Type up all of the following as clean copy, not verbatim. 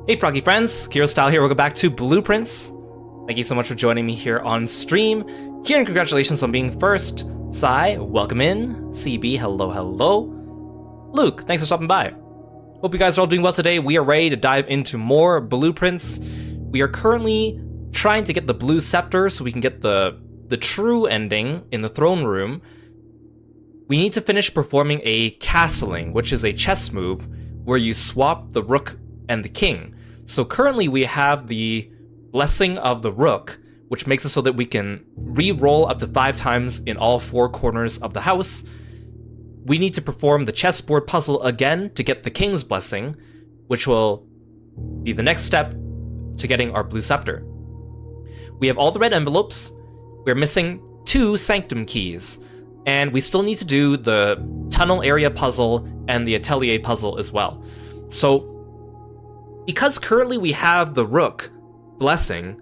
Hey Froggy friends, Kirostyle here, welcome back to Blueprints. Thank you so much for joining me here on stream. Kieran, congratulations on being first. Sai, welcome in. CB, hello. Luke, thanks for stopping by. Hope you guys are all doing well today. We are ready to dive into more Blueprints. We are currently trying to get the blue scepter so we can get the true ending in the throne room. We need to finish performing a castling, which is a chess move where you swap the rook and the king. So currently we have the blessing of the rook, which makes it so that we can re-roll up to 5 times in all 4 corners of the house. We need to perform the chessboard puzzle again to get the king's blessing, which will be the next step to getting our blue scepter. We have all the red envelopes. We're missing 2 sanctum keys, and we still need to do the tunnel area puzzle and the atelier puzzle as well. So because currently we have the rook blessing,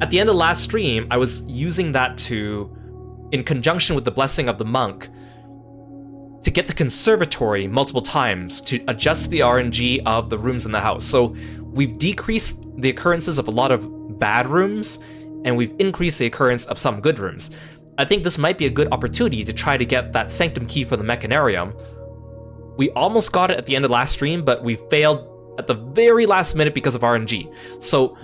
at the end of last stream, I was using that in conjunction with the blessing of the monk, to get the conservatory multiple times to adjust the RNG of the rooms in the house. So we've decreased the occurrences of a lot of bad rooms, and we've increased the occurrence of some good rooms. I think this might be a good opportunity to try to get that sanctum key for the mechanarium. We almost got it at the end of last stream, but we failed at the very last minute because of RNG. So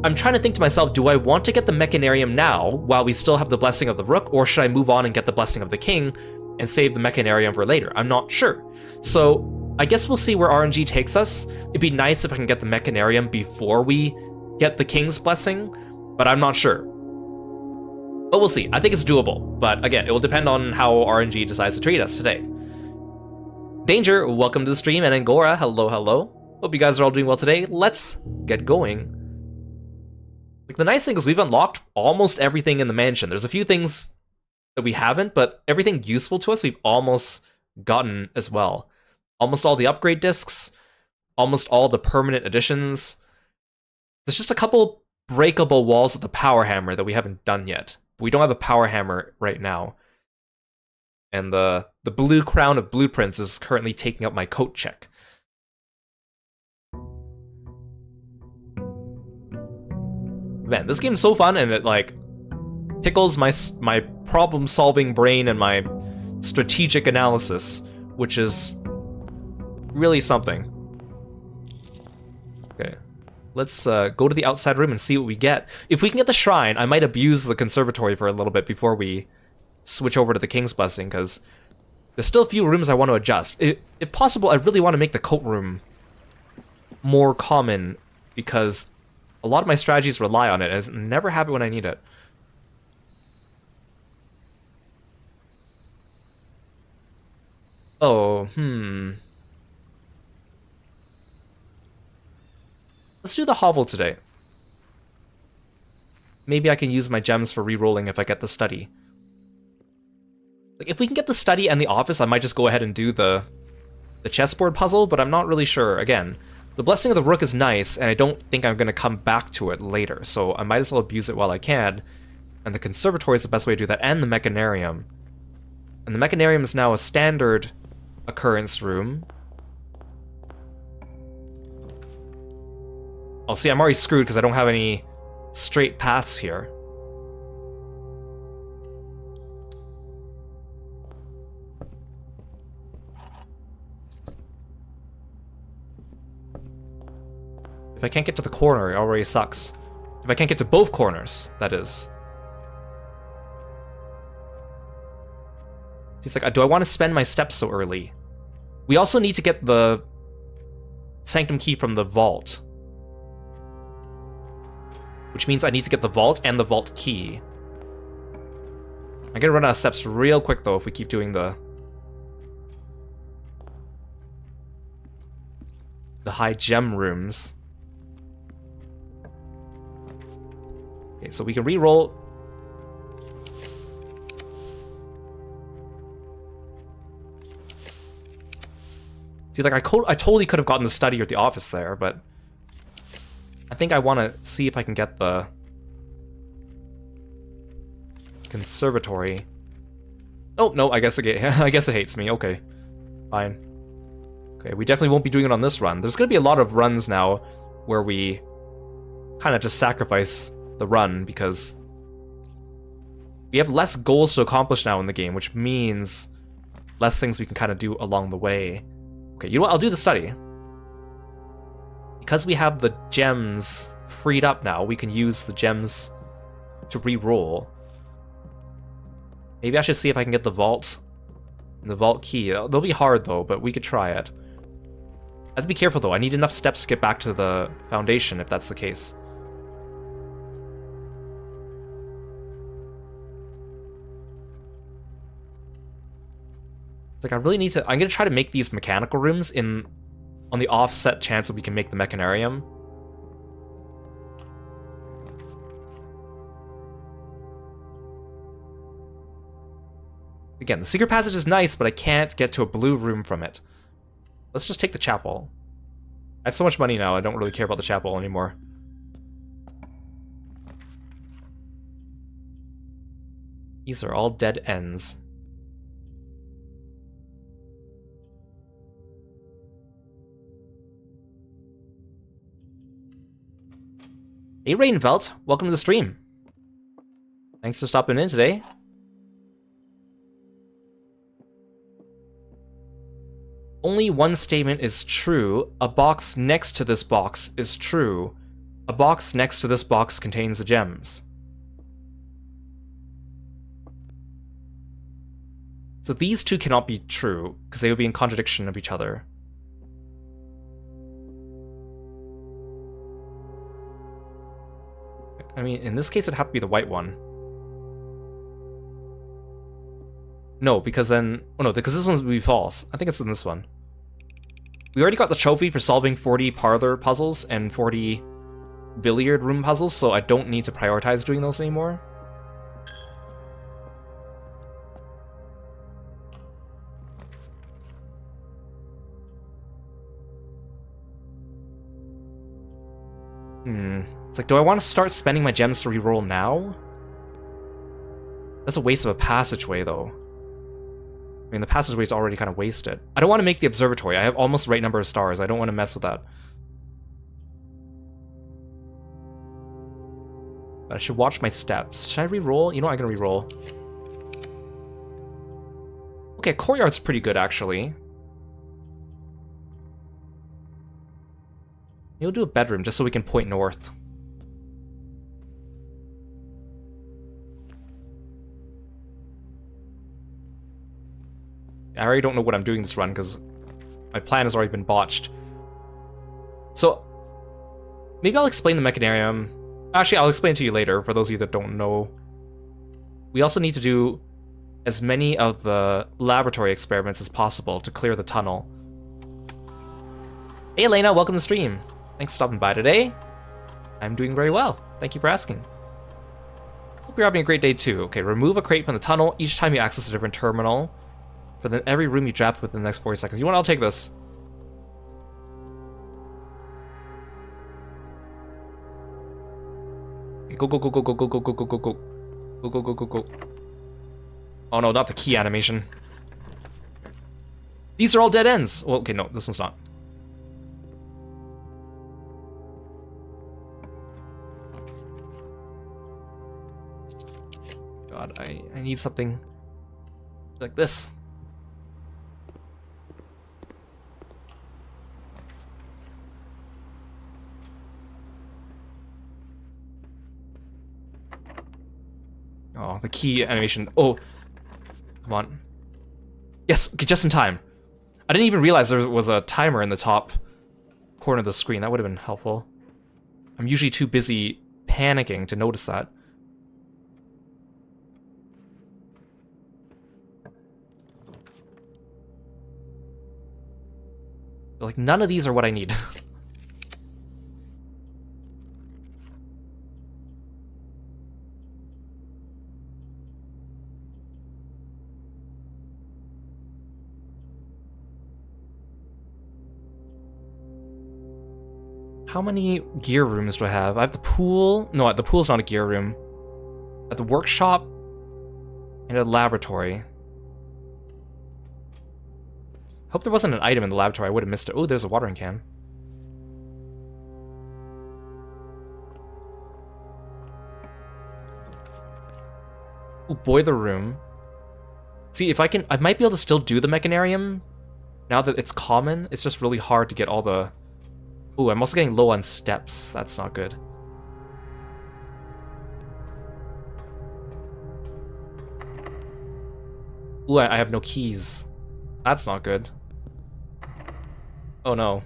I'm trying to think to myself, do I want to get the mechanarium now while we still have the blessing of the rook, or should I move on and get the blessing of the king and save the mechanarium for later? I'm not sure. So I guess we'll see where RNG takes us. It'd be nice if I can get the mechanarium before we get the king's blessing, but I'm not sure. But we'll see. I think it's doable, but again, it will depend on how RNG decides to treat us today. Danger, welcome to the stream, and Angora, hello. Hope you guys are all doing well today. Let's get going. Like, the nice thing is we've unlocked almost everything in the mansion. There's a few things that we haven't, but everything useful to us we've almost gotten as well. Almost all the upgrade discs, almost all the permanent additions. There's just a couple breakable walls with the power hammer that we haven't done yet. We don't have a power hammer right now. And the blue crown of blueprints is currently taking up my coat check. Man, this game's so fun, and it like tickles my problem-solving brain and my strategic analysis, which is really something. Okay, let's go to the outside room and see what we get. If we can get the shrine, I might abuse the conservatory for a little bit before we switch over to the king's blessing, because there's still a few rooms I want to adjust. If possible, I really want to make the coat room more common, because a lot of my strategies rely on it, and I never have it when I need it. Oh, Let's do the hovel today. Maybe I can use my gems for re-rolling if I get the study. Like, if we can get the study and the office, I might just go ahead and do the chessboard puzzle, but I'm not really sure. Again, the blessing of the rook is nice, and I don't think I'm going to come back to it later, so I might as well abuse it while I can. And the conservatory is the best way to do that, and the mechanarium. And the mechanarium is now a standard occurrence room. Oh, see, I'm already screwed because I don't have any straight paths here. If I can't get to the corner, it already sucks. If I can't get to both corners, that is. He's like, do I want to spend my steps so early? We also need to get the sanctum key from the vault, which means I need to get the vault and the vault key. I'm gonna run out of steps real quick, though, if we keep doing the high gem rooms. Okay, so we can re-roll. See, like, I totally could have gotten the study or the office there, but I think I want to see if I can get the conservatory. Oh, no, I guess it hates me. Okay, fine. Okay, we definitely won't be doing it on this run. There's going to be a lot of runs now where we kind of just sacrifice the run because we have less goals to accomplish now in the game, which means less things we can kind of do along the way. Okay, you know what? I'll do the study. Because we have the gems freed up now, we can use the gems to re-roll. Maybe I should see if I can get the vault and the vault key. They'll be hard though, but we could try it. I have to be careful though. I need enough steps to get back to the foundation if that's the case. Like, I really need to... I'm going to try to make these mechanical rooms on the offset chance that we can make the mechanarium. Again, the secret passage is nice, but I can't get to a blue room from it. Let's just take the chapel. I have so much money now, I don't really care about the chapel anymore. These are all dead ends. Hey Rainvelt, welcome to the stream. Thanks for stopping in today. Only one statement is true. A box next to this box is true. A box next to this box contains the gems. So these two cannot be true, because they would be in contradiction of each other. I mean, in this case, it'd have to be the white one. No, because then... Oh no, because this one would be false. I think it's in this one. We already got the trophy for solving 40 parlor puzzles and 40 billiard room puzzles, so I don't need to prioritize doing those anymore. It's like, do I want to start spending my gems to reroll now? That's a waste of a passageway, though. I mean, the passageway is already kind of wasted. I don't want to make the observatory. I have almost the right number of stars. I don't want to mess with that. But I should watch my steps. Should I re-roll? You know what, I'm going to re-roll. Okay, courtyard's pretty good, actually. We'll do a bedroom, just so we can point north. I already don't know what I'm doing this run, because my plan has already been botched. So, maybe I'll explain the mechanarium. Actually, I'll explain it to you later, for those of you that don't know. We also need to do as many of the laboratory experiments as possible to clear the tunnel. Hey Elena, welcome to the stream. Thanks for stopping by today. I'm doing very well. Thank you for asking. Hope you're having a great day too. Okay, remove a crate from the tunnel each time you access a different terminal. For then every room you drop within the next 40 seconds. You want? I'll take this. Okay, go, go, go, go, go, go, go, go, go, go, go. Go, go, go, go, go. Oh no, not the key animation. These are all dead ends. Well, okay, no, this one's not. God, I need something like this. Oh, the key animation. Oh, come on. Yes, okay, just in time. I didn't even realize there was a timer in the top corner of the screen. That would have been helpful. I'm usually too busy panicking to notice that. Like, none of these are what I need. How many gear rooms do I have? I have the pool. No, the pool's not a gear room. At the workshop and a laboratory. Hope there wasn't an item in the laboratory. I would have missed it. Oh, there's a watering can. Ooh, boiler room. See, if I might be able to still do the mechanarium now that it's common. It's just really hard to get all the... Ooh, I'm also getting low on steps. That's not good. Ooh, I have no keys. That's not good. Oh no.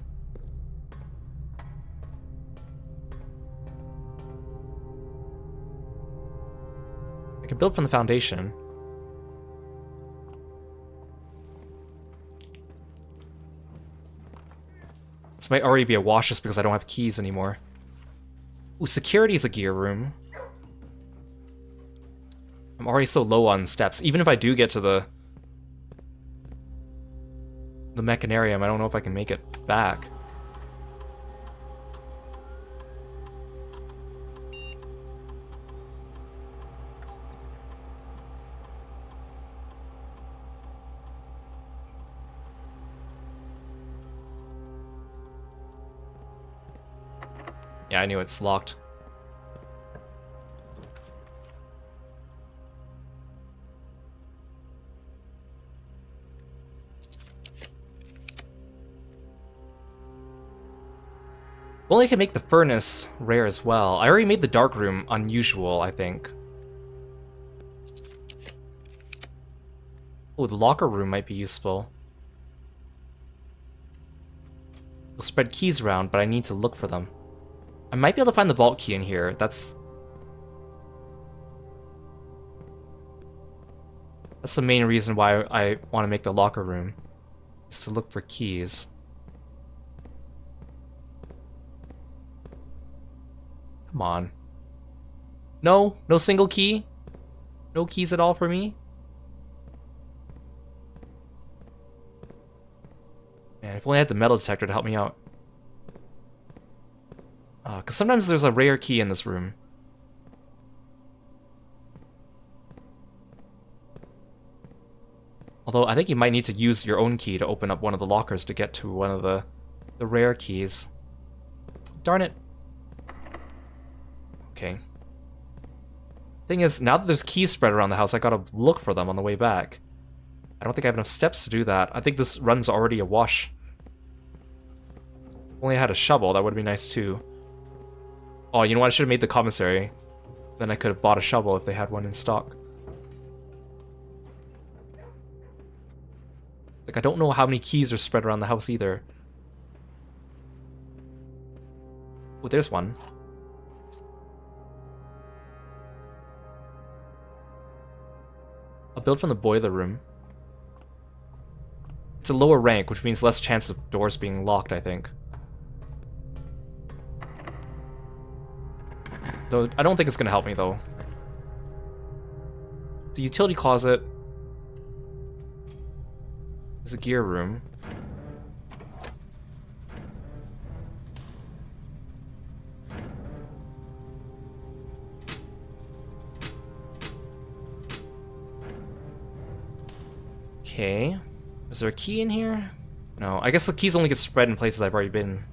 I can build from the foundation. This might already be a wash just because I don't have keys anymore. Ooh, security is a gear room. I'm already so low on steps. Even if I do get to the mechanarium, I don't know if I can make it back. Yeah, I knew it's locked. Only can make the furnace rare as well. I already made the dark room unusual, I think. Oh, the locker room might be useful. We'll spread keys around, but I need to look for them. I might be able to find the vault key in here. That's the main reason why I want to make the locker room, is to look for keys. Come on. No? No single key? No keys at all for me? Man, if only I had the metal detector to help me out. Because sometimes there's a rare key in this room. Although, I think you might need to use your own key to open up one of the lockers to get to one of the rare keys. Darn it. Okay. Thing is, now that there's keys spread around the house, I gotta look for them on the way back. I don't think I have enough steps to do that. I think this run's already a wash. If only I had a shovel, that would be nice too. Oh, you know what? I should have made the commissary. Then I could have bought a shovel if they had one in stock. Like, I don't know how many keys are spread around the house either. Oh, there's one. I'll build from the boiler room. It's a lower rank, which means less chance of doors being locked, I think. Though, I don't think it's gonna help me, though. The utility closet is a gear room. Okay. Is there a key in here? No, I guess the keys only get spread in places I've already been.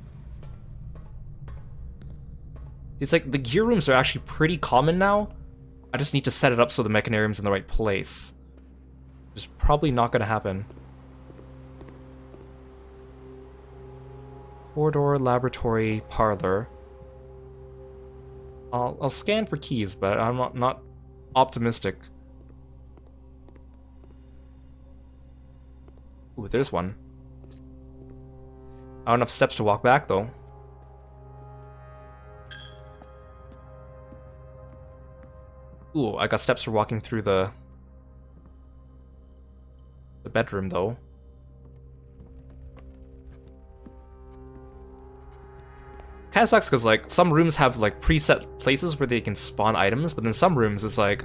It's like, the gear rooms are actually pretty common now. I just need to set it up so the mechanarium's in the right place. Which is probably not gonna happen. Corridor, laboratory, parlor. I'll scan for keys, but I'm not optimistic. Ooh, there's one. I don't have enough steps to walk back, though. Ooh, I got steps for walking through the bedroom, though. Kinda sucks, because, like, some rooms have, like, preset places where they can spawn items, but then some rooms it's like,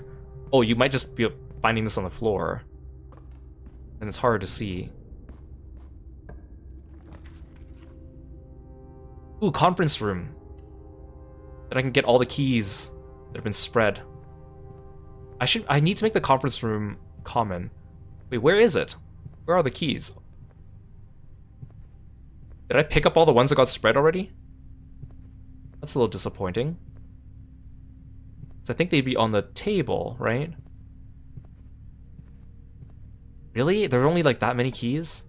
oh, you might just be finding this on the floor. And it's hard to see. Ooh, conference room. Then I can get all the keys that have been spread. I need to make the conference room common. Wait, where is it? Where are the keys? Did I pick up all the ones that got spread already? That's a little disappointing. So I think they'd be on the table, right? Really? There are only like that many keys?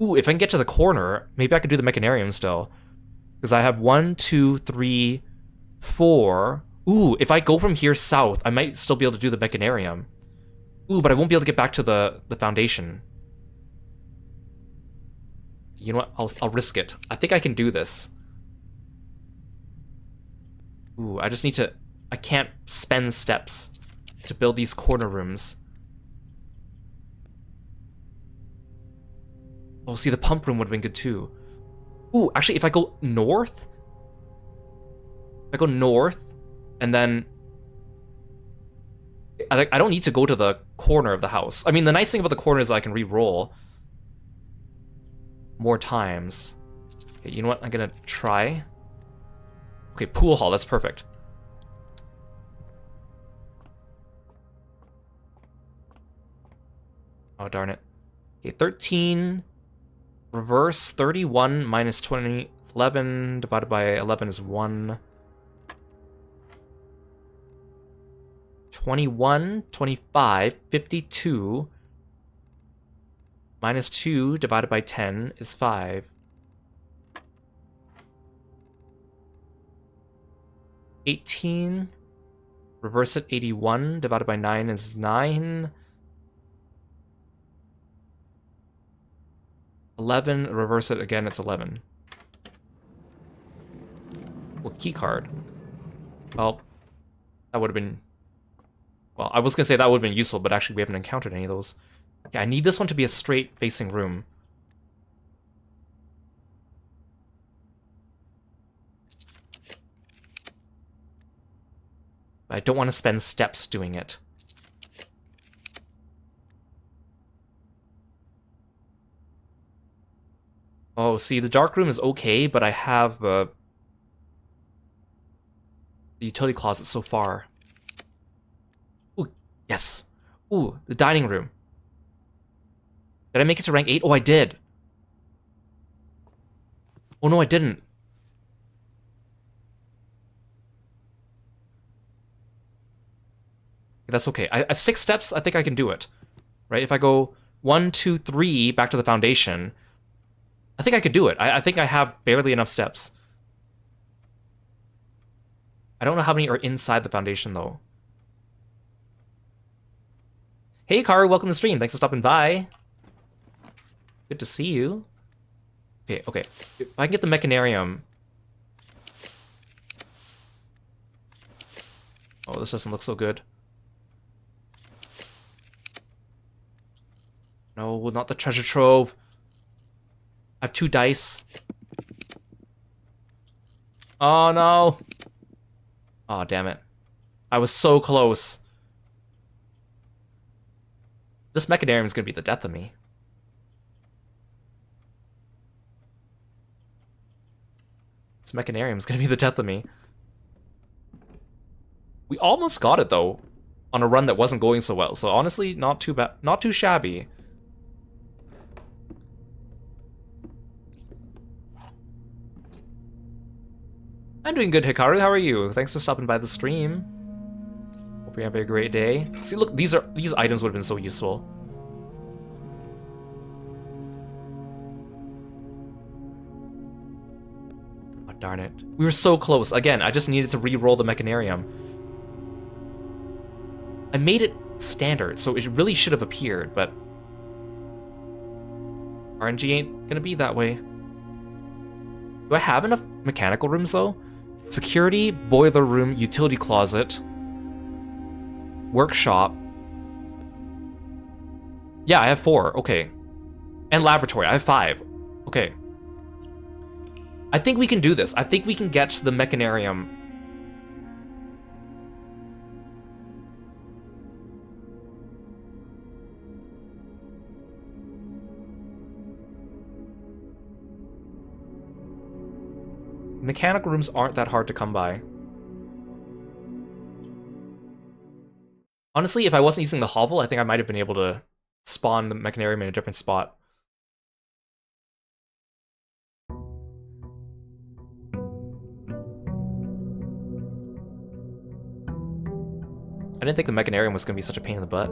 Ooh, if I can get to the corner, maybe I could do the mechanarium still. Because I have 1, 2, 3, 4. Ooh, if I go from here south, I might still be able to do the mechanarium. Ooh, but I won't be able to get back to the foundation. You know what? I'll risk it. I think I can do this. Ooh, I just need to... I can't spend steps to build these corner rooms. Oh, see, the pump room would have been good too. Ooh, actually, if I go north... If I go north, and then... I don't need to go to the corner of the house. I mean, the nice thing about the corner is I can re-roll more times. Okay, you know what? I'm gonna try. Okay, pool hall, that's perfect. Oh, darn it. Okay, 13... Reverse 31 minus 20, 11 divided by 11 is 1. 21, 25, 52 minus 2 divided by 10 is 5. 18, reverse it, 81 divided by 9 is 9. 11, reverse it again, it's 11. Well, key card. Well, that would have been... Well, I was going to say that would have been useful, but actually we haven't encountered any of those. Okay, I need this one to be a straight-facing room. But I don't want to spend steps doing it. Oh, see, the dark room is okay, but I have the utility closet so far. Ooh, yes. Ooh, the dining room. Did I make it to rank 8? Oh, I did. Oh, no, I didn't. That's okay. I 6 steps, I think I can do it. Right? If I go 1, 2, 3 back to the foundation... I think I could do it. I think I have barely enough steps. I don't know how many are inside the foundation, though. Hey, Karu, welcome to the stream. Thanks for stopping by. Good to see you. Okay, okay. If I can get the mechanarium... Oh, this doesn't look so good. No, not the treasure trove. I have 2 dice. Oh, no. Oh, damn it. I was so close. This mechanarium is going to be the death of me. This mechanarium is going to be the death of me. We almost got it, though, on a run that wasn't going so well. So honestly, not too bad. Not too shabby. I'm doing good, Hikaru. How are you? Thanks for stopping by the stream. Hope you have a great day. See, look, these items would have been so useful. Oh, darn it. We were so close. Again, I just needed to re-roll the mechanarium. I made it standard, so it really should have appeared, but RNG ain't gonna be that way. Do I have enough mechanical rooms, though? Security, boiler room, utility closet, workshop. Yeah, I have 4. Okay. And laboratory. I have 5. Okay. I think we can do this. I think we can get the mechanarium. Mechanical rooms aren't that hard to come by. Honestly, if I wasn't using the hovel, I think I might have been able to spawn the mechanarium in a different spot. I didn't think the Mechanarium was going to be such a pain in the butt.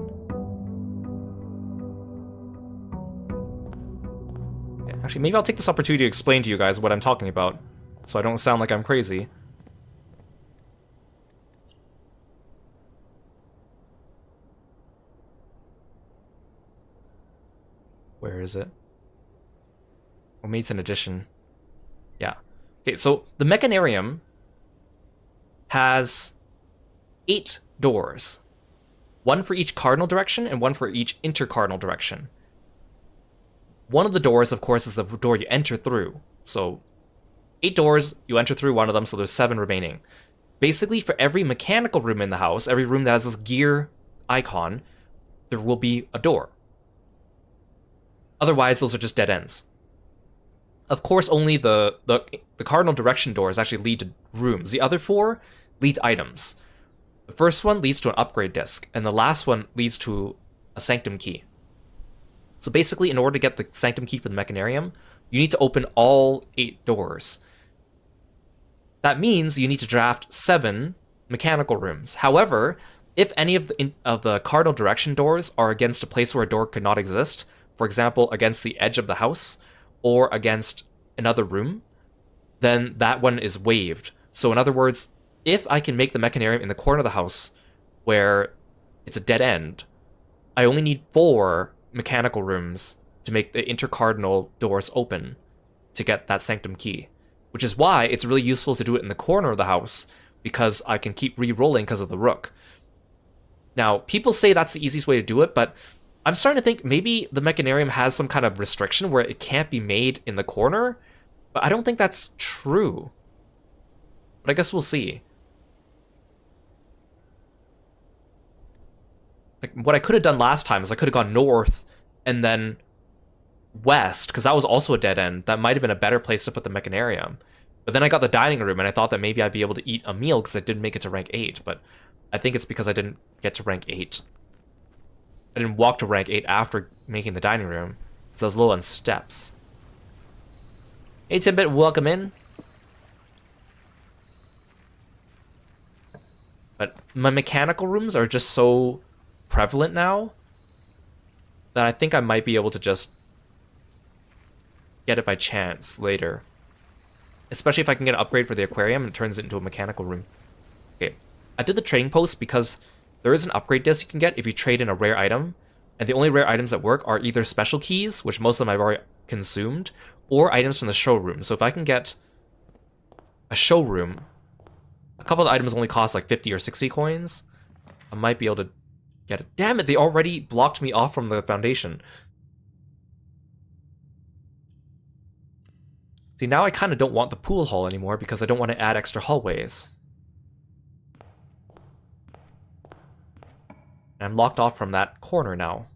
Okay, actually, maybe I'll take this opportunity to explain to you guys what I'm talking about, so I don't sound like I'm crazy. Where is it? Oh, maybe it's an addition. Yeah. Okay, so the Mechanarium has 8 doors. 1 for each cardinal direction and 1 for each intercardinal direction. One of the doors, of course, is the door you enter through. So 8 doors, you enter through one of them, so there's 7 remaining. Basically, for every mechanical room in the house, every room that has this gear icon, there will be a door. Otherwise, those are just dead ends. Of course, only the cardinal direction doors actually lead to rooms. The other 4 lead to items. The first one leads to an upgrade disc, and the last one leads to a sanctum key. So basically, in order to get the sanctum key for the Mechanarium, you need to open all 8 doors. That means you need to draft 7 mechanical rooms. However, if any of the cardinal direction doors are against a place where a door could not exist, for example, against the edge of the house, or against another room, then that one is waived. So in other words, if I can make the Mechanarium in the corner of the house where it's a dead end, I only need 4 mechanical rooms to make the intercardinal doors open to get that sanctum key. Which is why it's really useful to do it in the corner of the house, because I can keep re-rolling because of the rook. Now, people say that's the easiest way to do it, but I'm starting to think maybe the Mechanarium has some kind of restriction where it can't be made in the corner, but I don't think that's true. But I guess we'll see. Like, what I could have done last time is I could have gone north and then west, because that was also a dead end. That might have been a better place to put the Mechanarium. But then I got the dining room, and I thought that maybe I'd be able to eat a meal because I didn't make it to rank 8, but I think it's because I didn't get to rank 8. I didn't walk to rank 8 after making the dining room, because I was low on steps. Hey Timbit, welcome in. But my mechanical rooms are just so prevalent now that I think I might be able to just get it by chance later. Especially if I can get an upgrade for the aquarium and it turns it into a mechanical room. Okay, I did the trading post because there is an upgrade disc you can get if you trade in a rare item, and the only rare items that work are either special keys, which most of them I've already consumed, or items from the showroom. So if I can get a showroom, a couple of the items only cost like 50 or 60 coins, I might be able to get it. Damn it, they already blocked me off from the foundation. See, now I kind of don't want the pool hall anymore because I don't want to add extra hallways. And I'm locked off from that corner now.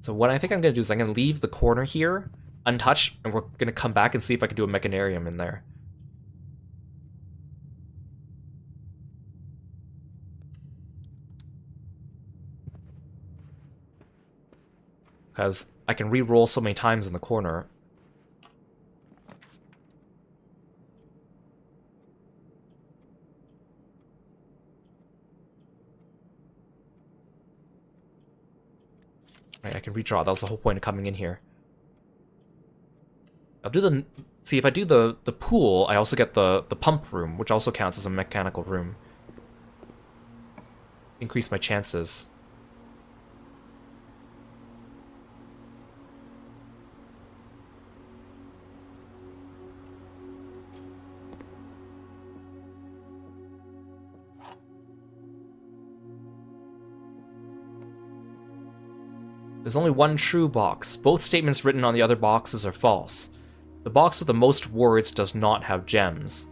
So what I think I'm going to do is I'm going to leave the corner here untouched, and we're going to come back and see if I can do a Mechanarium in there. Because I can re-roll so many times in the corner. Right, I can redraw. That was the whole point of coming in here. I'll do the... See, if I do the pool, I also get the pump room, which also counts as a mechanical room. Increase my chances. There's only one true box. Both statements written on the other boxes are false. The box with the most words does not have gems.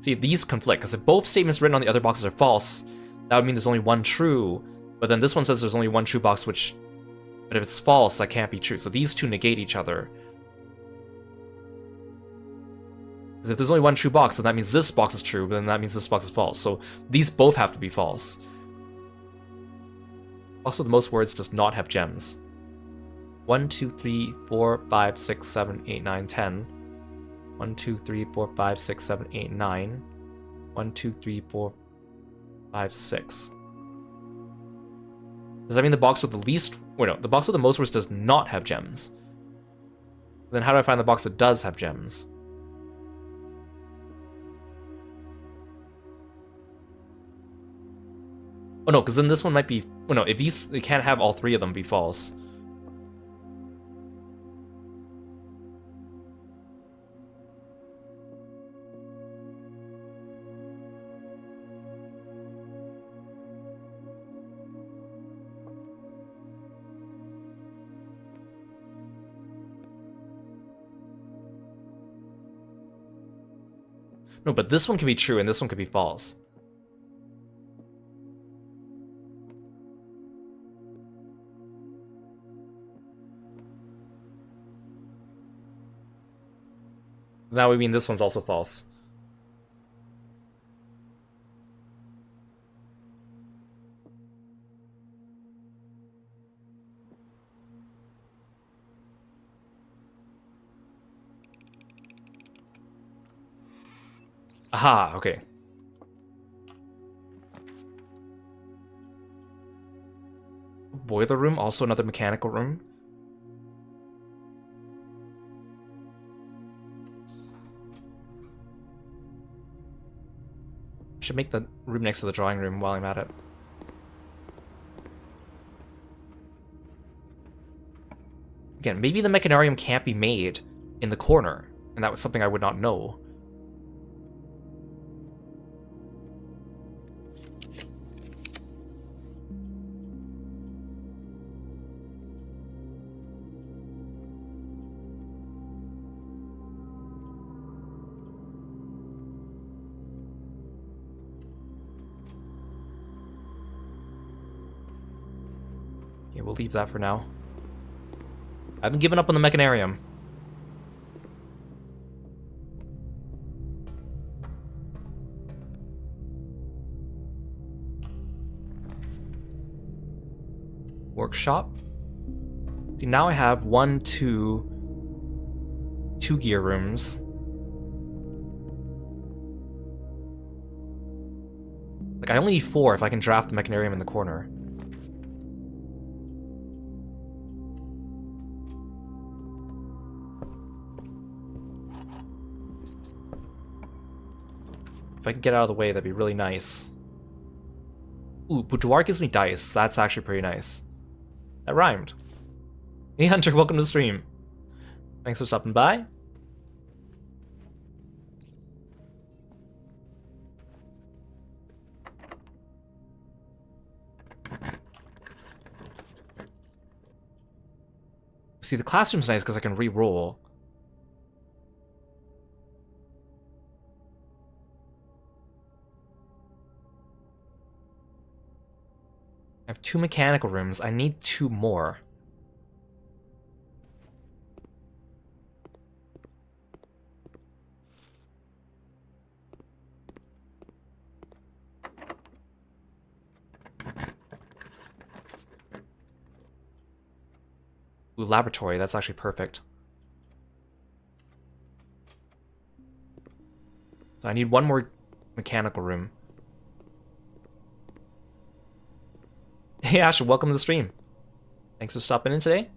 See, these conflict, because if both statements written on the other boxes are false, that would mean there's only one true, but then this one says there's only one true box, which... But if it's false, that can't be true. So these two negate each other. Because if there's only one true box, then that means this box is true, but then that means this box is false. So these both have to be false. Also, the most words does not have gems. 1, 2, 3, 4, 5, 6, 7, 8, 9, 10. 1, 2, 3, 4, 5, 6, 7, 8, 9. 1, 2, 3, 4, 5, 6. Does that mean the box with the least... Wait, no. The box with the most words does not have gems. Then how do I find the box that does have gems? Oh no, because then this one might be... Oh no, if these... You can't have all three of them be false. No, but this one can be true and this one could be false. That would mean this one's also false. Aha, okay. Boiler room, also another mechanical room. Should make the room next to the drawing room while I'm at it. Again, maybe the mechanarium can't be made in the corner, and that was something I would not know. Okay, we'll leave that for now. I haven't given up on the mechanarium. Workshop. See, now I have 1, 2 gear rooms. Like, I only need 4 if I can draft the mechanarium in the corner. If I could get out of the way, that'd be really nice. Ooh, boudoir gives me dice. That's actually pretty nice. That rhymed. Hey Hunter, welcome to the stream. Thanks for stopping by. See, the classroom's nice because I can re-roll. I have 2 mechanical rooms. I need 2 more. Ooh, laboratory. That's actually perfect. So I need 1 more mechanical room. Hey Ash, welcome to the stream. Thanks for stopping in today.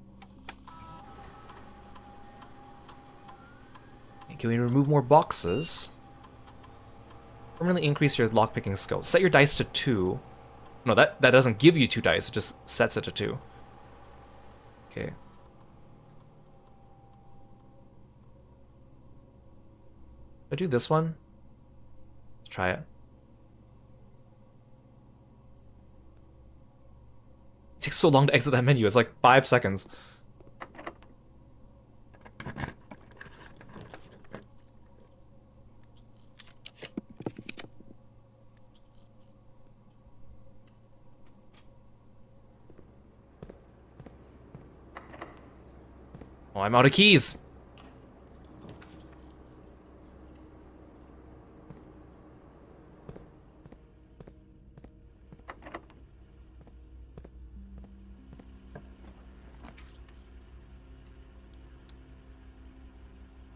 Can we remove more boxes? Permanently increase your lockpicking skills. Set your dice to 2. No, that doesn't give you 2 dice, it just sets it to 2. Okay. I do this one? Let's try it. It takes so long to exit that menu. It's like 5 seconds. Oh, I'm out of keys.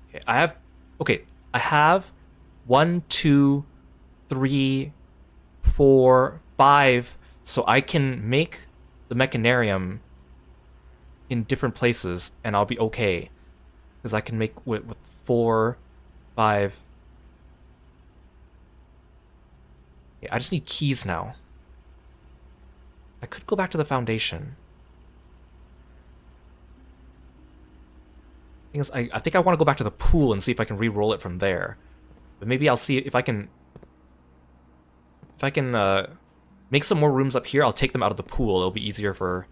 Okay, I have 1, 2, 3, 4, 5, so I can make the mechanarium in different places, and I'll be okay. Because I can make with 4, 5. Yeah, I just need keys now. I could go back to the foundation. Thing is, I think I want to go back to the pool and see if I can re-roll it from there. But maybe I'll see if I can... If I can make some more rooms up here, I'll take them out of the pool. It'll be easier for...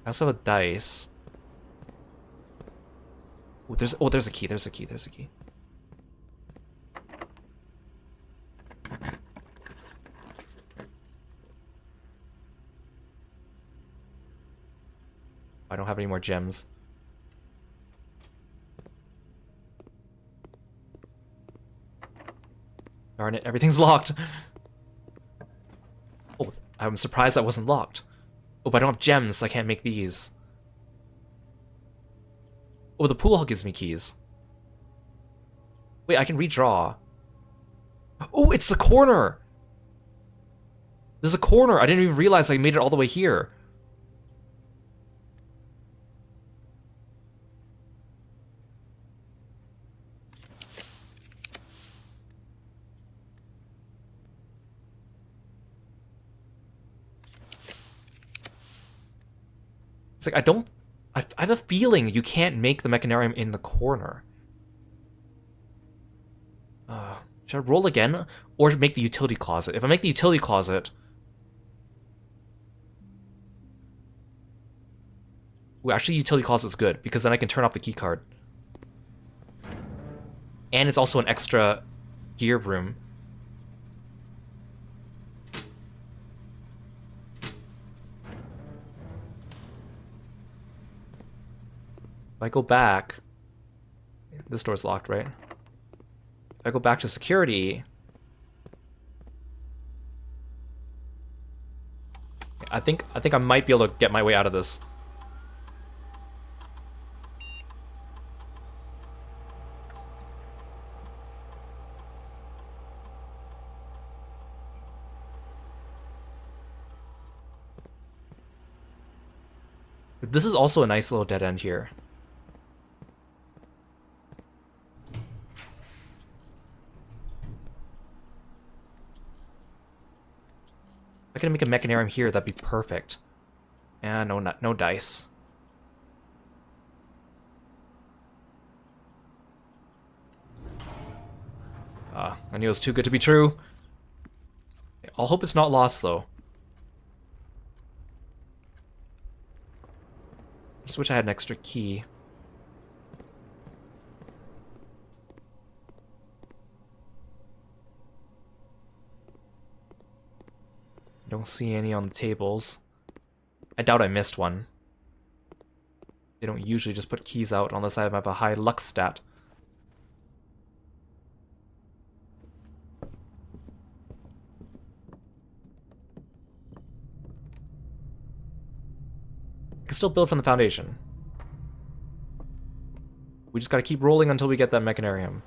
I also have a dice. Ooh, there's a key, there's a key, there's a key. I don't have any more gems. Darn it, everything's locked. Oh, I'm surprised that wasn't locked. Oh, but I don't have gems, so I can't make these. Oh, the pool hall gives me keys. Wait, I can redraw. Oh, it's the corner! There's a corner! I didn't even realize I made it all the way here. It's like, I have a feeling you can't make the mechanarium in the corner. Should I roll again? Or make the utility closet? If I make the utility closet... Ooh, actually, utility closet's good, because then I can turn off the key card. And it's also an extra gear room. If I go back... This door's locked, right? If I go back to security... I think I might be able to get my way out of this. This is also a nice little dead end here. If I could make a mechanarium here, that'd be perfect. Yeah, no dice. I knew it was too good to be true. I'll hope it's not lost, though. Just wish I had an extra key. Don't see any on the tables. I doubt I missed one. They don't usually just put keys out unless I have a high luck stat. I can still build from the foundation. We just gotta keep rolling until we get that mechanarium.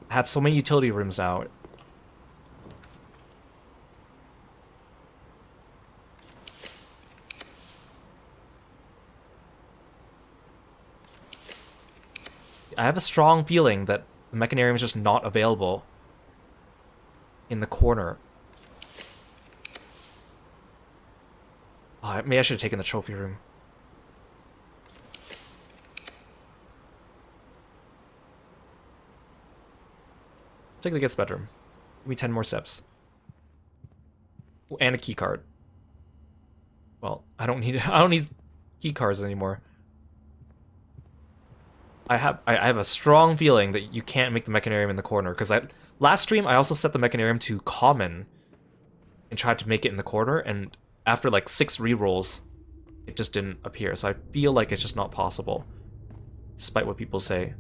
I have so many utility rooms now. I have a strong feeling that the mechanarium is just not available in the corner. Oh, maybe I should have taken the trophy room. Take the guest bedroom. Give me 10 more steps. Oh, and a key card. Well, I don't need key cards anymore. I have a strong feeling that you can't make the mechanarium in the corner, because last stream I also set the mechanarium to common and tried to make it in the corner, and after like 6 rerolls it just didn't appear, so I feel like it's just not possible, despite what people say.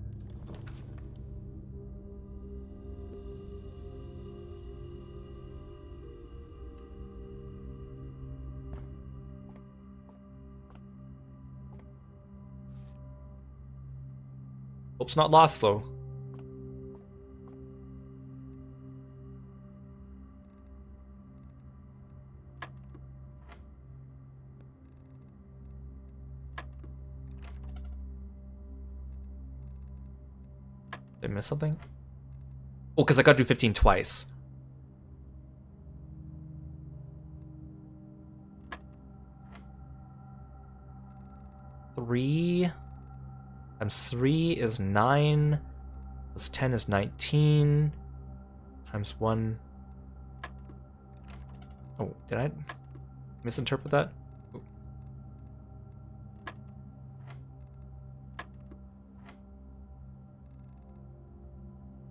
Hope's not lost, though. Did I miss something? Oh, because I gotta do 15 twice. Three times 3 is 9. Plus 10 is 19. Times 1. Oh, did I misinterpret that? Oh.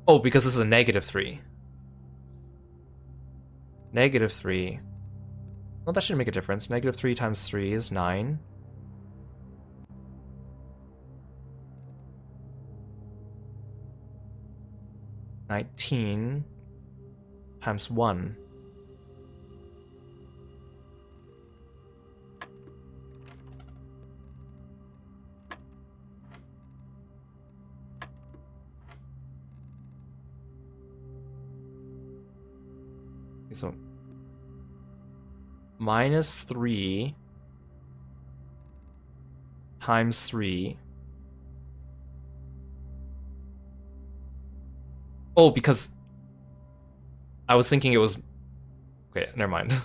Oh, because this is a -3. -3. Well, that shouldn't make a difference. -3 times 3 is 9. (19) times 1. So -3 times 3. Oh, because I was thinking it was... Okay, never mind.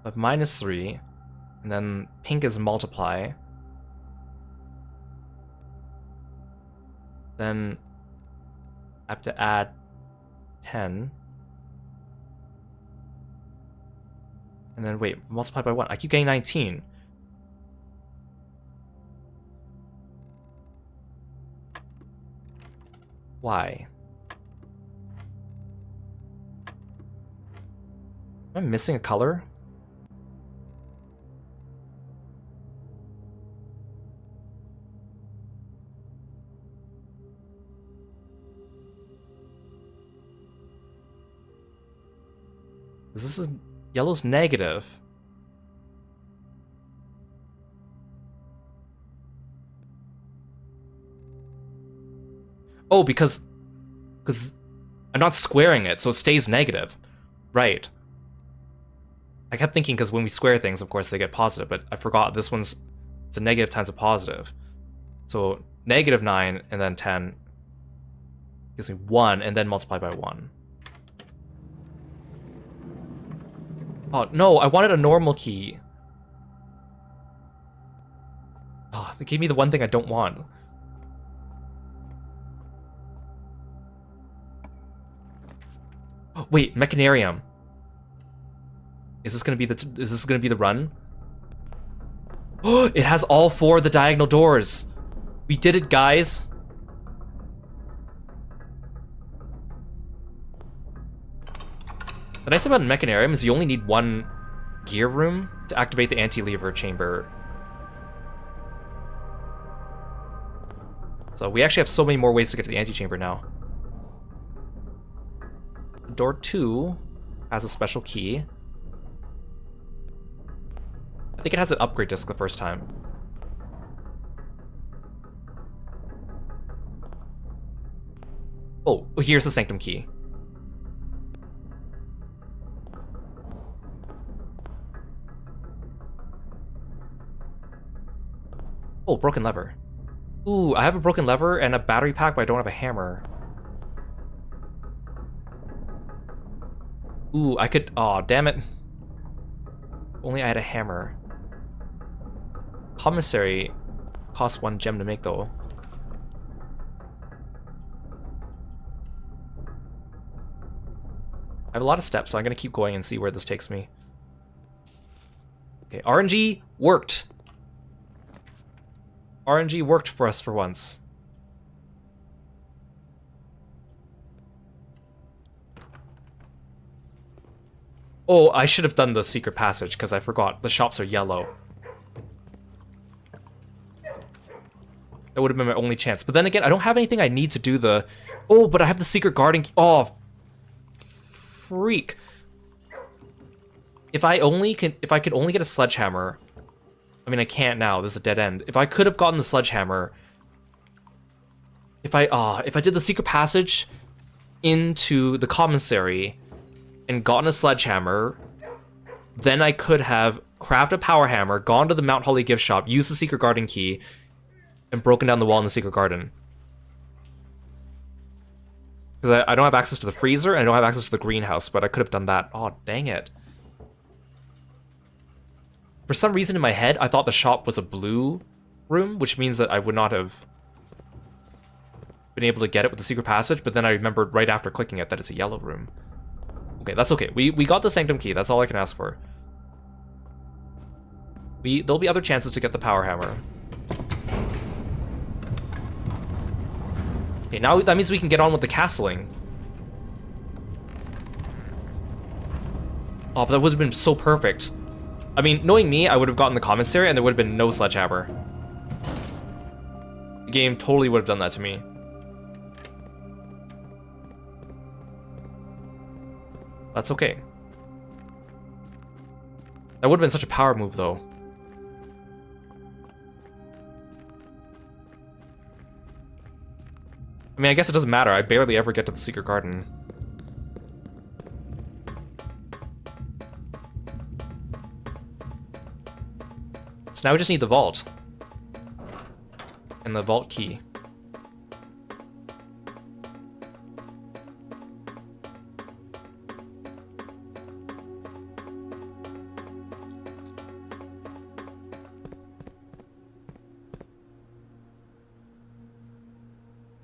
But -3, and then pink is multiply. Then I have to add 10. And then wait, multiply by what? I keep getting 19. Why? Am I missing a color? This is yellow's negative. Oh, because I'm not squaring it, so it stays negative. Right. I kept thinking because when we square things, of course, they get positive, but I forgot this one's... It's a negative times a positive. So -9 and then 10 gives me 1, and then multiply by 1. Oh, no, I wanted a normal key. Oh, they gave me the one thing I don't want. Oh, wait, Mechanarium. Is this gonna be the run? Oh, it has all 4 of the diagonal doors. We did it, guys. The nice thing about Mechanarium is you only need 1 gear room to activate the anti-lever chamber. So we actually have so many more ways to get to the anti-chamber now. Door 2 has a special key. I think it has an upgrade disc the first time. Oh, here's the sanctum key. Oh, broken lever. Ooh, I have a broken lever and a battery pack, but I don't have a hammer. Ooh, I could... Aw, damn it. Only I had a hammer. Commissary costs 1 gem to make, though. I have a lot of steps, so I'm gonna keep going and see where this takes me. Okay, RNG worked. RNG worked for us for once. Oh, I should have done the secret passage because I forgot. The shops are yellow. That would have been my only chance. But then again, I don't have anything I need to do the... Oh, but I have the secret garden key. Oh, freak. if I could only get a sledgehammer. I mean, I can't now. This is a dead end. If I could have gotten the sledgehammer, if I did the secret passage into the commissary and gotten a sledgehammer, then I could have crafted a power hammer, gone to the Mount Holly gift shop, used the secret garden key, and broken down the wall in the secret garden. Because I don't have access to the freezer, and I don't have access to the greenhouse, but I could have done that. Oh, dang it. For some reason in my head, I thought the shop was a blue room, which means that I would not have been able to get it with the secret passage, but then I remembered right after clicking it that it's a yellow room. Okay, that's okay. We got the sanctum key. That's all I can ask for. There'll be other chances to get the power hammer. Okay, now that means we can get on with the castling. Oh, but that would have been so perfect. I mean, knowing me, I would have gotten the commissary and there would have been no sledgehammer. The game totally would have done that to me. That's okay. That would have been such a power move, though. I mean, I guess it doesn't matter. I barely ever get to the secret garden. So now we just need the vault. And the vault key.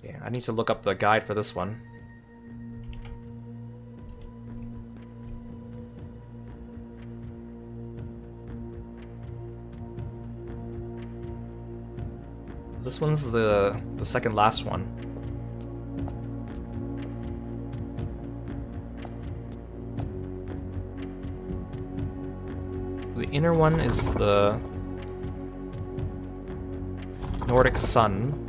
Yeah, I need to look up the guide for this one. This one's the second last one. The inner one is the Nordic Sun.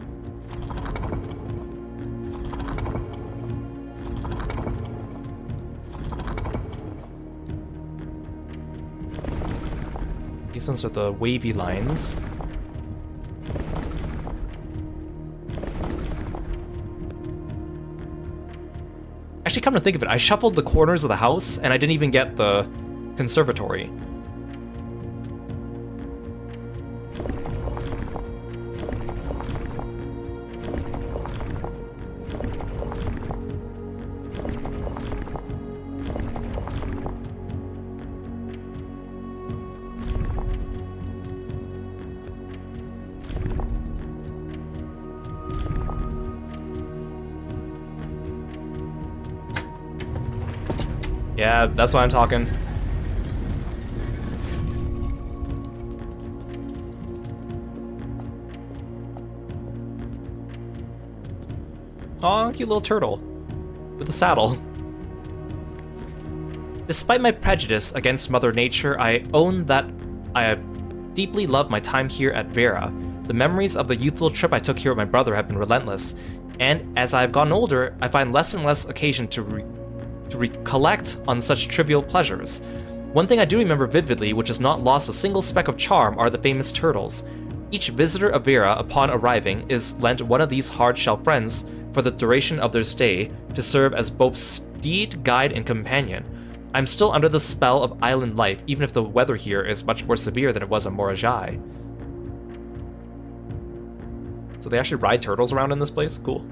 These ones are the wavy lines. Actually, come to think of it, I shuffled the corners of the house, and I didn't even get the conservatory. Yeah, that's why I'm talking. Aw, cute little turtle. With a saddle. Despite my prejudice against Mother Nature, I own that I have deeply loved my time here at Vera. The memories of the youthful trip I took here with my brother have been relentless, and as I have gotten older, I find less and less occasion to recollect on such trivial pleasures. One thing I do remember vividly, which has not lost a single speck of charm, are the famous turtles. Each visitor of Vera, upon arriving, is lent one of these hard-shell friends for the duration of their stay, to serve as both steed, guide, and companion. I'm still under the spell of island life, even if the weather here is much more severe than it was on Morajai. So they actually ride turtles around in this place? Cool.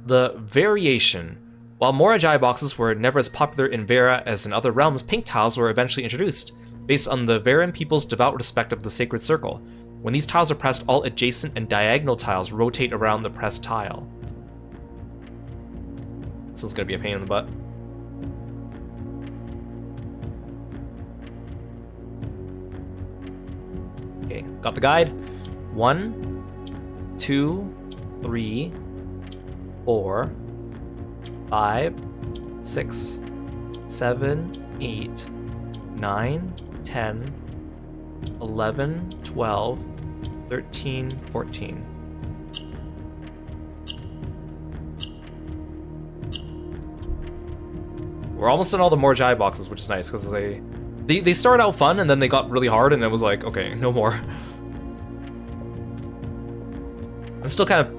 The variation. While Morajai boxes were never as popular in Vera as in other realms, pink tiles were eventually introduced, based on the Veran people's devout respect of the sacred circle. When these tiles are pressed, all adjacent and diagonal tiles rotate around the pressed tile. This is going to be a pain in the butt. Okay, got the guide. 1, 2, 3, 4, 5, 6, 7, 8, 9, 10, 11, 12, 13, 14. We're almost done all the more Jai boxes, which is nice, because they started out fun, and then they got really hard, and it was like, okay, no more. I'm still kind of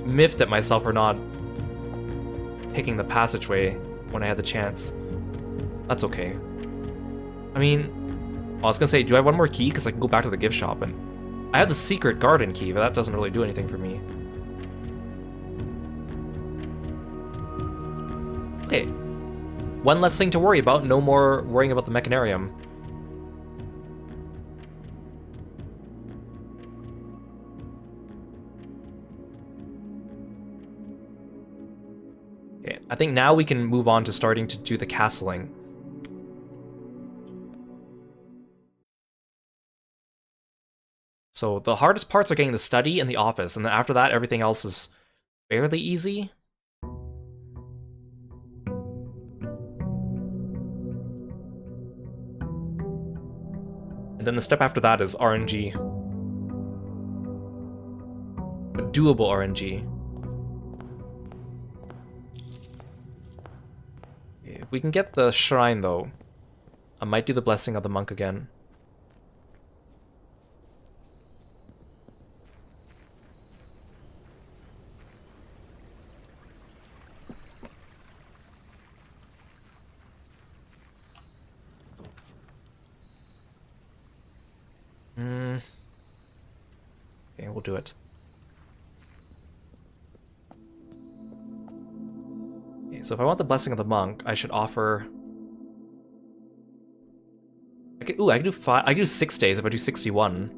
miffed at myself for not picking the passageway when I had the chance. That's okay. I mean, I was gonna say, do I have one more key? Because I can go back to the gift shop, and I have the secret garden key, but that doesn't really do anything for me. Okay. One less thing to worry about, no more worrying about the mechanarium. Okay, I think now we can move on to starting to do the castling. So the hardest parts are getting the study and the office, and then after that, everything else is fairly easy. And then the step after that is RNG. But doable RNG. If we can get the shrine, though, I might do the blessing of the monk again. Okay, we'll do it. Okay, so if I want the blessing of the monk, I should offer. I can do 5. I can do 6 days if I do 61.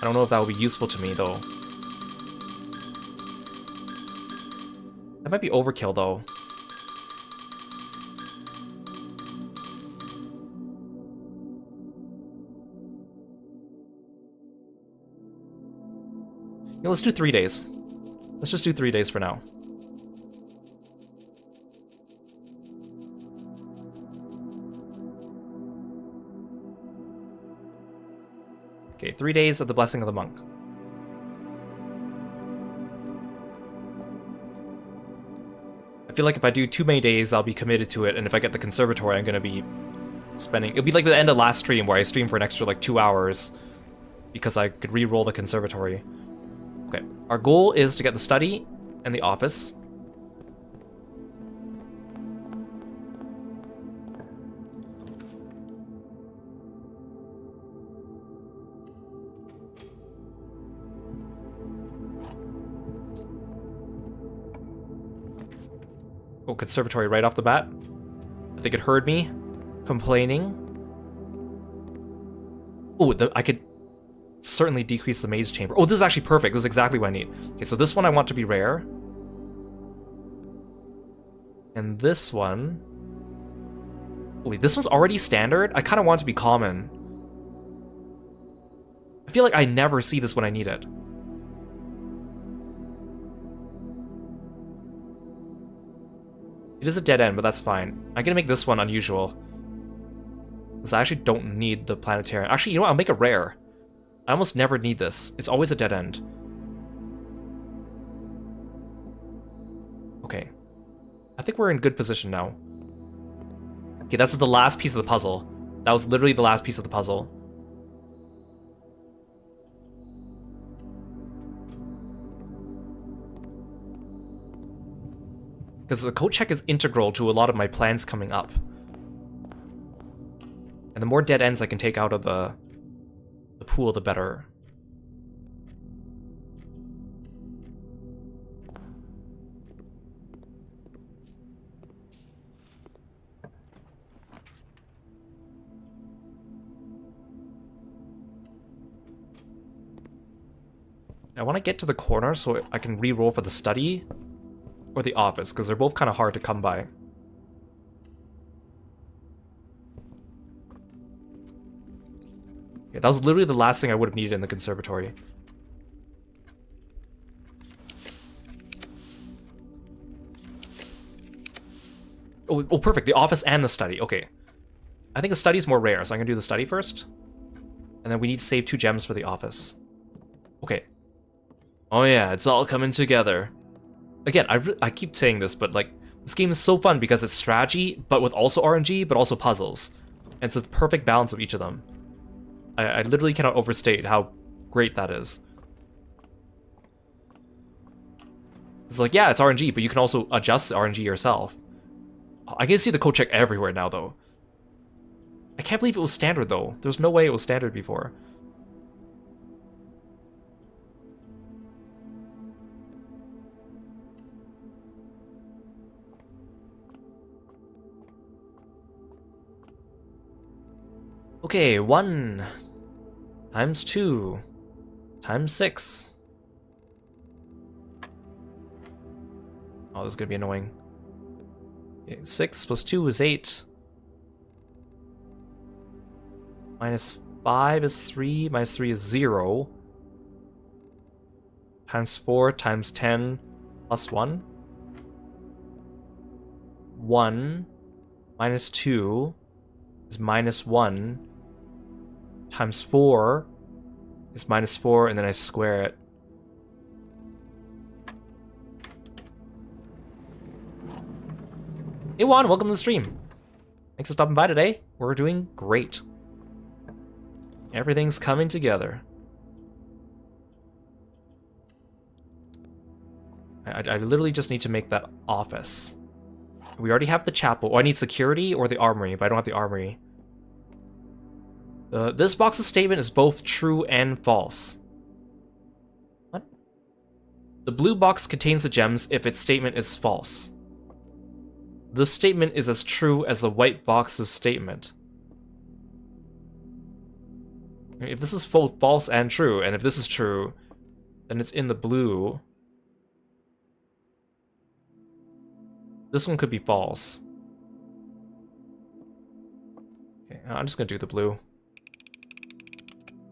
I don't know if that would be useful to me though. That might be overkill though. Yeah, let's do 3 days. Let's just do 3 days for now. Okay, 3 days of the blessing of the monk. I feel like if I do too many days, I'll be committed to it, and if I get the conservatory, I'm gonna be spending... It'll be like the end of last stream, where I streamed for an extra, like, 2 hours, because I could re-roll the conservatory. Okay, our goal is to get the study and the office. Oh, conservatory right off the bat. I think it heard me complaining. Oh, I could certainly decrease the maze chamber. Oh, this is actually perfect. This is exactly what I need. Okay, so this one I want to be rare. And this one... Wait, this one's already standard? I kind of want it to be common. I feel like I never see this when I need it. It is a dead end, but that's fine. I'm gonna make this one unusual. Because I actually don't need the planetarium. Actually, you know what? I'll make it rare. I almost never need this. It's always a dead end. Okay. I think we're in good position now. Okay, that's the last piece of the puzzle. That was literally the last piece of the puzzle. Because the code check is integral to a lot of my plans coming up. And the more dead ends I can take out of the pool, the better. I want to get to the corner so I can re-roll for the study or the office, because they're both kind of hard to come by. Yeah, that was literally the last thing I would have needed in the conservatory. Oh, perfect. The office and the study. Okay. I think the study's more rare, so I'm going to do the study first. And then we need to save 2 gems for the office. Okay. Oh yeah, it's all coming together. Again, I keep saying this, but like, this game is so fun because it's strategy, but with also RNG, but also puzzles. And it's a perfect balance of each of them. I literally cannot overstate how great that is. It's like, yeah, it's RNG, but you can also adjust the RNG yourself. I can see the code check everywhere now, though. I can't believe it was standard, though. There's no way it was standard before. Okay, 1 times 2 times 6. Oh, this is gonna be annoying. Okay, 6 plus 2 is 8. Minus 5 is 3. Minus 3 is 0. Times 4 times 10 plus 1. 1 minus 2 is minus 1. Times 4 is minus 4, and then I square it. Hey Juan, welcome to the stream. Thanks for stopping by today. We're doing great. Everything's coming together. I literally just need to make that office. We already have the chapel. Oh, I need security or the armory, but I don't have the armory. This box's statement is both true and false. What? The blue box contains the gems if its statement is false. This statement is as true as the white box's statement. If this is false and true, and if this is true, then it's in the blue. This one could be false. Okay, I'm just gonna do the blue.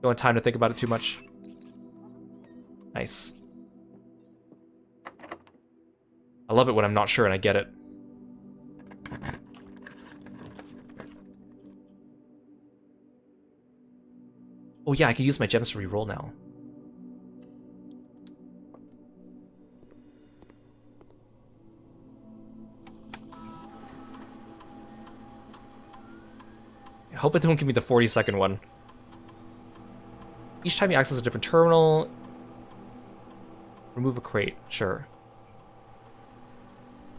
Don't have time to think about it too much. Nice. I love it when I'm not sure and I get it. Oh yeah, I can use my gems to reroll now. I hope it don't give me the 40-second one. Each time you access a different terminal, remove a crate, sure.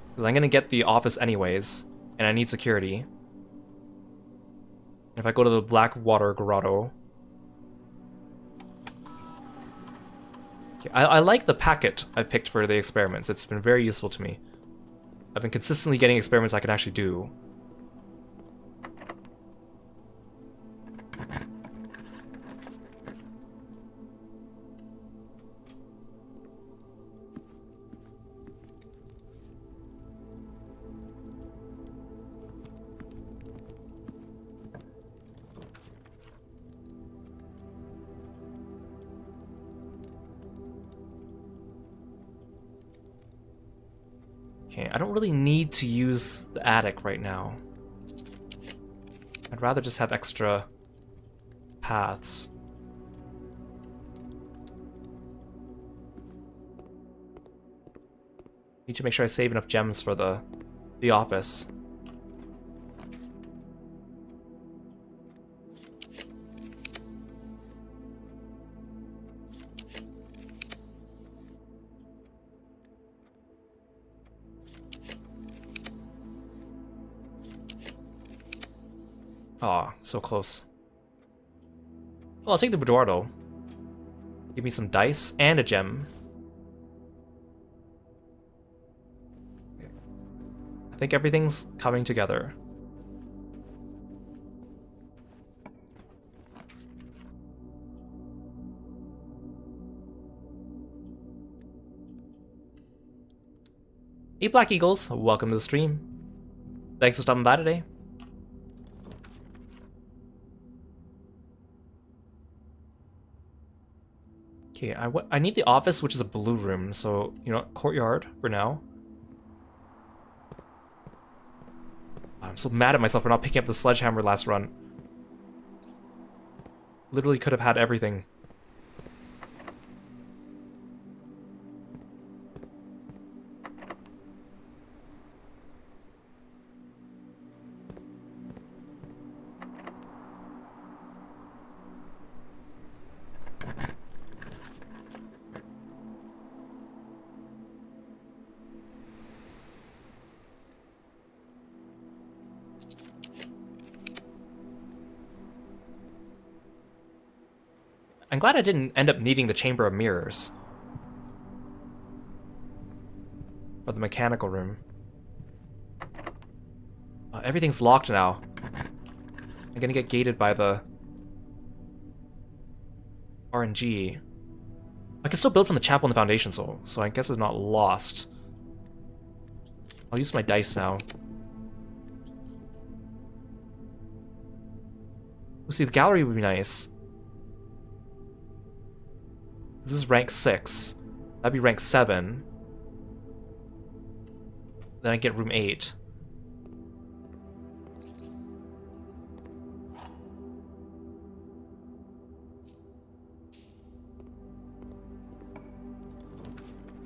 Because I'm gonna get the office anyways, and I need security. If I go to the Blackwater Grotto... Okay, I like the packet I've picked for the experiments. It's been very useful to me. I've been consistently getting experiments I can actually do. Okay, I don't really need to use the attic right now. I'd rather just have extra paths. Need to make sure I save enough gems for the office. Aw, so close. Well, I'll take the boudoir though. Give me some dice and a gem. I think everything's coming together. Hey Black Eagles, welcome to the stream. Thanks for stopping by today. Okay, I need the office, which is a blue room, so, you know, courtyard for now. I'm so mad at myself for not picking up the sledgehammer last run. Literally could have had everything. I'm glad I didn't end up needing the Chamber of Mirrors. For the mechanical room. Everything's locked now. I'm gonna get gated by the RNG. I can still build from the chapel and the foundation, so I guess it's not lost. I'll use my dice now. We'll see, the gallery would be nice. This is rank 6. That'd be rank 7. Then I get room 8.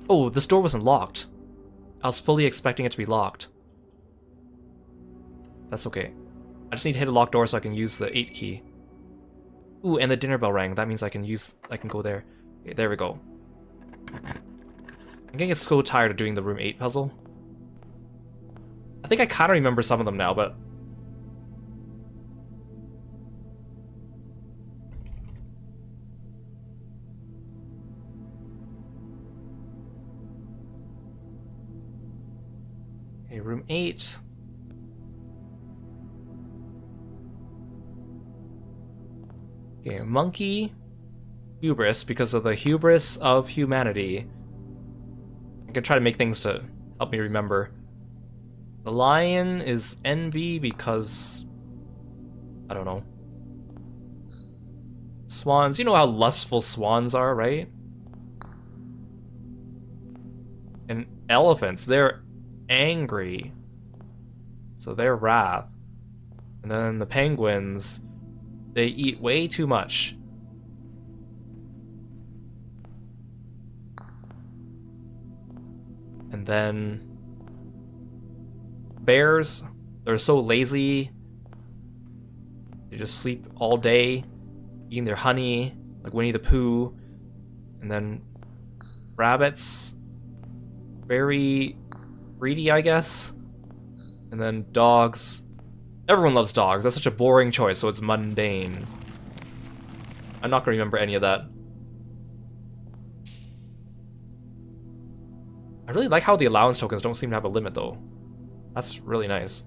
Oh, this door wasn't locked. I was fully expecting it to be locked. That's okay. I just need to hit a locked door so I can use the 8 key. Ooh, and the dinner bell rang. That means I can go there. Okay, there we go. I'm gonna get so tired of doing the room 8 puzzle. I think I kind of remember some of them now, but... Okay, room 8. Okay, monkey, hubris, because of the hubris of humanity. I can try to make things to help me remember. The lion is envy because... I don't know. Swans, you know how lustful swans are, right? And elephants, they're angry. So they're wrath. And then the penguins, they eat way too much. And then bears, they're so lazy. They just sleep all day, eating their honey, like Winnie the Pooh. And then rabbits, very greedy, I guess. And then dogs. Everyone loves dogs. That's such a boring choice, so it's mundane. I'm not gonna remember any of that. I really like how the allowance tokens don't seem to have a limit, though. That's really nice.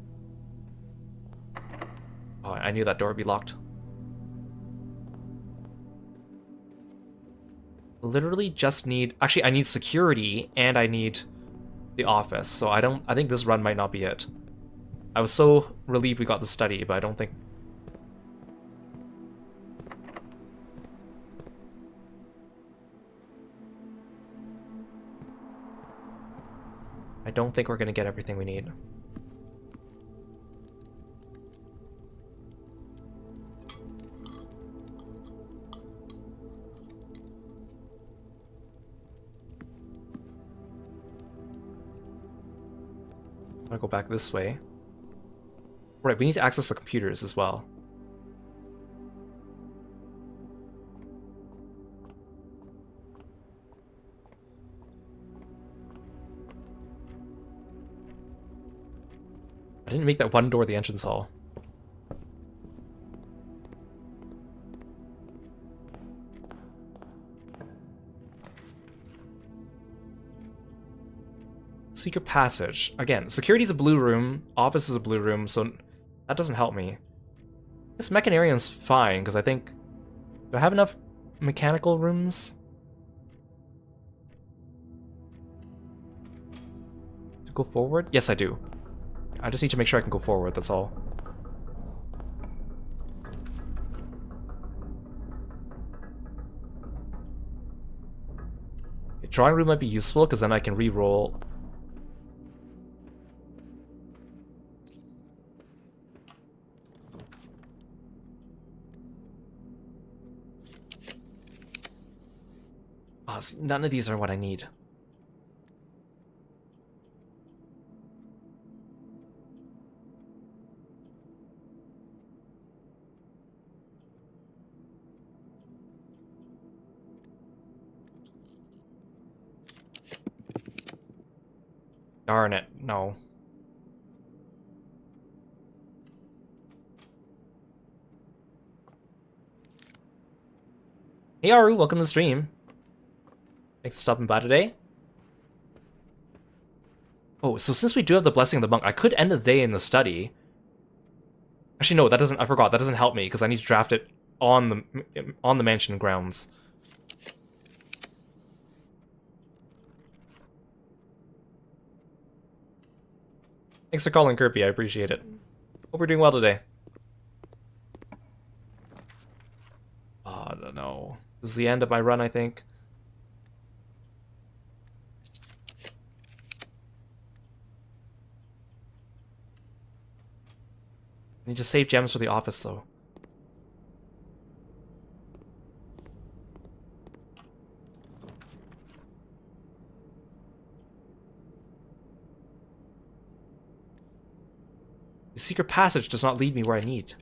Oh, I knew that door would be locked. Literally just need... Actually, I need security, and I need the office, so I think this run might not be it. I was so relieved we got the study, but I don't think... we're gonna get everything we need. I'm gonna go back this way. Right, we need to access the computers as well. I didn't make that one door the entrance hall. Secret passage. Again, security's a blue room, office is a blue room, so that doesn't help me. This Mechanarian's fine, because I think... Do I have enough mechanical rooms? To go forward? Yes, I do. I just need to make sure I can go forward, that's all. Okay, drawing room might be useful, because then I can re-roll. Oh, see, none of these are what I need. Darn it, no. Hey Aru, welcome to the stream. Thanks for stopping by today. Oh, so since we do have the Blessing of the Monk, I could end the day in the study. Actually, no, that doesn't. I forgot. That doesn't help me because I need to draft it on the mansion grounds. Thanks for calling, Kirby. I appreciate it. Hope we're doing well today. Oh, no. This is the end of my run, I think. I need to save gems for the office, though. The secret passage does not lead me where I need.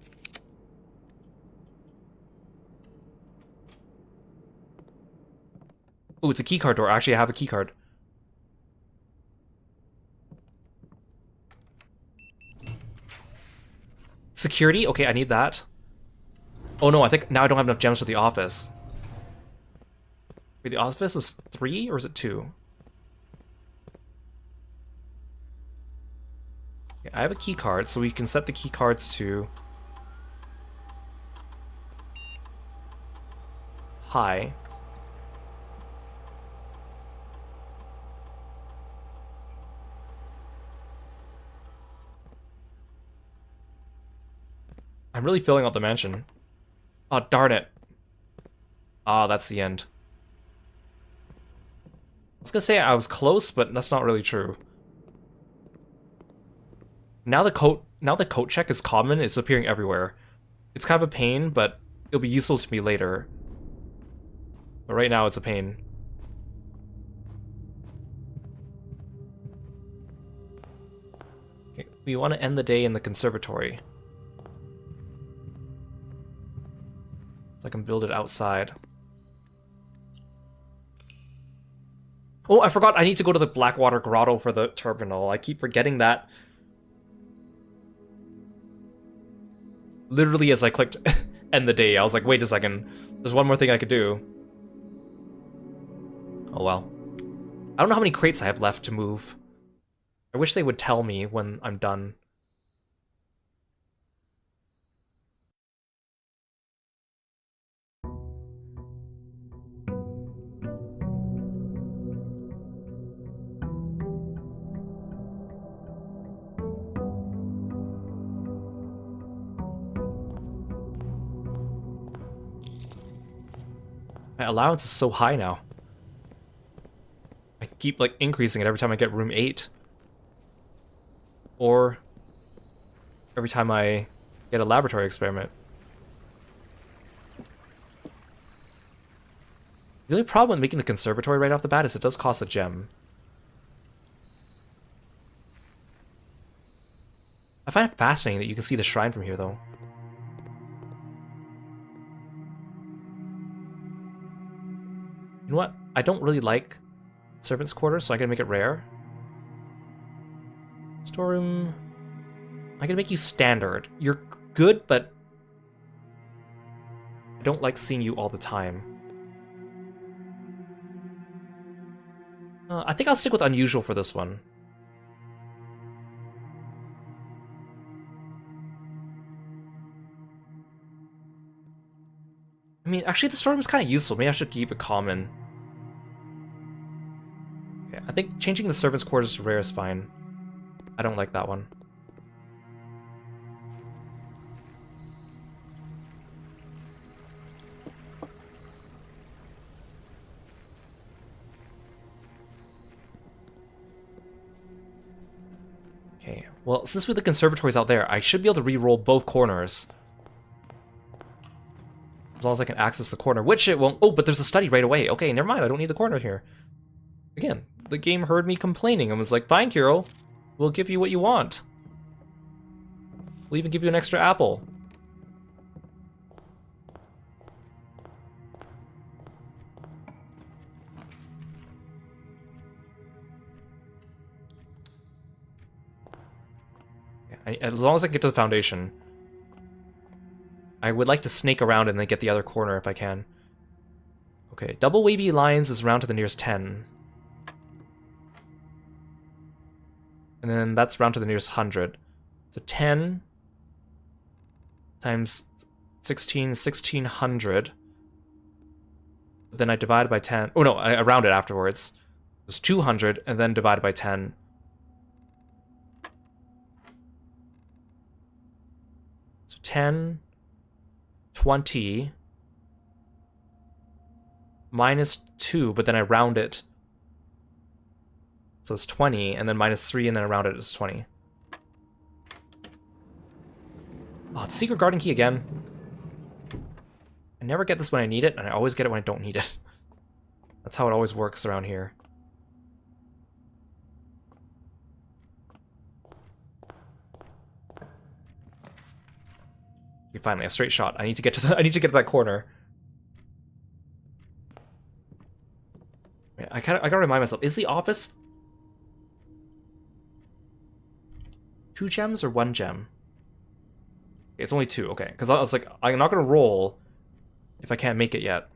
Oh, it's a keycard door. Actually, I have a keycard. Security? Okay, I need that. Oh no, I think now I don't have enough gems for the office. Wait, the office is 3 or is it 2? Okay, I have a key card, so we can set the key cards to high. I'm really filling out the mansion. Oh, darn it. Ah, that's the end. I was gonna say I was close, but that's not really true. Now the coat check is common, it's appearing everywhere. It's kind of a pain, but it'll be useful to me later. But right now it's a pain. Okay, we want to end the day in the conservatory. I can build it outside. Oh, I forgot I need to go to the Blackwater Grotto for the terminal. I keep forgetting that. Literally as I clicked end the day, I was like, wait a second. There's one more thing I could do. Oh well. I don't know how many crates I have left to move. I wish they would tell me when I'm done. My allowance is so high now. I keep like increasing it every time I get room 8. Or every time I get a laboratory experiment. The only problem with making the conservatory right off the bat is it does cost a gem. I find it fascinating that you can see the shrine from here, though. You know what? I don't really like servants' quarters, so I'm gonna make it rare. Storeroom. I'm gonna make you standard. You're good, but I don't like seeing you all the time. I think I'll stick with unusual for this one. I mean, actually, the storeroom's kind of useful. Maybe I should keep it common. Okay, I think changing the servants' quarters to rare is fine. I don't like that one. Okay, well, since the conservatory's out there, I should be able to re-roll both corners. As long as I can access the corner, which it won't. Oh, but there's a study right away. Okay, never mind. I don't need the corner here. Again, the game heard me complaining and was like, fine, Kiro. We'll give you what you want. We'll even give you an extra apple. As long as I can get to the foundation. I would like to snake around and then get the other corner if I can. Okay, double wavy lines is round to the nearest 10. And then that's round to the nearest 100. So 10 times 16, 1600. Then I divide by 10. Oh no, I round it afterwards. It's 200 and then divide by 10. So 10, 20, minus 2, but then I round it. So it's 20, and then minus 3, and then I round it as 20. Oh, the secret garden key again. I never get this when I need it, and I always get it when I don't need it. That's how it always works around here. Okay, finally, a straight shot. I need to get to to that corner. I gotta remind myself, is the office 2 gems or 1 gem? It's only 2, okay. Because I was like, I'm not gonna roll if I can't make it yet.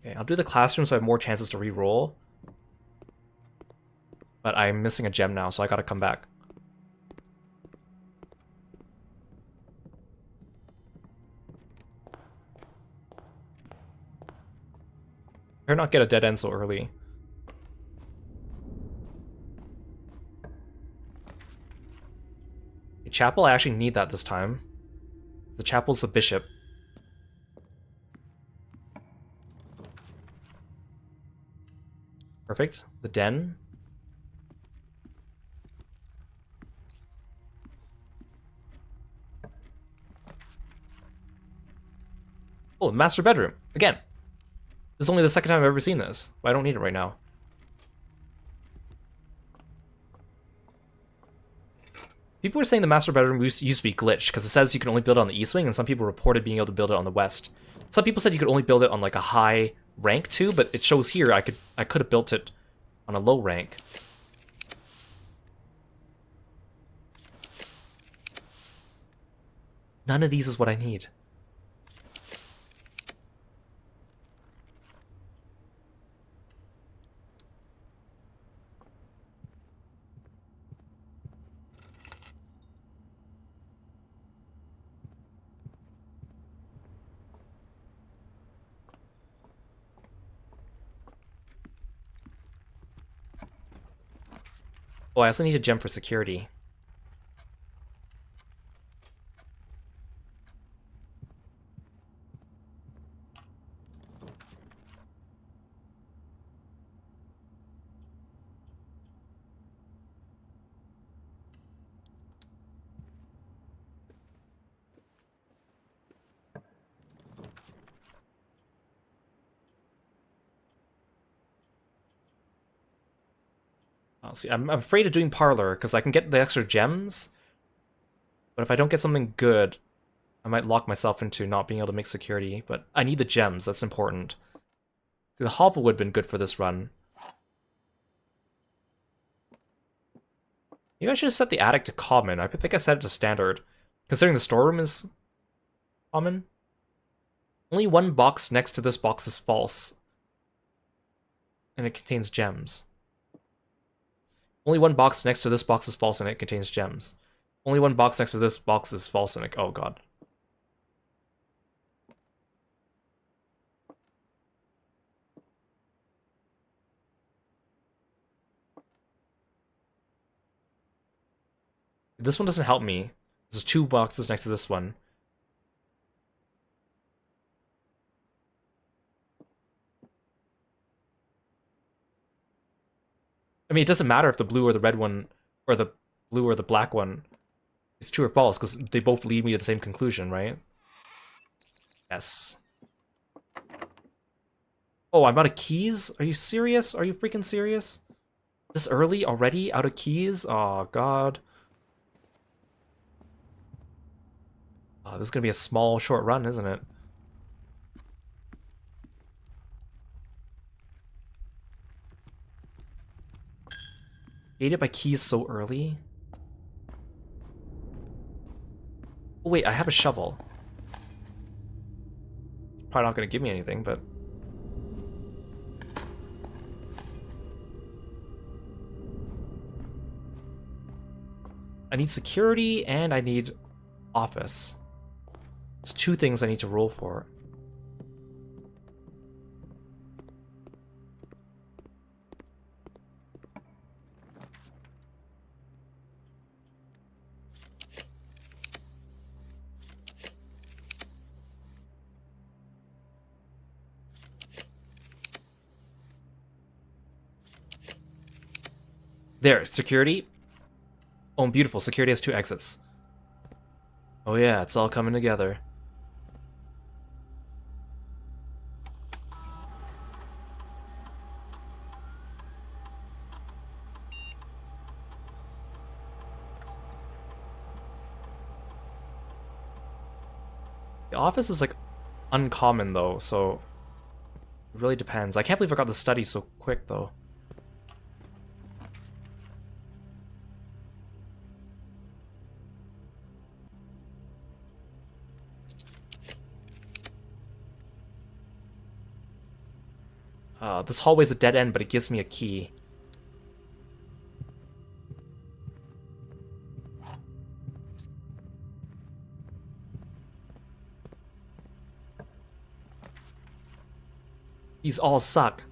Okay, I'll do the classroom so I have more chances to re-roll. But I'm missing a gem now, so I gotta come back. Better not get a dead end so early. Okay, chapel, I actually need that this time. The chapel's the bishop. Perfect. The den. Oh, the master bedroom. Again. This is only the second time I've ever seen this, but I don't need it right now. People were saying the master bedroom used to be glitched because it says you can only build it on the east wing, and some people reported being able to build it on the west. Some people said you could only build it on like a high rank too, but it shows here I could have built it on a low rank. None of these is what I need. Oh, I also need a gem for security. See, I'm afraid of doing parlor because I can get the extra gems, but if I don't get something good, I might lock myself into not being able to make security. But I need the gems, that's important. See, the hovel would have been good for this run. Maybe I should have set the attic to common. I think I set it to standard, considering the storeroom is common. Only one box next to this box is false, and it contains gems. Only one box next to this box is false and it contains gems. Only one box next to this box is false and it... Oh god. This one doesn't help me. There's 2 boxes next to this one. I mean, it doesn't matter if the blue or the red one, or the blue or the black one is true or false, because they both lead me to the same conclusion, right? Yes. Oh, I'm out of keys? Are you serious? Are you freaking serious? This early already? Out of keys? Oh, God. Oh, this is gonna be a small, short run, isn't it? Gated by keys so early? Oh, wait, I have a shovel. Probably not gonna give me anything, but... I need security and I need office. It's two things I need to roll for. There, security. Oh, beautiful. Security has 2 exits. Oh yeah, it's all coming together. The office is like uncommon though, so it really depends. I can't believe I got the study so quick though. This hallway's a dead end, but it gives me a key. These all suck.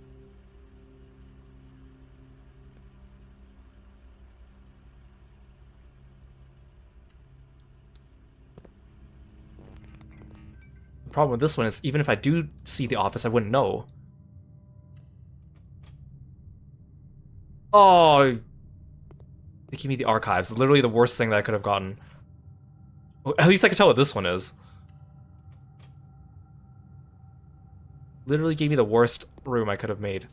The problem with this one is, even if I do see the office, I wouldn't know. Oh, they gave me the archives. Literally the worst thing that I could have gotten. Well, at least I can tell what this one is. Literally gave me the worst room I could have made.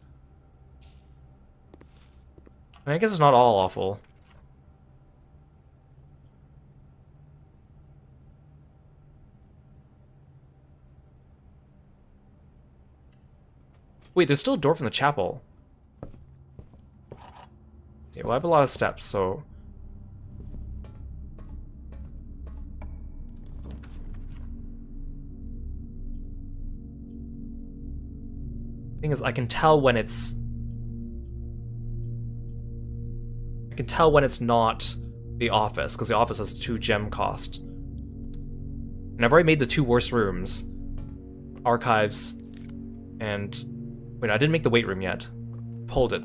I mean, I guess it's not all awful. Wait, there's still a door from the chapel. Okay, well, I have a lot of steps, so... Thing is, I can tell when it's... I can tell when it's not the office, because the office has 2 gem cost. And I've already made the 2 worst rooms. Archives, and... Wait, I didn't make the weight room yet. Pulled it.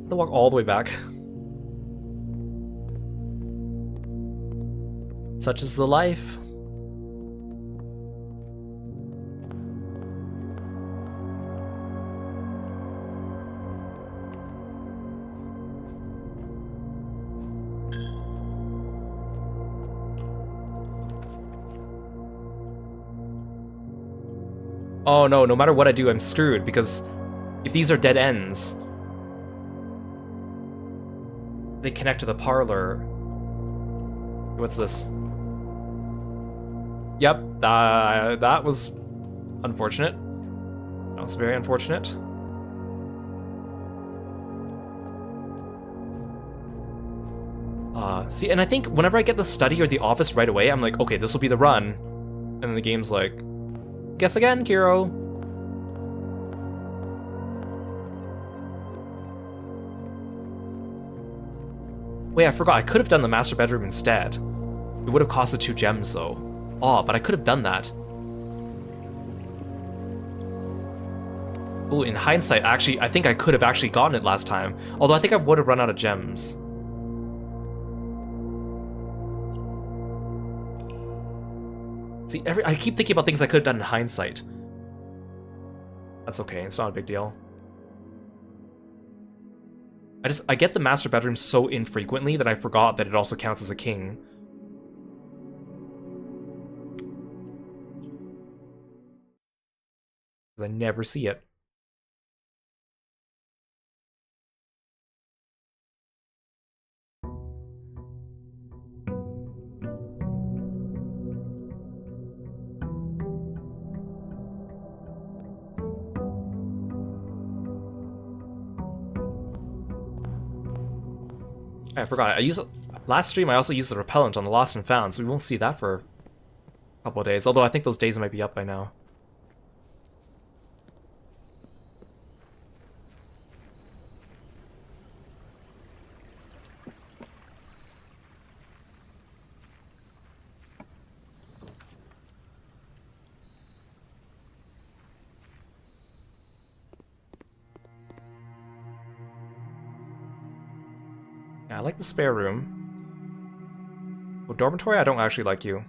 To walk all the way back. Such is the life. Oh no, no matter what I do, I'm screwed, because if these are dead ends, they connect to the parlor. What's this? Yep, that was unfortunate. That was very unfortunate. See, and I think whenever I get the study or the office right away, I'm like, okay, this will be the run. And then the game's like, guess again, Kiro. Wait, I forgot. I could have done the master bedroom instead. It would have costed 2 gems, though. Oh, but I could have done that. Oh, in hindsight, actually, I think I could have actually gotten it last time. Although I think I would have run out of gems. See, I keep thinking about things I could have done in hindsight. That's okay, it's not a big deal. I get the master bedroom so infrequently that I forgot that it also counts as a king. I never see it. I forgot. Last stream I also used the repellent on the Lost and Found, so we won't see that for a couple of days. Although I think those days might be up by now. Yeah, I like the spare room. Oh, dormitory, I don't actually like you.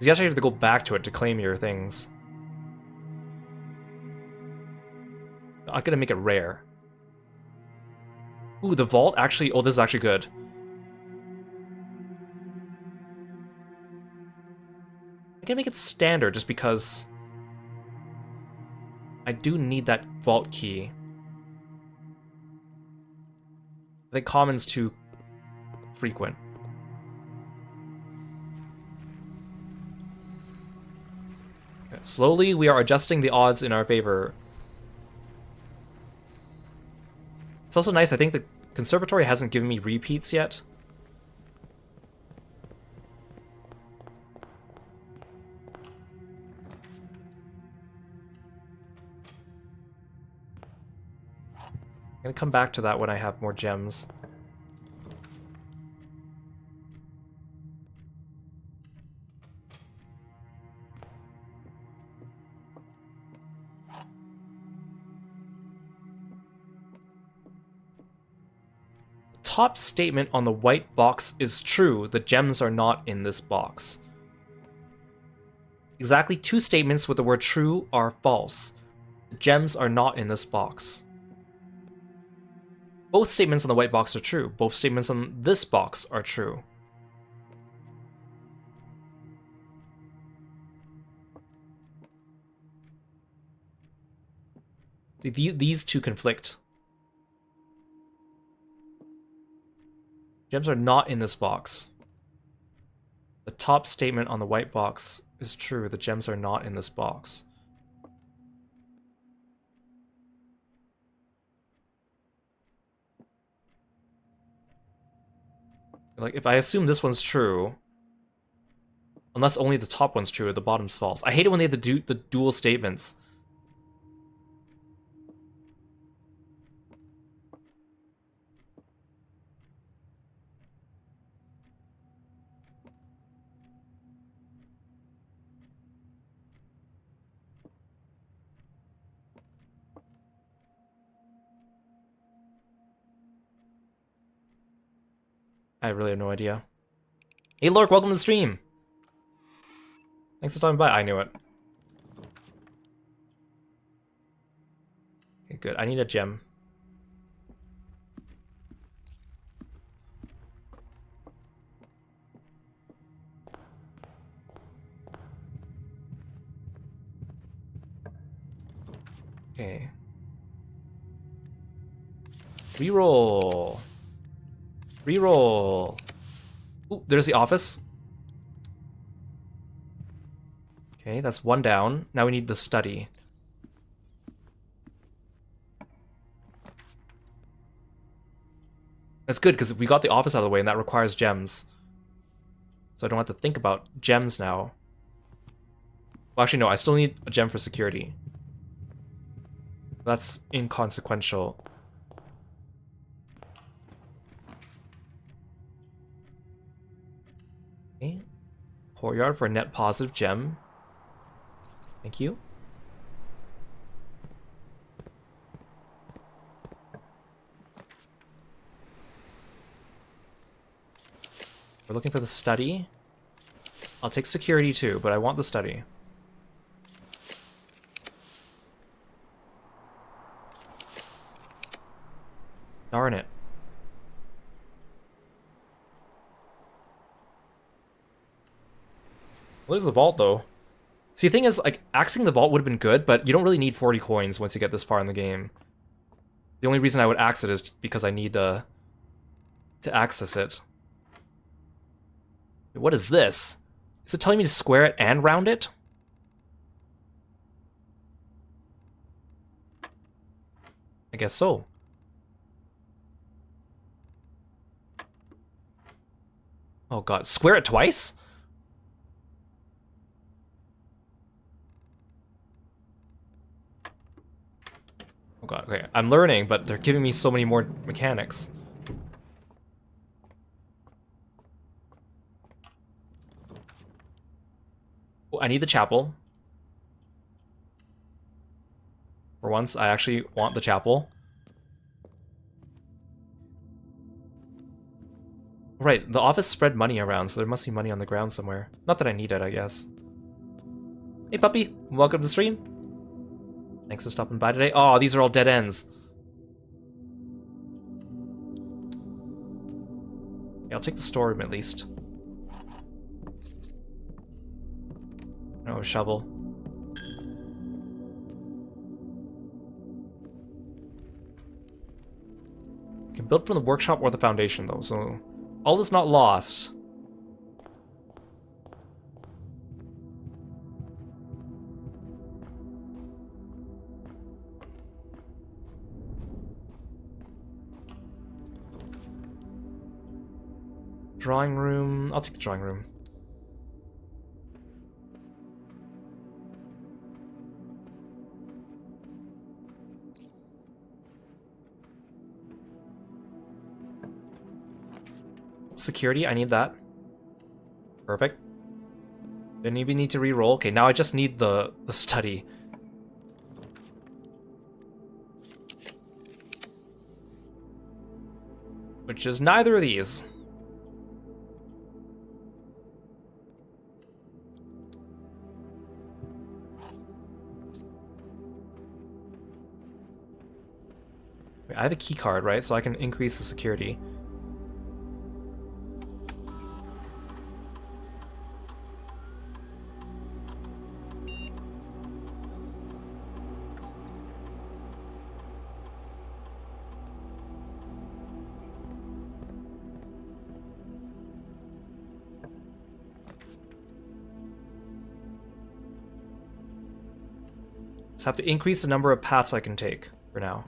You actually have to go back to it to claim your things. I'm gonna make it rare. Ooh, the vault actually... Oh, this is actually good. I'm gonna make it standard just because... I do need that vault key. I think common's too frequent. Okay, slowly, we are adjusting the odds in our favor. It's also nice, I think the conservatory hasn't given me repeats yet. I'm gonna come back to that when I have more gems. Top statement on the white box is true. The gems are not in this box. Exactly 2 statements with the word true are false. The gems are not in this box. Both statements on the white box are true. Both statements on this box are true. These two conflict. Gems are not in this box. The top statement on the white box is true. The gems are not in this box. Like, if I assume this one's true, unless only the top one's true, the bottom's false. I hate it when they have the dual statements. I really have no idea. Hey Lork, welcome to the stream! Thanks for stopping by. I knew it. Okay, good. I need a gem. Okay. Reroll. Reroll. Ooh, there's the office. Okay, that's 1 down. Now we need the study. That's good, because we got the office out of the way, and that requires gems. So I don't have to think about gems now. Well, actually, no, I still need a gem for security. That's inconsequential. Okay. Courtyard for a net positive gem. Thank you. We're looking for the study. I'll take security too, but I want the study. Darn it. What is the vault, though? See, the thing is, like, axing the vault would have been good, but you don't really need 40 coins once you get this far in the game. The only reason I would axe it is because I need to access it. What is this? Is it telling me to square it and round it? I guess so. Oh god, square it twice? Oh god, okay. I'm learning, but they're giving me so many more mechanics. Oh, I need the chapel. For once, I actually want the chapel. Right, the office spread money around, so there must be money on the ground somewhere. Not that I need it, I guess. Hey puppy, welcome to the stream. Thanks for stopping by today. Oh, these are all dead ends. Yeah, I'll take the storeroom at least. No, a shovel. You can build from the workshop or the foundation though, so all is not lost. Drawing room. I'll take the drawing room. Security, I need that. Perfect. Didn't even need to re-roll. Okay, now I just need the study. Which is neither of these. Wait, I have a key card, right? So I can increase the security. Just have to increase the number of paths I can take for now.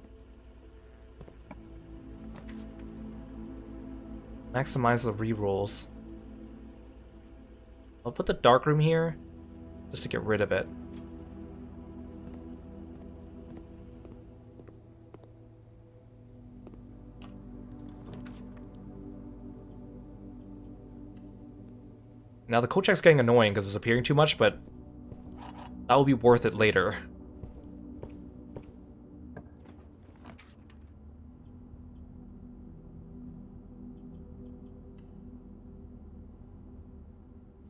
Maximize the rerolls. I'll put the dark room here just to get rid of it. Now the code check's getting annoying because it's appearing too much, but that will be worth it later.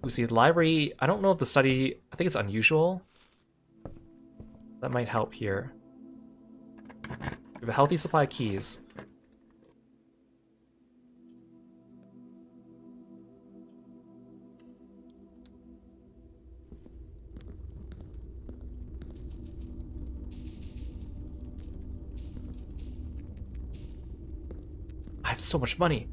We see the library. I don't know if the study, I think it's unusual. That might help here. We have a healthy supply of keys. I have so much money.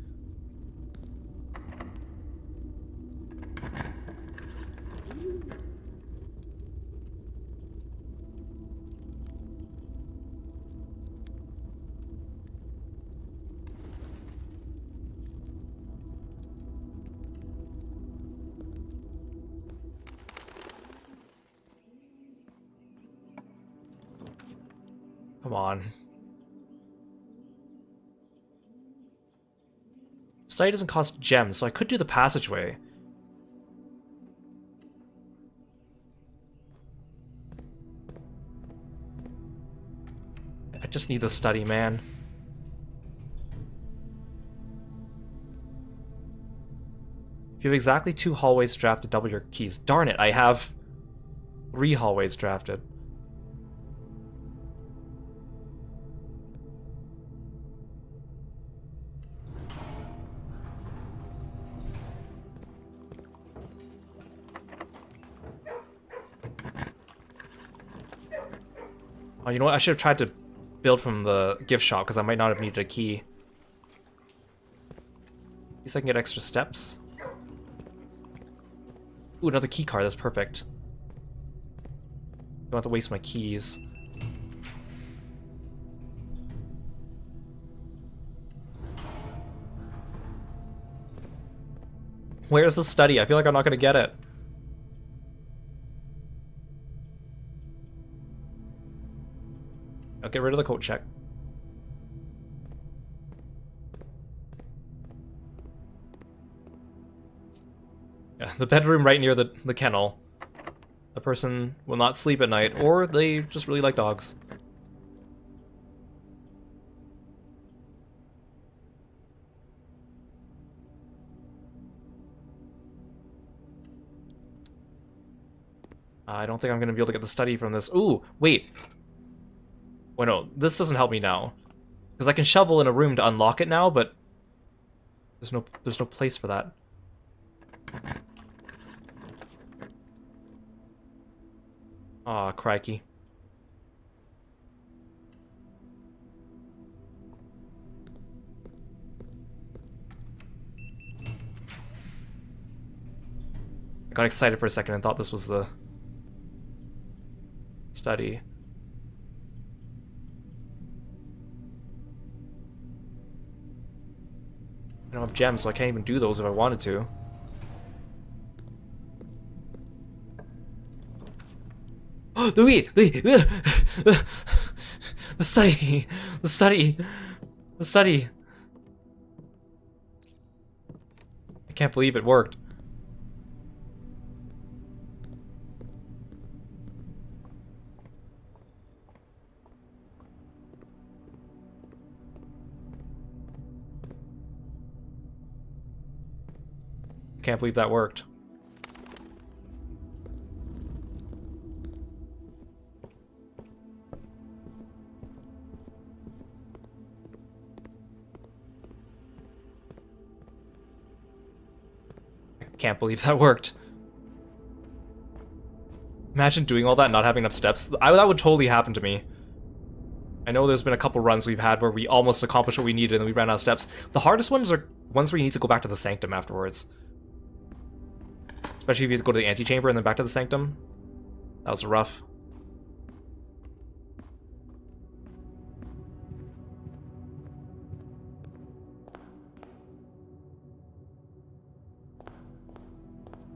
Come on. Study doesn't cost gems, so I could do the passageway. I just need the study, man. If you have exactly 2 hallways drafted, double your keys. Darn it, I have 3 hallways drafted. Oh, you know what? I should have tried to build from the gift shop, because I might not have needed a key. At least I can get extra steps. Ooh, another key card. That's perfect. Don't have to waste my keys. Where's the study? I feel like I'm not gonna get it. I'll get rid of the coat check. Yeah, the bedroom right near the kennel. The person will not sleep at night, or they just really like dogs. I don't think I'm gonna be able to get the study from this. Ooh, wait. Wait, no, this doesn't help me now. Because I can shovel in a room to unlock it now, but there's no place for that. Aw, crikey. I got excited for a second and thought this was the study. I don't have gems, so I can't even do those if I wanted to. Oh, the study! The study! The study! I can't believe it worked. Can't believe that worked. I can't believe that worked. Imagine doing all that and not having enough steps. That would totally happen to me. I know there's been a couple runs we've had where we almost accomplished what we needed and then we ran out of steps. The hardest ones are ones where you need to go back to the sanctum afterwards. Especially if you have to go to the antechamber and then back to the sanctum. That was rough.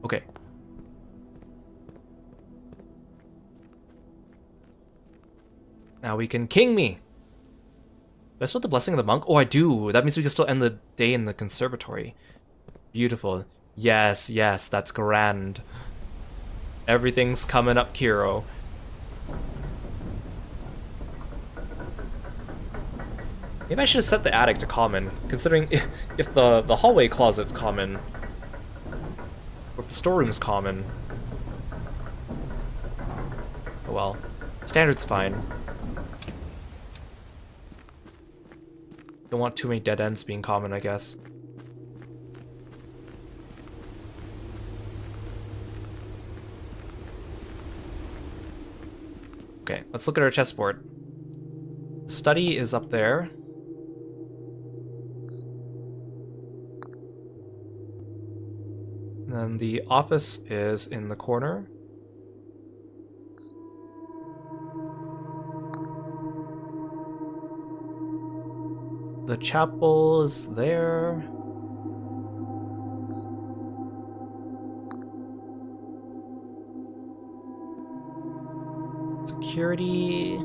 Okay. Now we can king me! Do I still have the blessing of the monk? Oh, I do! That means we can still end the day in the conservatory. Beautiful. Yes, yes, that's grand. Everything's coming up, Kiro. Maybe I should have set the attic to common, considering if the hallway closet's common, or if the storeroom's common. Oh well. Standard's fine. Don't want too many dead ends being common, I guess. Okay, let's look at our chessboard. Study is up there. And then the office is in the corner. The chapel is there. Security.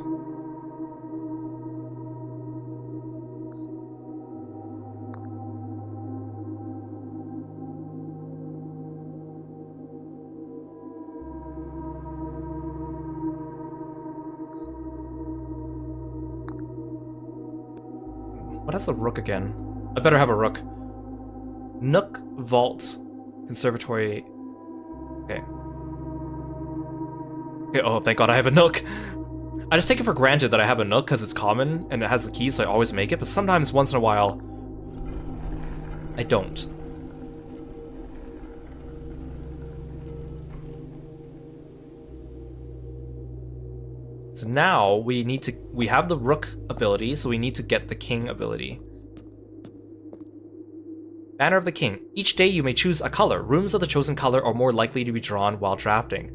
What has the rook again? I better have a rook. Nook, vault, conservatory. Okay. Okay, oh, thank God I have a nook. I just take it for granted that I have a nook because it's common and it has the keys, so I always make it, but sometimes, once in a while, I don't. So now we have the Rook ability, so we need to get the King ability. Banner of the King. Each day you may choose a color. Rooms of the chosen color are more likely to be drawn while drafting.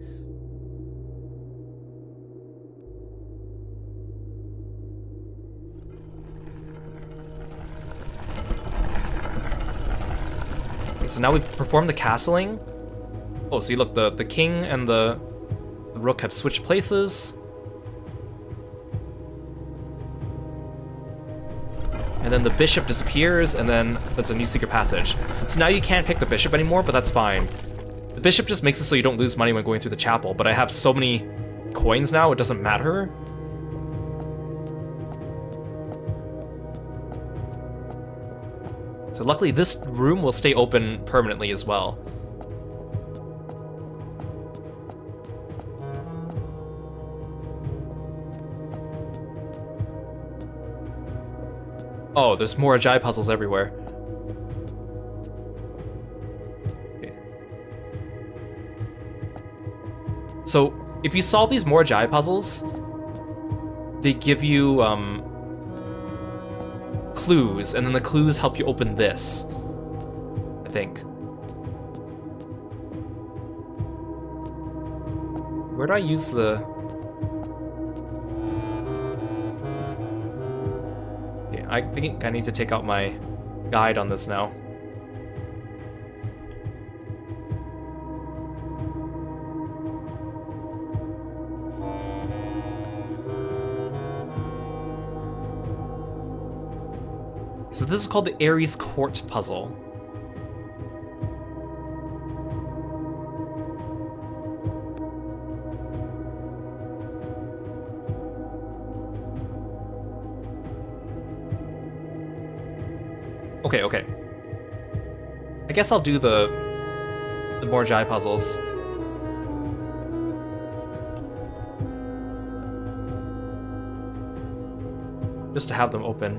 Okay, so now we've performed the castling. Oh, see, look, the King and the Rook have switched places. And then the bishop disappears, and then that's a new secret passage. So now you can't pick the bishop anymore, but that's fine. The bishop just makes it so you don't lose money when going through the chapel, but I have so many coins now, it doesn't matter. So luckily this room will stay open permanently as well. Oh, there's more Ajay puzzles everywhere. Okay. So, if you solve these more Ajay puzzles, they give you clues, and then the clues help you open this, I think. Where do I use the... I think I need to take out my guide on this now. So this is called the Ares Court puzzle. Okay. I guess I'll do the more Jai puzzles. Just to have them open.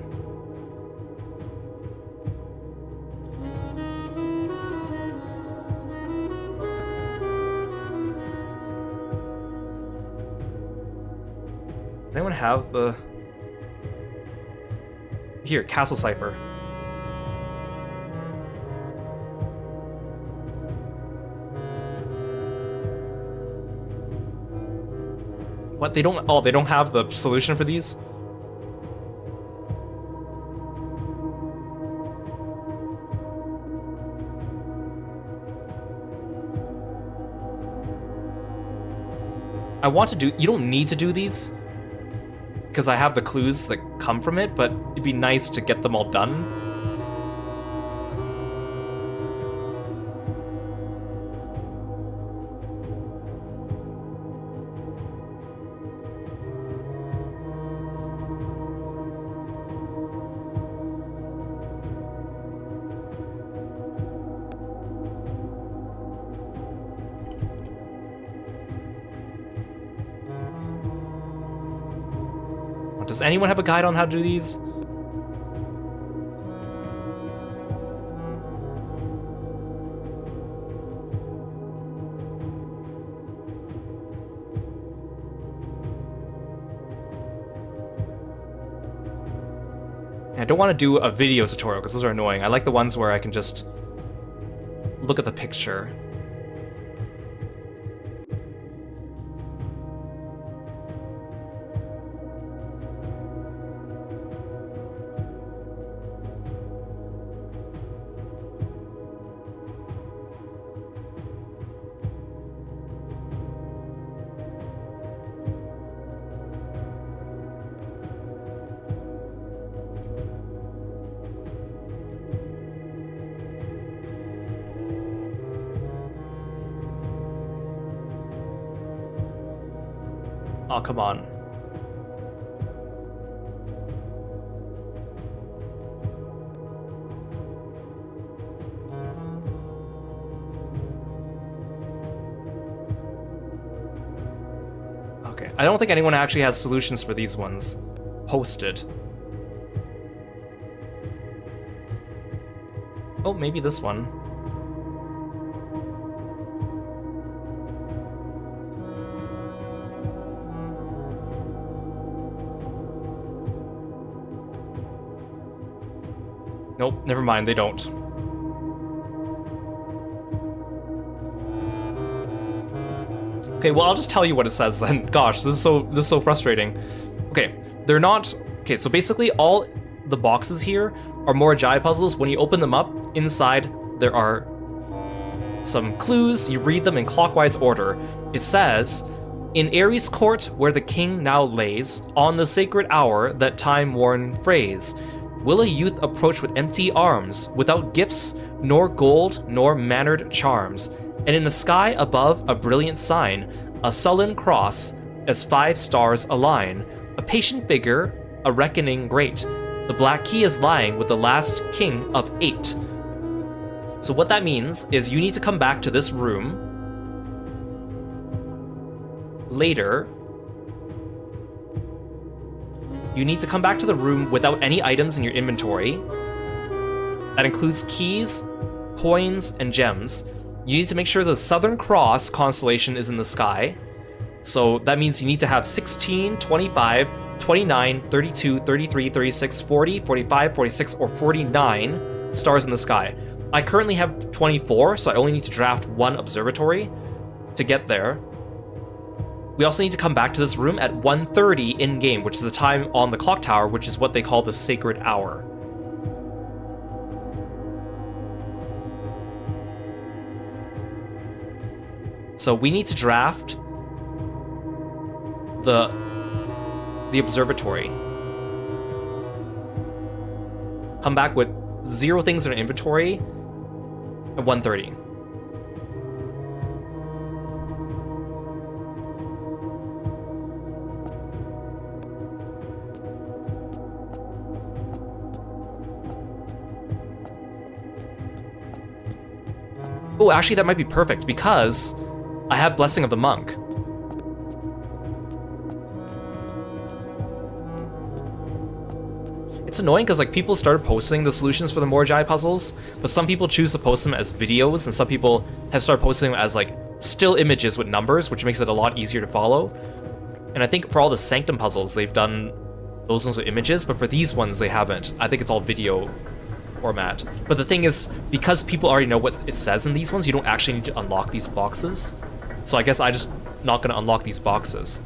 Does anyone have the... Here, Castle Cipher. What? They don't... Oh, they don't have the solution for these? I want to do... You don't need to do these, because I have the clues that come from it, but it'd be nice to get them all done. Does anyone have a guide on how to do these? I don't want to do a video tutorial because those are annoying. I like the ones where I can just look at the picture. Oh, come on. Okay, I don't think anyone actually has solutions for these ones posted. Oh, maybe this one. Nope, never mind, they don't. Okay, well, I'll just tell you what it says then. Gosh, this is so frustrating. Okay, they're not... Okay, so basically all the boxes here are more Jai puzzles. When you open them up, inside there are some clues. You read them in clockwise order. It says, in Ares' court, where the king now lays, on the sacred hour, that time-worn phrase, will a youth approach with empty arms, without gifts, nor gold, nor mannered charms, and in the sky above a brilliant sign, a sullen cross, as 5 stars align, a patient figure, a reckoning great. The black key is lying with the last king of 8. So what that means is you need to come back to this room later. You need to come back to the room without any items in your inventory. That includes keys, coins, and gems. You need to make sure the Southern Cross constellation is in the sky. So that means you need to have 16, 25, 29, 32, 33, 36, 40, 45, 46, or 49 stars in the sky. I currently have 24, so I only need to draft 1 observatory to get there. We also need to come back to this room at 1:30 in-game, which is the time on the clock tower, which is what they call the sacred hour. So we need to draft the observatory. Come back with 0 things in our inventory at 1:30. Oh, actually that might be perfect because I have Blessing of the Monk. It's annoying because like people started posting the solutions for the Morjai puzzles, but some people choose to post them as videos, and some people have started posting them as like still images with numbers, which makes it a lot easier to follow. And I think for all the Sanctum puzzles, they've done those ones with images, but for these ones, they haven't. I think it's all video format. But the thing is, because people already know what it says in these ones, you don't actually need to unlock these boxes. So I guess I'm just not going to unlock these boxes.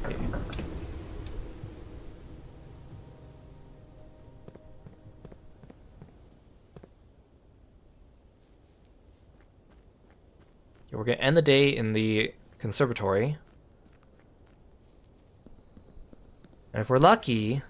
Okay. Okay, we're going to end the day in the conservatory. And if we're lucky...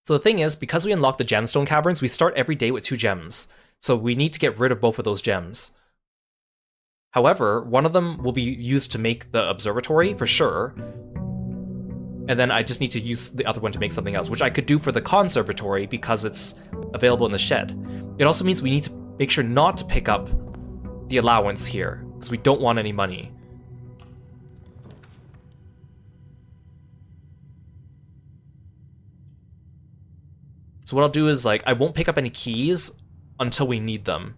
So the thing is, because we unlock the gemstone caverns, we start every day with 2 gems. So we need to get rid of both of those gems. However, one of them will be used to make the observatory, for sure. And then I just need to use the other one to make something else, which I could do for the conservatory because it's available in the shed. It also means we need to make sure not to pick up the allowance here, because we don't want any money. So what I'll do is, like, I won't pick up any keys until we need them.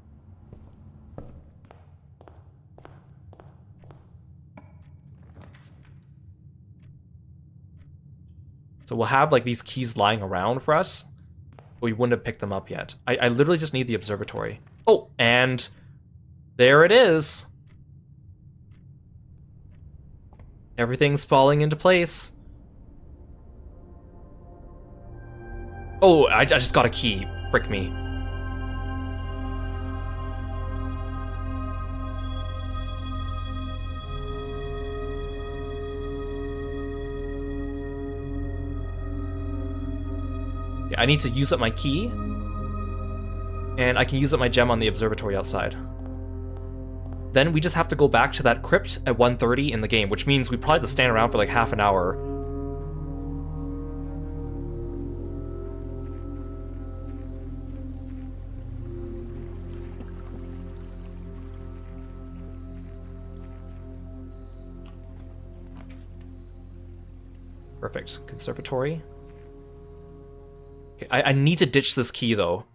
So we'll have, like, these keys lying around for us, but we wouldn't have picked them up yet. I literally just need the observatory. Oh, and there it is. Everything's falling into place. Oh, I just got a key. Frick me. Yeah, I need to use up my key. And I can use up my gem on the observatory outside. then we just have to go back to that crypt at 1:30 in the game, which means we probably have to stand around for like half an hour. Perfect. Conservatory. Okay, I need to ditch this key, though.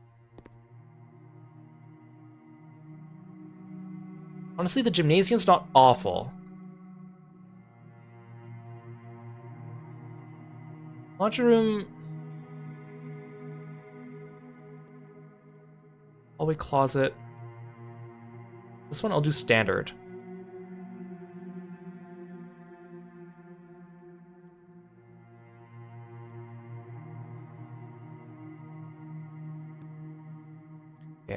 Honestly, the gymnasium's not awful. Laundry room... hallway closet. This one I'll do standard.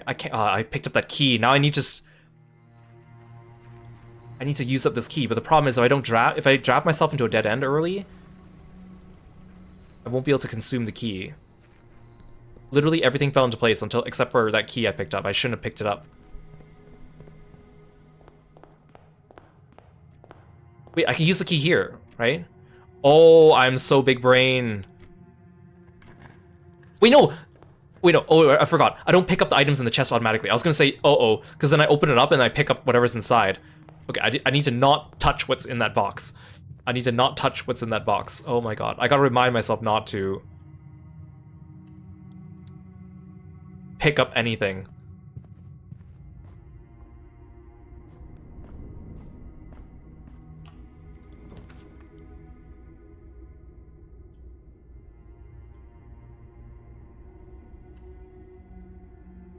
I can't. I picked up that key. Now I need to use up this key. But the problem is, if I drop myself into a dead end early, I won't be able to consume the key. Literally everything fell into place except for that key I picked up. I shouldn't have picked it up. Wait, I can use the key here, right? Oh, I'm so big brain. Wait, no. Wait, no. Oh, I forgot. I don't pick up the items in the chest automatically. I was gonna say, because then I open it up and I pick up whatever's inside. Okay, I need to not touch what's in that box. I need to not touch what's in that box. Oh my god. I gotta remind myself not to pick up anything.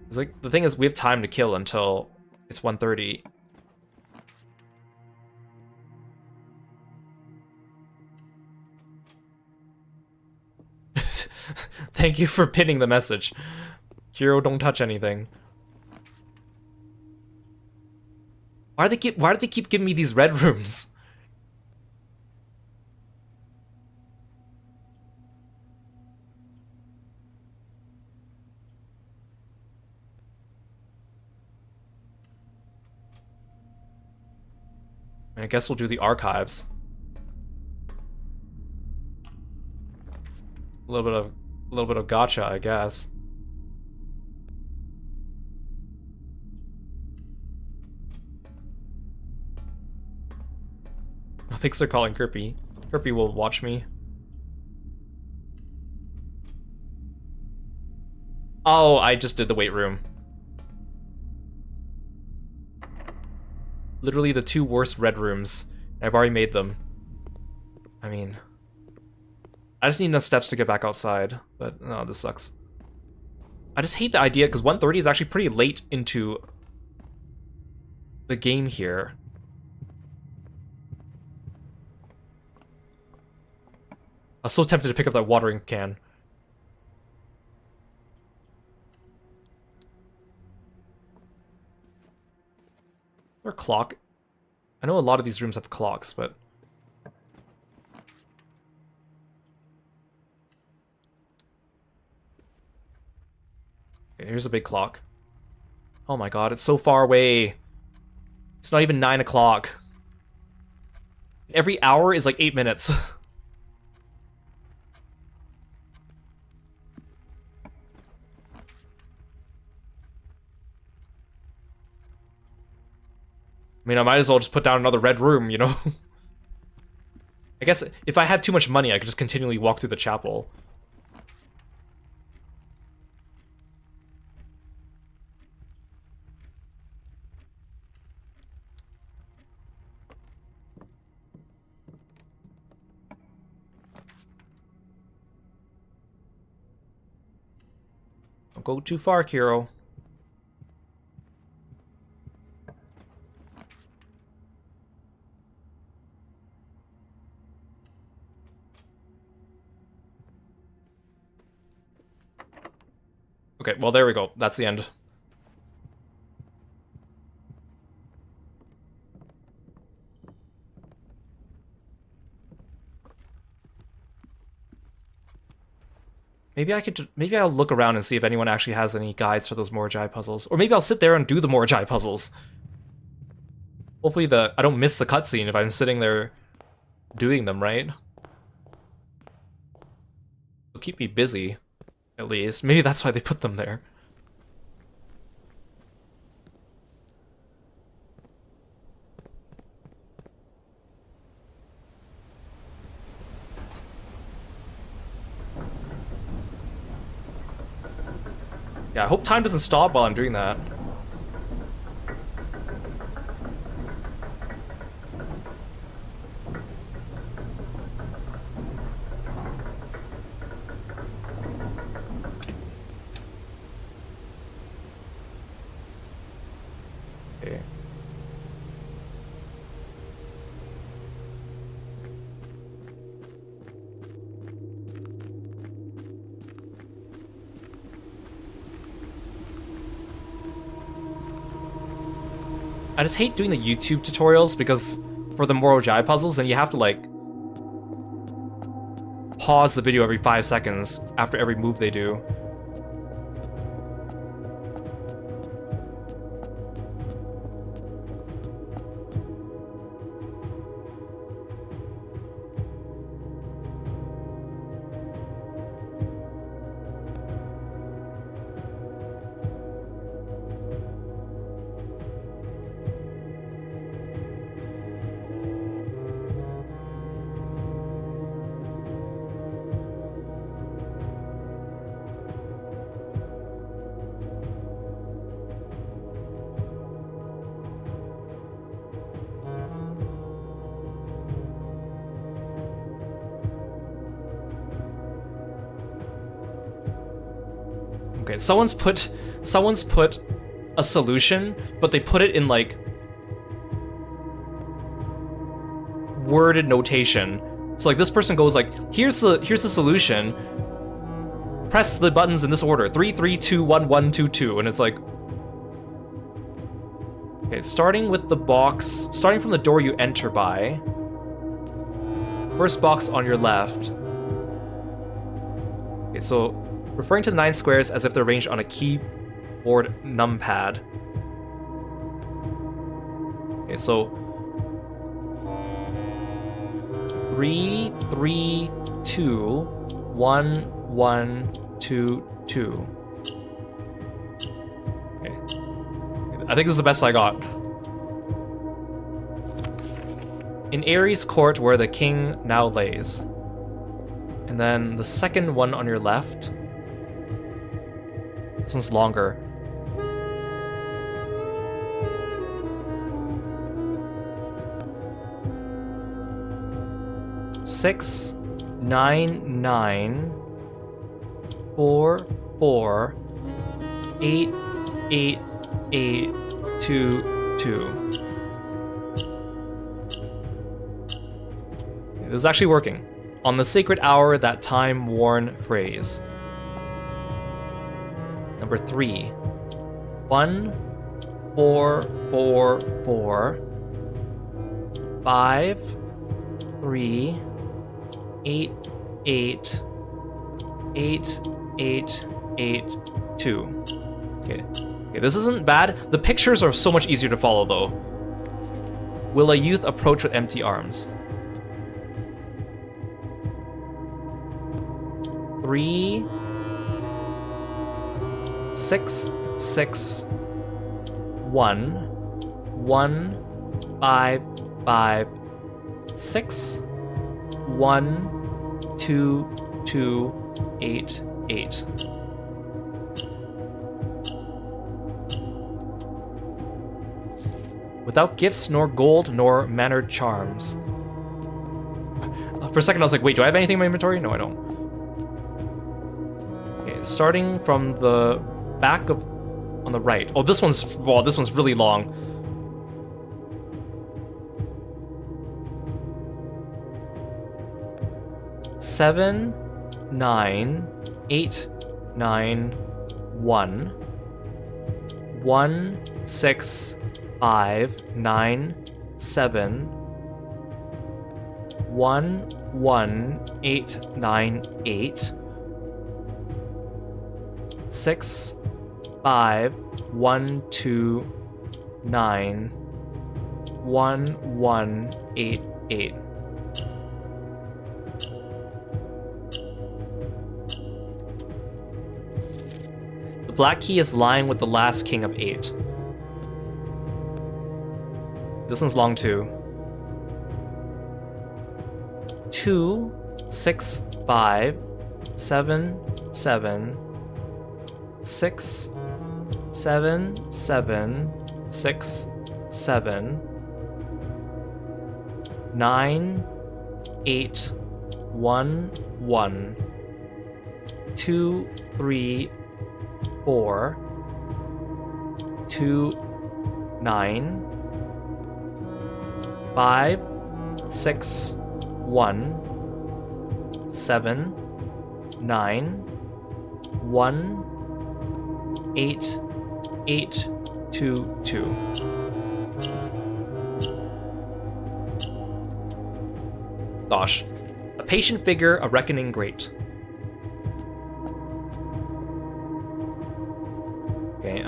It's like, the thing is, we have time to kill until it's 1:30. Thank you for pinning the message. Kiro, don't touch anything. Why do they keep giving me these red rooms? I guess we'll do the archives. A little bit of gotcha, I guess. Oh, thanks for calling Kirby. Kirby will watch me. Oh, I just did the weight room. Literally the two worst red rooms. I've already made them. I mean... I just need enough steps to get back outside, but oh, this sucks. I just hate the idea, because 1:30 is actually pretty late into the game here. I was so tempted to pick up that watering can. Is there a clock? I know a lot of these rooms have clocks, but... Okay, here's a big clock. Oh my god, it's so far away. It's not even 9 o'clock. Every hour is like 8 minutes. I mean, I might as well just put down another red room, you know? I guess if I had too much money, I could just continually walk through the chapel. Don't go too far, Kiro. Okay, well, there we go. That's the end. Maybe I'll look around and see if anyone actually has any guides for those Morajai puzzles. Or maybe I'll sit there and do the Morajai puzzles. Hopefully I don't miss the cutscene if I'm sitting there doing them, right? It'll keep me busy, at least. Maybe that's why they put them there. Yeah, I hope time doesn't stop while I'm doing that. Okay. I just hate doing the YouTube tutorials because for the Moro Jai puzzles, then you have to like pause the video every 5 seconds after every move they do. Okay, someone's put a solution, but they put it in like worded notation. So like this person goes like, here's the solution. Press the buttons in this order. 3, 3, 2, 1, 1, 2, 2, and it's like, okay, starting with the box, starting from the door you enter by. First box on your left. Okay, so referring to the 9 squares as if they're arranged on a keyboard numpad. Okay, so 3, 3, 2, 1, 1, 2, 2. Okay. I think this is the best I got. In Ares' court where the king now lays. And then the second one on your left. This one's longer. Six, 9, 9, 4, 4, 8, 8, 8, 2, 2. This is actually working. On the sacred hour, that time-worn phrase. Number 3. 1, 4, 4, 4. 5, 3, 8, 8, 8, 8, 8, 2. Okay. Okay, this isn't bad. The pictures are so much easier to follow, though. Will a youth approach with empty arms? 3, 6, 6, 1, 1, 5, 5, 6, 1, 2, 2, 8, 8. Without gifts, nor gold, nor mannered charms. For a second I was like, wait, do I have anything in my inventory? No, I don't. Okay, starting from the back of, on the right. Oh, this one's really long. Seven, 9, 8, 9, 1, 1, 6, 5, 9, 7, 1, 1, 8, 9, 8, 6, 5, 1, 2, 9, 1188. The black key is lying with the last king of 8. This one's long too. 2, 6, 5, 7, 7, 6, 7, 7, 6, 7, 9, 8, 1, 1, 2, 3, 4, 2, 9, 5, 6, 1, 7, 9, 1, 8, 8, 2, 2. Gosh. A patient figure, a reckoning great. Okay,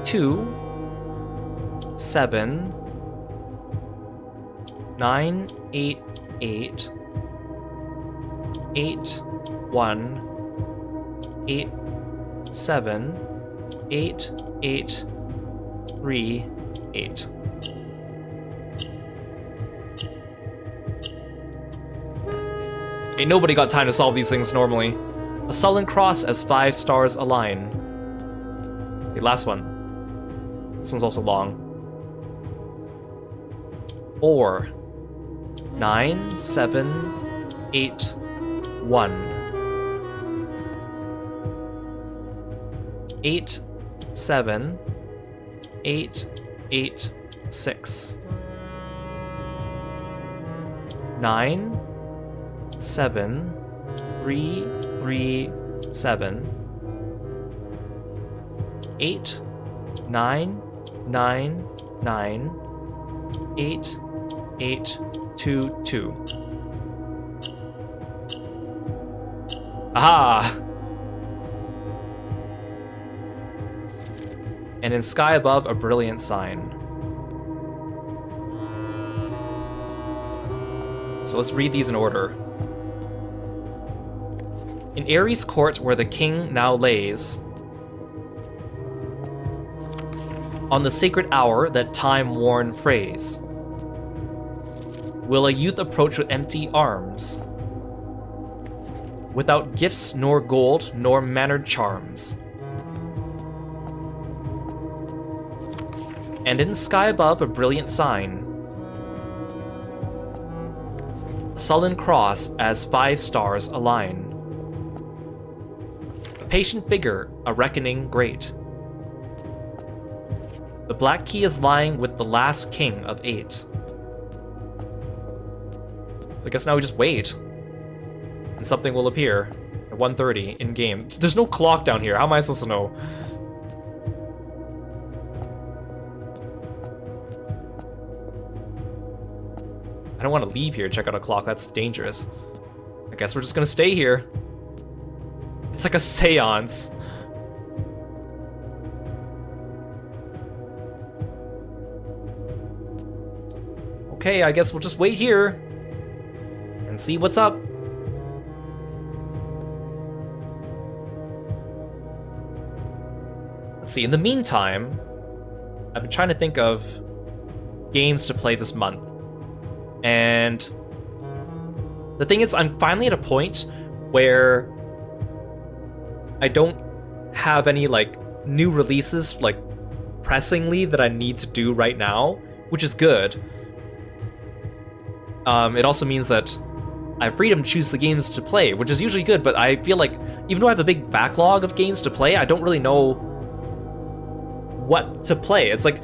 2, 7, 9, 8, 8, 8, 1, 8, 7, 8, 8, 3, 8. Ain't nobody got time to solve these things normally. A sullen cross as 5 stars align. Okay, last one. This one's also long. 4, 9, 7, 8, 1. 8, 7, 8, 8, 6. 9, 7, 3, 3, 7. 8, 9, 9, 9, 8, 8, 2, 2. Aha! And in sky above, a brilliant sign. So let's read these in order. In Ares' court where the king now lays, on the sacred hour that time-worn phrase, will a youth approach with empty arms, without gifts nor gold nor mannered charms. And in sky above a brilliant sign, a sullen cross as 5 stars align. A patient figure, a reckoning great. The black key is lying with the last king of 8. So I guess now we just wait, and something will appear at 1:30 in game. There's no clock down here. How am I supposed to know? I don't want to leave here and check out a clock. That's dangerous. I guess we're just gonna stay here. It's like a seance. Okay, I guess we'll just wait here and see what's up. Let's see, in the meantime, I've been trying to think of games to play this month. And the thing is, I'm finally at a point where I don't have any like new releases like pressingly that I need to do right now, which is good. It also means that I have freedom to choose the games to play, which is usually good, but I feel like even though I have a big backlog of games to play, I don't really know what to play. It's like,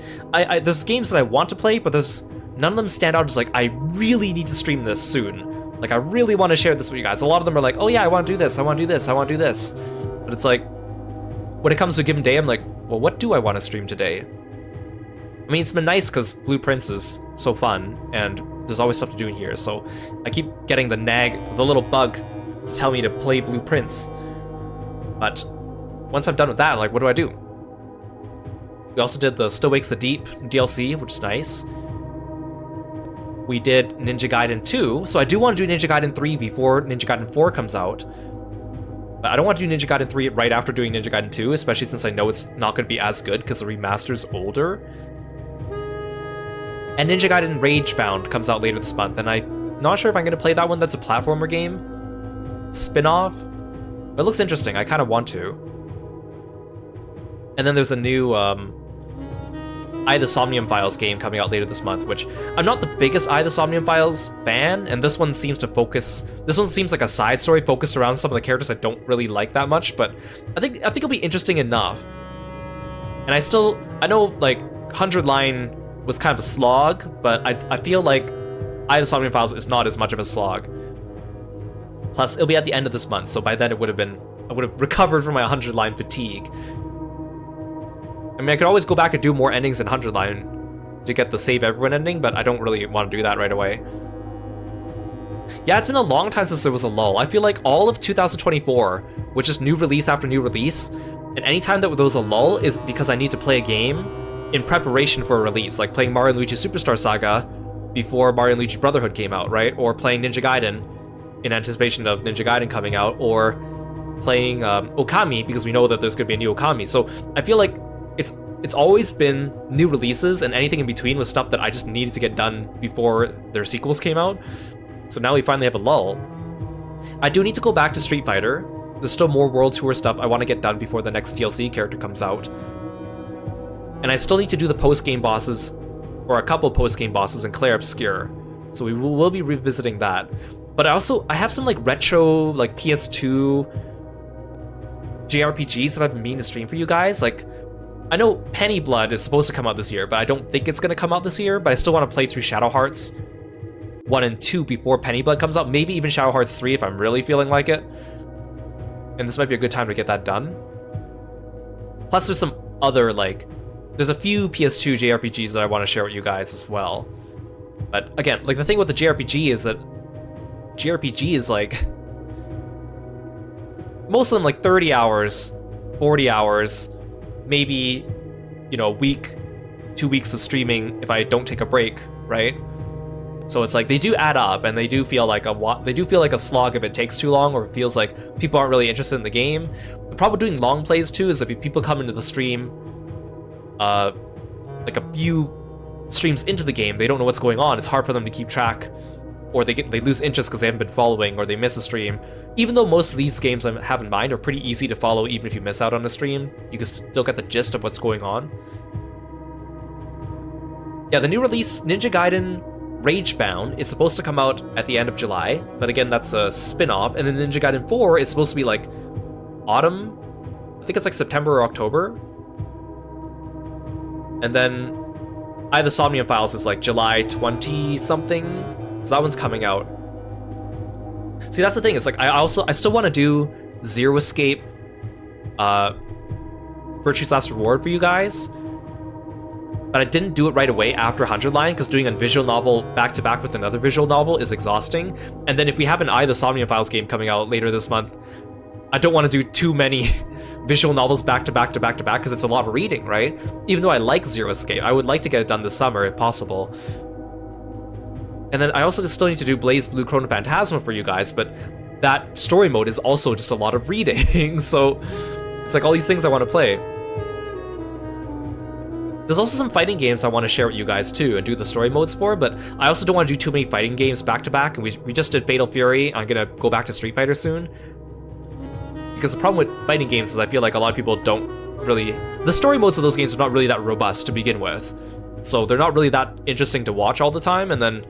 there's games that I want to play, but there's none of them stand out as like, I really need to stream this soon. Like, I really want to share this with you guys. A lot of them are like, oh yeah, I want to do this, I want to do this, I want to do this. But it's like, when it comes to a given day, I'm like, well, what do I want to stream today? I mean, it's been nice because Blueprints is so fun, and there's always stuff to do in here, so I keep getting the little bug to tell me to play Blueprints. But once I'm done with that, like, what do I do? We also did the Still Wakes the Deep DLC, which is nice. We did Ninja Gaiden 2, so I do want to do Ninja Gaiden 3 before Ninja Gaiden 4 comes out. But I don't want to do Ninja Gaiden 3 right after doing Ninja Gaiden 2, especially since I know it's not going to be as good because the remaster's older. And Ninja Gaiden Ragebound comes out later this month, and I'm not sure if I'm going to play that one. That's a platformer game. Spin-off. It looks interesting. I kind of want to. And then there's a new Eye of the Somnium Files game coming out later this month, which I'm not the biggest Eye of the Somnium Files fan, and this one seems like a side story focused around some of the characters I don't really like that much, but I think it'll be interesting enough. And I know like 100 Line was kind of a slog, but I feel like Eye of the Somnium Files is not as much of a slog. Plus, it'll be at the end of this month, so by then I would have recovered from my 100 Line fatigue. I mean, I could always go back and do more endings in 100 Line to get the save everyone ending, but I don't really want to do that right away. Yeah, it's been a long time since there was a lull. I feel like all of 2024 was just new release after new release, and anytime that there was a lull is because I need to play a game in preparation for a release, like playing Mario & Luigi Superstar Saga before Mario & Luigi Brotherhood came out, right? Or playing Ninja Gaiden in anticipation of Ninja Gaiden coming out, or playing Okami because we know that there's going to be a new Okami. So I feel like it's always been new releases, and anything in between was stuff that I just needed to get done before their sequels came out. So now we finally have a lull. I do need to go back to Street Fighter. There's still more World Tour stuff I want to get done before the next DLC character comes out. And I still need to do the post-game bosses, or a couple post-game bosses in Clair Obscure. So we will be revisiting that. But I have some like retro, like PS2 JRPGs that I've been meaning to stream for you guys. Like, I know Penny Blood is supposed to come out this year, but I don't think it's going to come out this year, but I still want to play through Shadow Hearts 1 and 2 before Penny Blood comes out. Maybe even Shadow Hearts 3 if I'm really feeling like it. And this might be a good time to get that done. Plus there's some other, like, there's a few PS2 JRPGs that I want to share with you guys as well. But again, like, the thing with the JRPG is that JRPG is like, most of them like 30 hours, 40 hours, maybe, you know, a week, 2 weeks of streaming if I don't take a break, right? So it's like they do add up, and they do feel like a slog if it takes too long, or it feels like people aren't really interested in the game. The problem with doing long plays too is if people come into the stream, like a few streams into the game, they don't know what's going on. It's hard for them to keep track, or they lose interest because they haven't been following, or they miss a stream. Even though most of these games I have in mind are pretty easy to follow, even if you miss out on a stream, you can still get the gist of what's going on. Yeah, the new release, Ninja Gaiden Ragebound, is supposed to come out at the end of July, but again, that's a spin-off, and then Ninja Gaiden 4 is supposed to be like autumn. I think it's like September or October. And then Eye of the Somnium Files is like July 20-something, so that one's coming out. See, that's the thing, it's like I still want to do Zero Escape, Virtue's Last Reward for you guys, but I didn't do it right away after 100 Line, because doing a visual novel back-to-back with another visual novel is exhausting. And then if we have an Eye of the Somnium Files game coming out later this month, I don't want to do too many visual novels back-to-back, because it's a lot of reading, right? Even though I like Zero Escape, I would like to get it done this summer if possible. And then I also still need to do Blaze Blue Chrono Phantasma for you guys, but that story mode is also just a lot of reading, so it's like all these things I want to play. There's also some fighting games I want to share with you guys too and do the story modes for, but I also don't want to do too many fighting games back to back, and we just did Fatal Fury. I'm gonna go back to Street Fighter soon. Because the problem with fighting games is I feel like a lot of people don't really... The story modes of those games are not really that robust to begin with, so they're not really that interesting to watch all the time, and then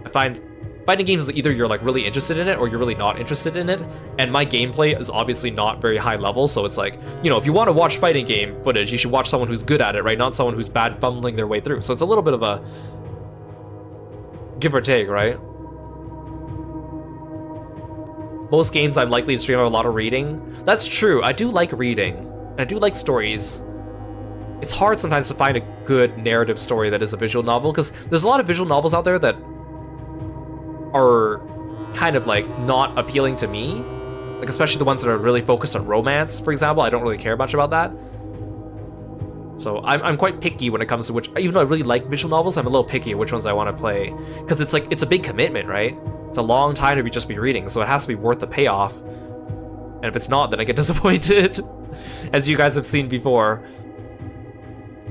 I find fighting games is either you're like really interested in it or you're really not interested in it, and my gameplay is obviously not very high level, so it's like, you know, if you want to watch fighting game footage, you should watch someone who's good at it, right? Not someone who's bad fumbling their way through. So it's a little bit of a give or take, right? Most games I'm likely to stream have a lot of reading. That's true, I do like reading, and I do like stories. It's hard sometimes to find a good narrative story that is a visual novel, because there's a lot of visual novels out there that are kind of like not appealing to me, like especially the ones that are really focused on romance, for example. I don't really care much about that. So I'm quite picky when it comes to which, even though I really like visual novels, I'm a little picky at which ones I want to play. Because it's like, it's a big commitment, right? It's a long time to just be reading, so it has to be worth the payoff. And if it's not, then I get disappointed, as you guys have seen before.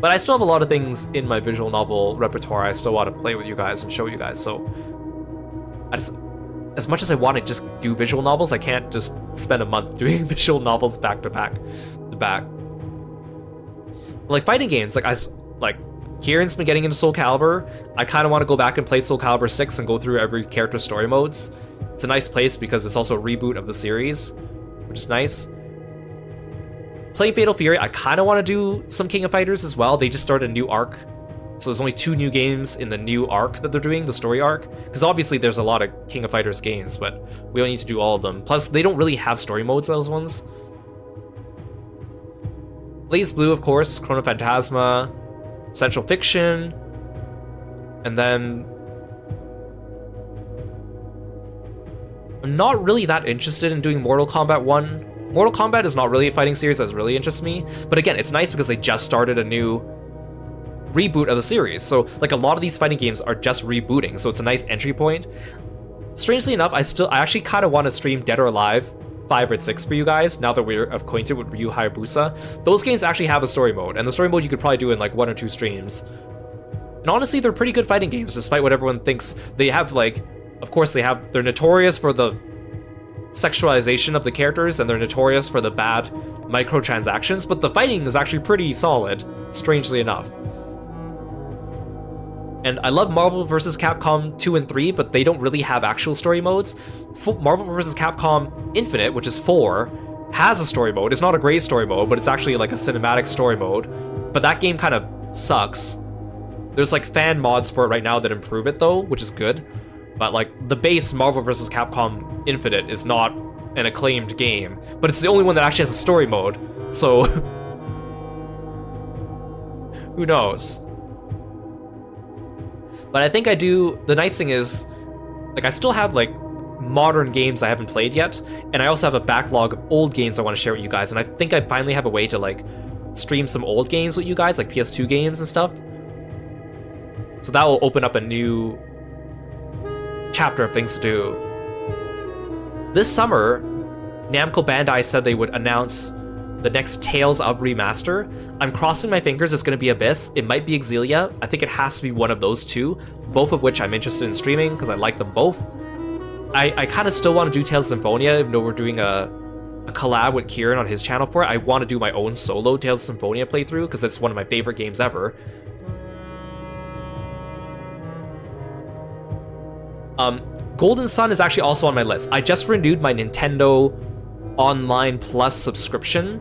But I still have a lot of things in my visual novel repertoire I still want to play with you guys and show you guys, so... as much as I want to just do visual novels, I can't just spend a month doing visual novels back to back. Like fighting games, like Kieran's been getting into Soul Calibur. I kind of want to go back and play Soul Calibur 6 and go through every character story modes. It's a nice place because it's also a reboot of the series, which is nice. Playing Fatal Fury, I kind of want to do some King of Fighters as well. They just started a new arc. So there's only 2 new games in the new arc that they're doing, the story arc. Because obviously there's a lot of King of Fighters games, but we don't need to do all of them. Plus, they don't really have story modes, those ones. Blaze Blue, of course, Chrono Phantasma, Central Fiction, and then... I'm not really that interested in doing Mortal Kombat 1. Mortal Kombat is not really a fighting series that really interests me, but again, it's nice because they just started a new reboot of the series. So like a lot of these fighting games are just rebooting, so it's a nice entry point. Strangely enough, I actually kind of want to stream Dead or Alive 5 or 6 for you guys, now that we're acquainted with Ryu Hayabusa. Those games actually have a story mode, and the story mode you could probably do in like 1 or 2 streams. And honestly, they're pretty good fighting games, despite what everyone thinks. They have like, of course they're notorious for the sexualization of the characters, and they're notorious for the bad microtransactions, but the fighting is actually pretty solid, strangely enough. And I love Marvel vs. Capcom 2 and 3, but they don't really have actual story modes. Marvel vs. Capcom Infinite, which is 4, has a story mode. It's not a great story mode, but it's actually like a cinematic story mode. But that game kind of sucks. There's like fan mods for it right now that improve it though, which is good. But like the base Marvel vs. Capcom Infinite is not an acclaimed game, but it's the only one that actually has a story mode. So who knows? But I think I do, the nice thing is, like I still have like modern games I haven't played yet, and I also have a backlog of old games I want to share with you guys, and I think I finally have a way to like stream some old games with you guys, like PS2 games and stuff. So that will open up a new chapter of things to do. This summer, Namco Bandai said they would announce the next Tales of remaster. I'm crossing my fingers it's going to be Abyss. It might be Exilia. I think it has to be one of those two, both of which I'm interested in streaming because I like them both. I kind of still want to do Tales of Symphonia, even though we're doing a collab with Kieran on his channel for it. I want to do my own solo Tales of Symphonia playthrough because it's one of my favorite games ever. Golden Sun is actually also on my list. I just renewed my Nintendo Online Plus subscription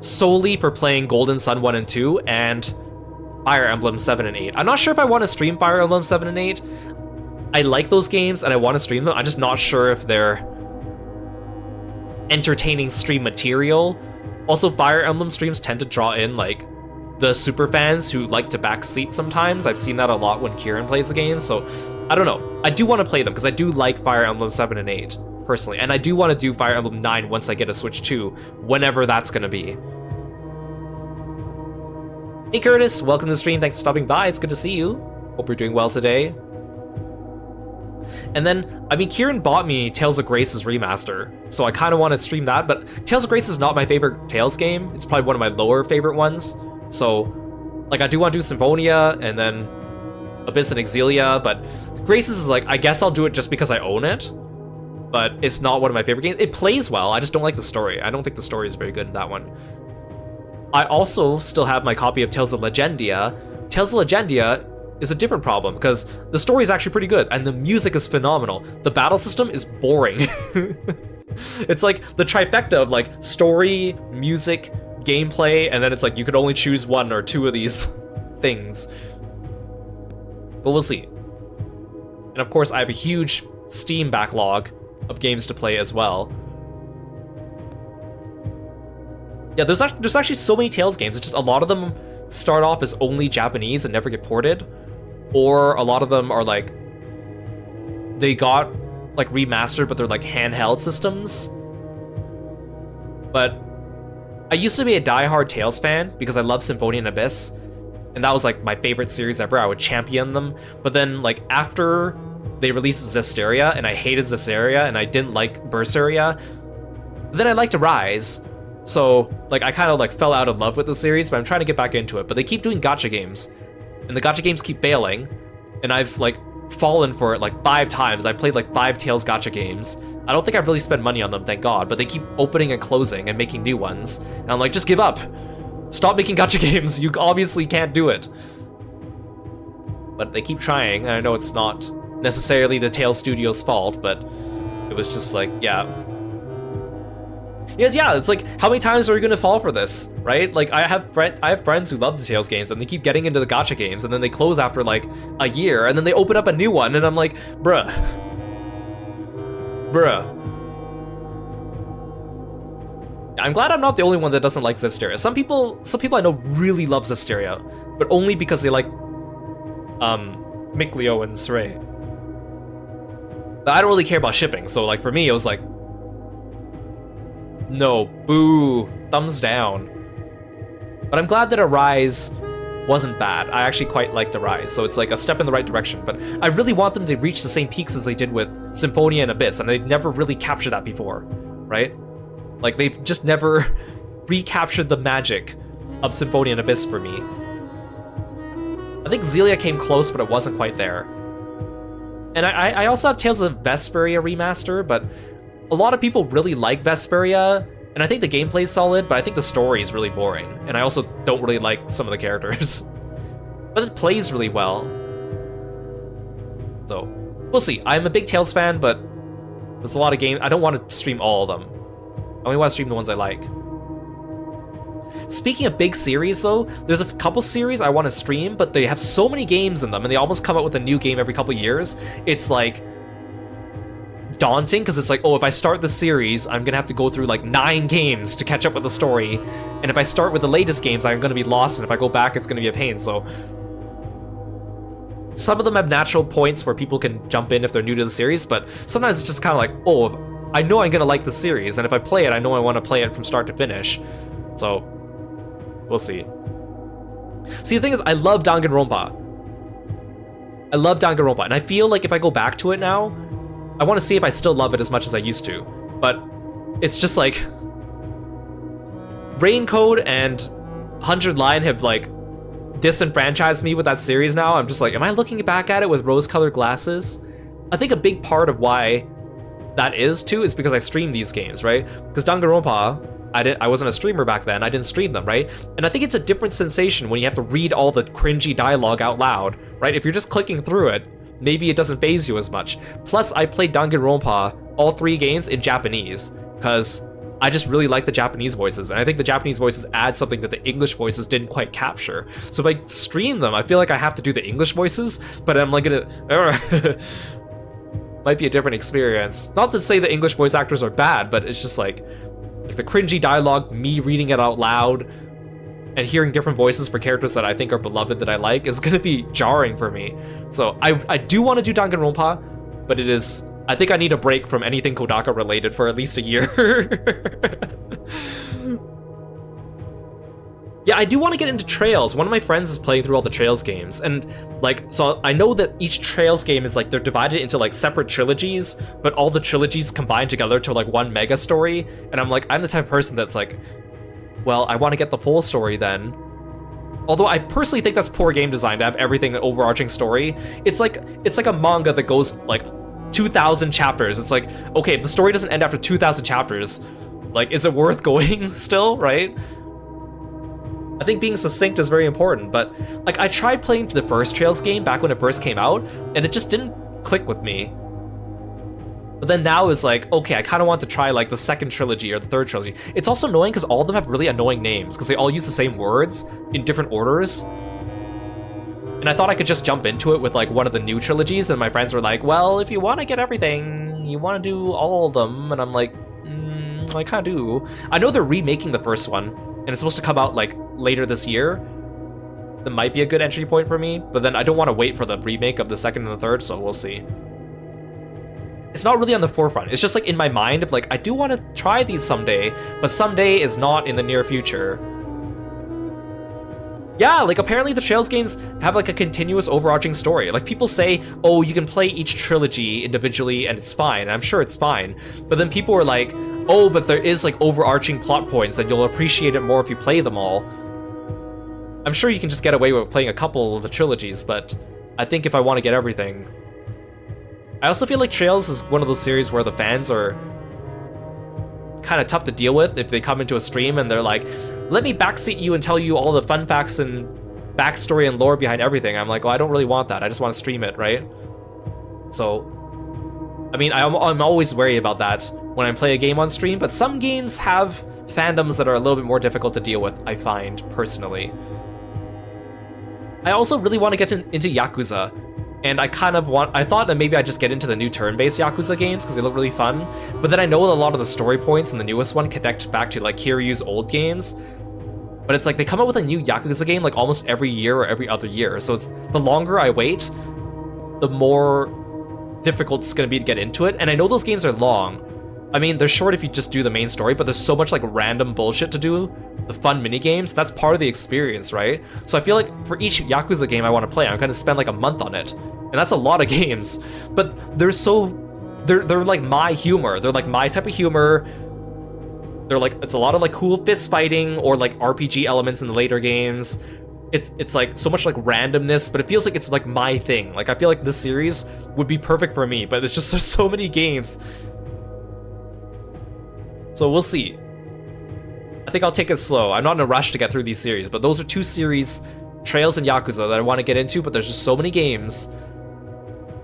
solely for playing Golden Sun 1 and 2 and Fire Emblem 7 and 8. I'm not sure if I want to stream Fire Emblem 7 and 8. I like those games and I want to stream them. I'm just not sure if they're entertaining stream material. Also, Fire Emblem streams tend to draw in like the super fans who like to backseat sometimes. I've seen that a lot when Kieran plays the game, so I don't know. I do want to play them because I do like Fire Emblem 7 and 8 personally, and I do want to do Fire Emblem 9 once I get a Switch 2, whenever that's going to be. Hey Curtis, welcome to the stream. Thanks for stopping by. It's good to see you. Hope you're doing well today. And then, I mean, Kieran bought me Tales of Grace's remaster, so I kind of want to stream that, but Tales of Grace is not my favorite Tales game. It's probably one of my lower favorite ones. So, like, I do want to do Symphonia, and then Abyss and Exilia, but Grace's is like, I guess I'll do it just because I own it, but it's not one of my favorite games. It plays well, I just don't like the story. I don't think the story is very good in that one. I also still have my copy of Tales of Legendia. Tales of Legendia is a different problem, because the story is actually pretty good, and the music is phenomenal. The battle system is boring. It's like the trifecta of like story, music, gameplay, and then it's like you could only choose 1 or 2 of these things. But we'll see. And of course, I have a huge Steam backlog of games to play as well. Yeah, there's actually so many Tales games. It's just a lot of them start off as only Japanese and never get ported, or a lot of them are like they got like remastered, but they're like handheld systems. But I used to be a diehard Tales fan because I love Symphony and Abyss, and that was like my favorite series ever. I would champion them, but then like after they released Zestiria, and I hated Zestiria, and I didn't like Berseria, then I liked Arise. So like I kind of like fell out of love with the series, but I'm trying to get back into it. But they keep doing gacha games, and the gacha games keep failing, and I've like fallen for it like 5 times. I played like 5 Tales gacha games. I don't think I've really spent money on them, thank God, but they keep opening and closing and making new ones. And I'm like, just give up. Stop making gacha games. You obviously can't do it. But they keep trying, and I know it's not necessarily the Tales Studio's fault, but it was just like, yeah, it's like, how many times are we gonna fall for this, right? Like, I have friends who love the Tales games, and they keep getting into the gacha games, and then they close after like a year, and then they open up a new one, and I'm like, bruh. I'm glad I'm not the only one that doesn't like Zestiria. Some people I know really love Zestiria, but only because they like Mikleo and Saray. But I don't really care about shipping, so like for me it was like, no, boo, thumbs down. But I'm glad that Arise wasn't bad. I actually quite liked Arise, so it's like a step in the right direction. But I really want them to reach the same peaks as they did with Symphonia and Abyss, and they've never really captured that before, right? Like, they've just never recaptured the magic of Symphonia and Abyss for me. I think Xillia came close, but it wasn't quite there. And I also have Tales of Vesperia Remaster, but a lot of people really like Vesperia, and I think the gameplay's solid, but I think the story is really boring. And I also don't really like some of the characters. But it plays really well. So, we'll see. I'm a big Tales fan, but there's a lot of games. I don't want to stream all of them. I only want to stream the ones I like. Speaking of big series, though, there's a couple series I want to stream, but they have so many games in them, and they almost come out with a new game every couple years. It's like daunting, because it's like, oh, if I start the series, I'm gonna have to go through like 9 games to catch up with the story, and if I start with the latest games, I'm gonna be lost, and if I go back, it's gonna be a pain. So some of them have natural points where people can jump in if they're new to the series, but sometimes it's just kind of like, oh, I know I'm gonna like the series, and if I play it, I know I want to play it from start to finish. So we'll see. See, the thing is, I love Danganronpa. I love Danganronpa, and I feel like if I go back to it now, I want to see if I still love it as much as I used to. But it's just like Raincode and 100 Line have like disenfranchised me with that series now. I'm just like, am I looking back at it with rose-colored glasses? I think a big part of why that is too is because I stream these games, right? Because Danganronpa, I wasn't a streamer back then. I didn't stream them, right? And I think it's a different sensation when you have to read all the cringy dialogue out loud, right? If you're just clicking through it, maybe it doesn't faze you as much. Plus, I played Danganronpa, all 3 games, in Japanese, because I just really like the Japanese voices, and I think the Japanese voices add something that the English voices didn't quite capture. So if I stream them, I feel like I have to do the English voices, but I'm like gonna... might be a different experience. Not to say the English voice actors are bad, but it's just like the cringy dialogue, me reading it out loud, and hearing different voices for characters that I think are beloved that I like is gonna be jarring for me. So I do want to do Danganronpa, but it is... I think I need a break from anything Kodaka related for at least a year. Yeah, I do want to get into Trails. One of my friends is playing through all the Trails games, and like, so I know that each Trails game is like, they're divided into like separate trilogies, but all the trilogies combine together to like one mega story, and I'm like, I'm the type of person that's like, well, I want to get the full story then. Although I personally think that's poor game design to have everything an overarching story. It's like a manga that goes like 2,000 chapters. It's like, okay, if the story doesn't end after 2,000 chapters, like, is it worth going still, right? I think being succinct is very important, but like, I tried playing the first Trails game back when it first came out, and it just didn't click with me. But then now it's like, okay, I kind of want to try like the second trilogy or the third trilogy. It's also annoying because all of them have really annoying names because they all use the same words in different orders. And I thought I could just jump into it with like one of the new trilogies, and my friends were like, well, if you want to get everything, you want to do all of them. And I'm like, I kind of do. I know they're remaking the first one, and it's supposed to come out like later this year. That might be a good entry point for me, but then I don't want to wait for the remake of the second and the third, so we'll see. it's not really on the forefront. It's just like in my mind of like, I do want to try these someday, but someday is not in the near future. Yeah, like apparently the Trails games have like a continuous overarching story. Like people say, oh, you can play each trilogy individually and it's fine. And I'm sure it's fine. But then people are like, oh, but there is like overarching plot points and you'll appreciate it more if you play them all. I'm sure you can just get away with playing a couple of the trilogies, but I think if I want to get everything. I also feel like Trails is one of those series where the fans are kind of tough to deal with if they come into a stream and they're like, let me backseat you and tell you all the fun facts and backstory and lore behind everything. I'm like, well, I don't really want that. I just want to stream it, right? So, I mean, I'm always wary about that when I play a game on stream, but some games have fandoms that are a little bit more difficult to deal with, I find, personally. I also really want to get into Yakuza, and I thought that maybe I'd just get into the new turn-based Yakuza games because they look really fun, but then I know a lot of the story points in the newest one connect back to like Kiryu's old games, but it's like they come out with a new Yakuza game like almost every year or every other year, so it's the longer I wait, the more difficult it's going to be to get into it, and I know those games are long. I mean, they're short if you just do the main story, but there's so much like random bullshit to do, the fun mini games, that's part of the experience, right? So I feel like for each Yakuza game I want to play, I'm going to spend like a month on it. And that's a lot of games, but they're like my humor. They're like my type of humor. They're like, it's a lot of like cool fist fighting or like RPG elements in the later games. It's like so much like randomness, but it feels like it's like my thing. Like I feel like this series would be perfect for me, but it's just there's so many games. So we'll see. I think I'll take it slow. I'm not in a rush to get through these series, but those are two series, Trails and Yakuza, that I want to get into, but there's just so many games.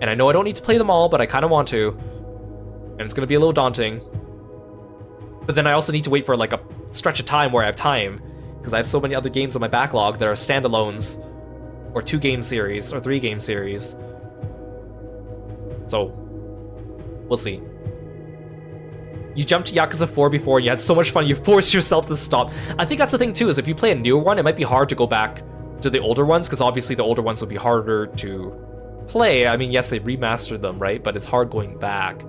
And I know I don't need to play them all, but I kind of want to. And it's going to be a little daunting. But then I also need to wait for like a stretch of time where I have time, because I have so many other games on my backlog that are standalones, or 2-game series, or 3-game series. So, we'll see. You jumped to Yakuza 4 before and you had so much fun, you forced yourself to stop. I think that's the thing too, is if you play a newer one, it might be hard to go back to the older ones, because obviously the older ones will be harder to play. I mean, yes, they remastered them, right? But it's hard going back.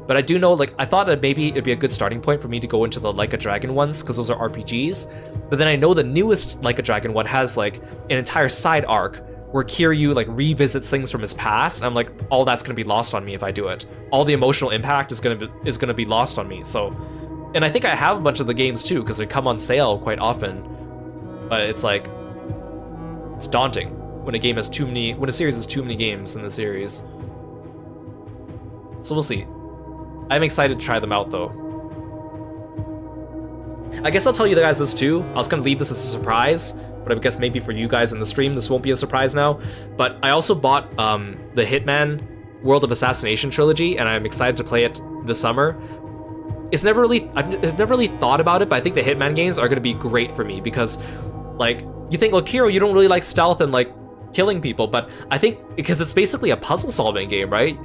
But I do know, like, I thought that maybe it'd be a good starting point for me to go into the Like a Dragon ones, because those are RPGs. But then I know the newest Like a Dragon one has, like, an entire side arc where Kiryu, like, revisits things from his past, and I'm like, all that's gonna be lost on me if I do it. All the emotional impact is gonna be lost on me, so... And I think I have a bunch of the games, too, because they come on sale quite often. But it's like... It's daunting when a game has too many... When a series has too many games in the series. So we'll see. I'm excited to try them out, though. I guess I'll tell you guys this, too. I was gonna leave this as a surprise, but I guess maybe for you guys in the stream, this won't be a surprise now. But I also bought the Hitman World of Assassination trilogy, and I'm excited to play it this summer. I've never really thought about it, but I think the Hitman games are going to be great for me because, like, you think, well, Kiro, you don't really like stealth and, like, killing people, but I think because it's basically a puzzle-solving game, right?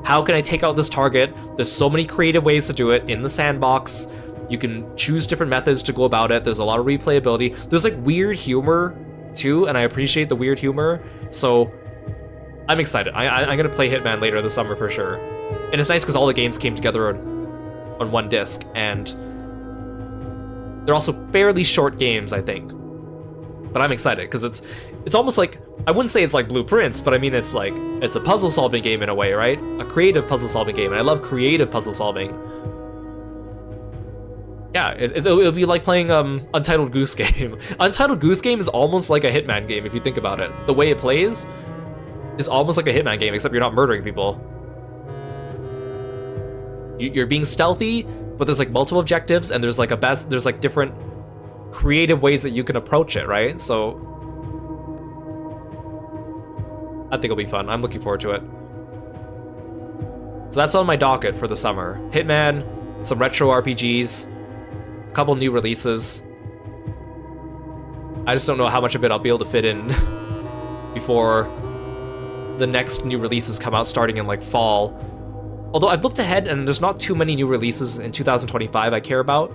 How can I take out this target? There's so many creative ways to do it in the sandbox. You can choose different methods to go about it. There's a lot of replayability. There's like weird humor too, and I appreciate the weird humor. So I'm excited. I'm gonna play Hitman later this summer for sure. And it's nice because all the games came together on one disc, and they're also fairly short games, I think. But I'm excited because it's almost like, I wouldn't say it's like Blueprints, but I mean it's like, it's a puzzle solving game in a way, right? A creative puzzle solving game, and I love creative puzzle solving. Yeah, it'll be like playing Untitled Goose Game. Untitled Goose Game is almost like a Hitman game if you think about it. The way it plays is almost like a Hitman game, except you're not murdering people. You're being stealthy, but there's like multiple objectives, and there's like different creative ways that you can approach it, right? So I think it'll be fun. I'm looking forward to it. So that's on my docket for the summer. Hitman, some retro RPGs, a couple new releases. I just don't know how much of it I'll be able to fit in before the next new releases come out starting in like fall. Although I've looked ahead and there's not too many new releases in 2025 I care about.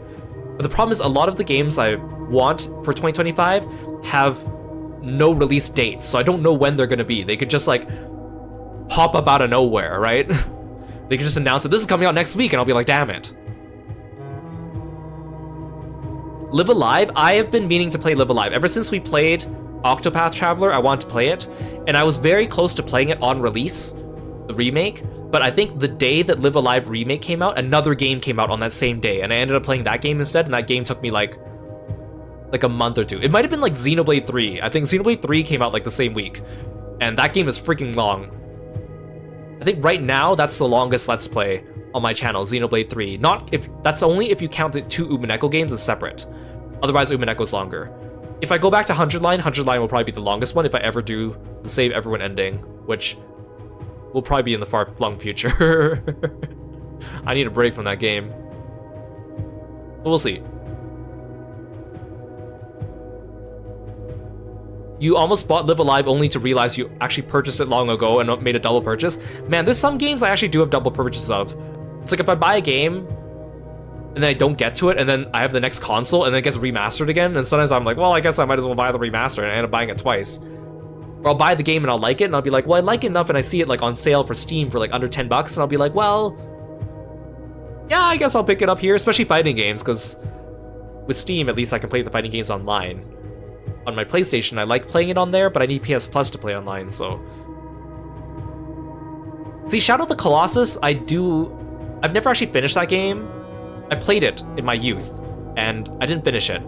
But the problem is a lot of the games I want for 2025 have no release dates, so I don't know when they're gonna be. They could just like pop up out of nowhere, right? They could just announce that this is coming out next week, and I'll be like, damn it. Live Alive, I have been meaning to play Live Alive. Ever since we played Octopath Traveler, I wanted to play it, and I was very close to playing it on release, the remake, but I think the day that Live Alive Remake came out, another game came out on that same day, and I ended up playing that game instead, and that game took me like a month or two. It might have been like Xenoblade 3. I think Xenoblade 3 came out like the same week, and that game is freaking long. I think right now, that's the longest Let's Play on my channel, Xenoblade 3. That's only if you count the 2 Umineko games as separate. Otherwise, Umineko's longer. If I go back to 100 Line will probably be the longest one if I ever do the Save Everyone ending, which will probably be in the far-flung future. I need a break from that game. But we'll see. You almost bought Live Alive only to realize you actually purchased it long ago and made a double purchase. Man, there's some games I actually do have double purchases of. It's like if I buy a game and then I don't get to it, and then I have the next console and then it gets remastered again, and sometimes I'm like, well, I guess I might as well buy the remaster, and I end up buying it twice. Or I'll buy the game and I'll like it, and I'll be like, well, I like it enough, and I see it like on sale for Steam for like under $10, and I'll be like, well, yeah, I guess I'll pick it up here, especially fighting games, because with Steam, at least I can play the fighting games online. On my PlayStation, I like playing it on there, but I need PS Plus to play online, so... See, Shadow of the Colossus, I've never actually finished that game. I played it in my youth, and I didn't finish it.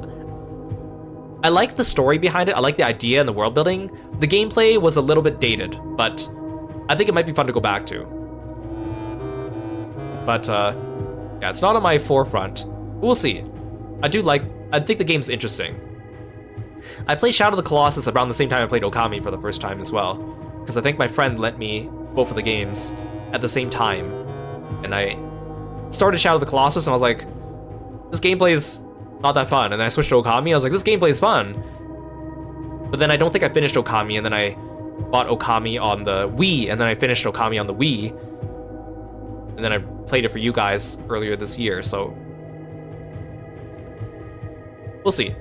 I like the story behind it, I like the idea and the world building. The gameplay was a little bit dated, but I think it might be fun to go back to. But, yeah, it's not on my forefront. We'll see. I think the game's interesting. I played Shadow of the Colossus around the same time I played Okami for the first time as well, because I think my friend lent me both of the games at the same time, and I started Shadow of the Colossus and I was like, this gameplay is not that fun, and then I switched to Okami, I was like, this gameplay is fun, but then I don't think I finished Okami, and then I bought Okami on the Wii, and then I finished Okami on the Wii, and then I played it for you guys earlier this year, so we'll see.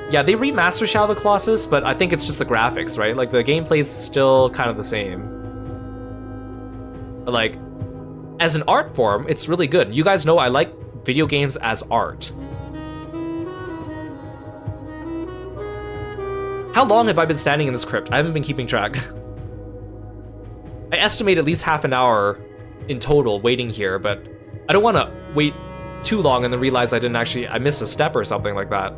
Yeah, they remastered Shadow of the Colossus, but I think it's just the graphics, right? Like, the gameplay's still kind of the same. But, like, as an art form, it's really good. You guys know I like video games as art. How long have I been standing in this crypt? I haven't been keeping track. I estimate at least half an hour in total waiting here, but I don't want to wait too long and then realize I missed a step or something like that.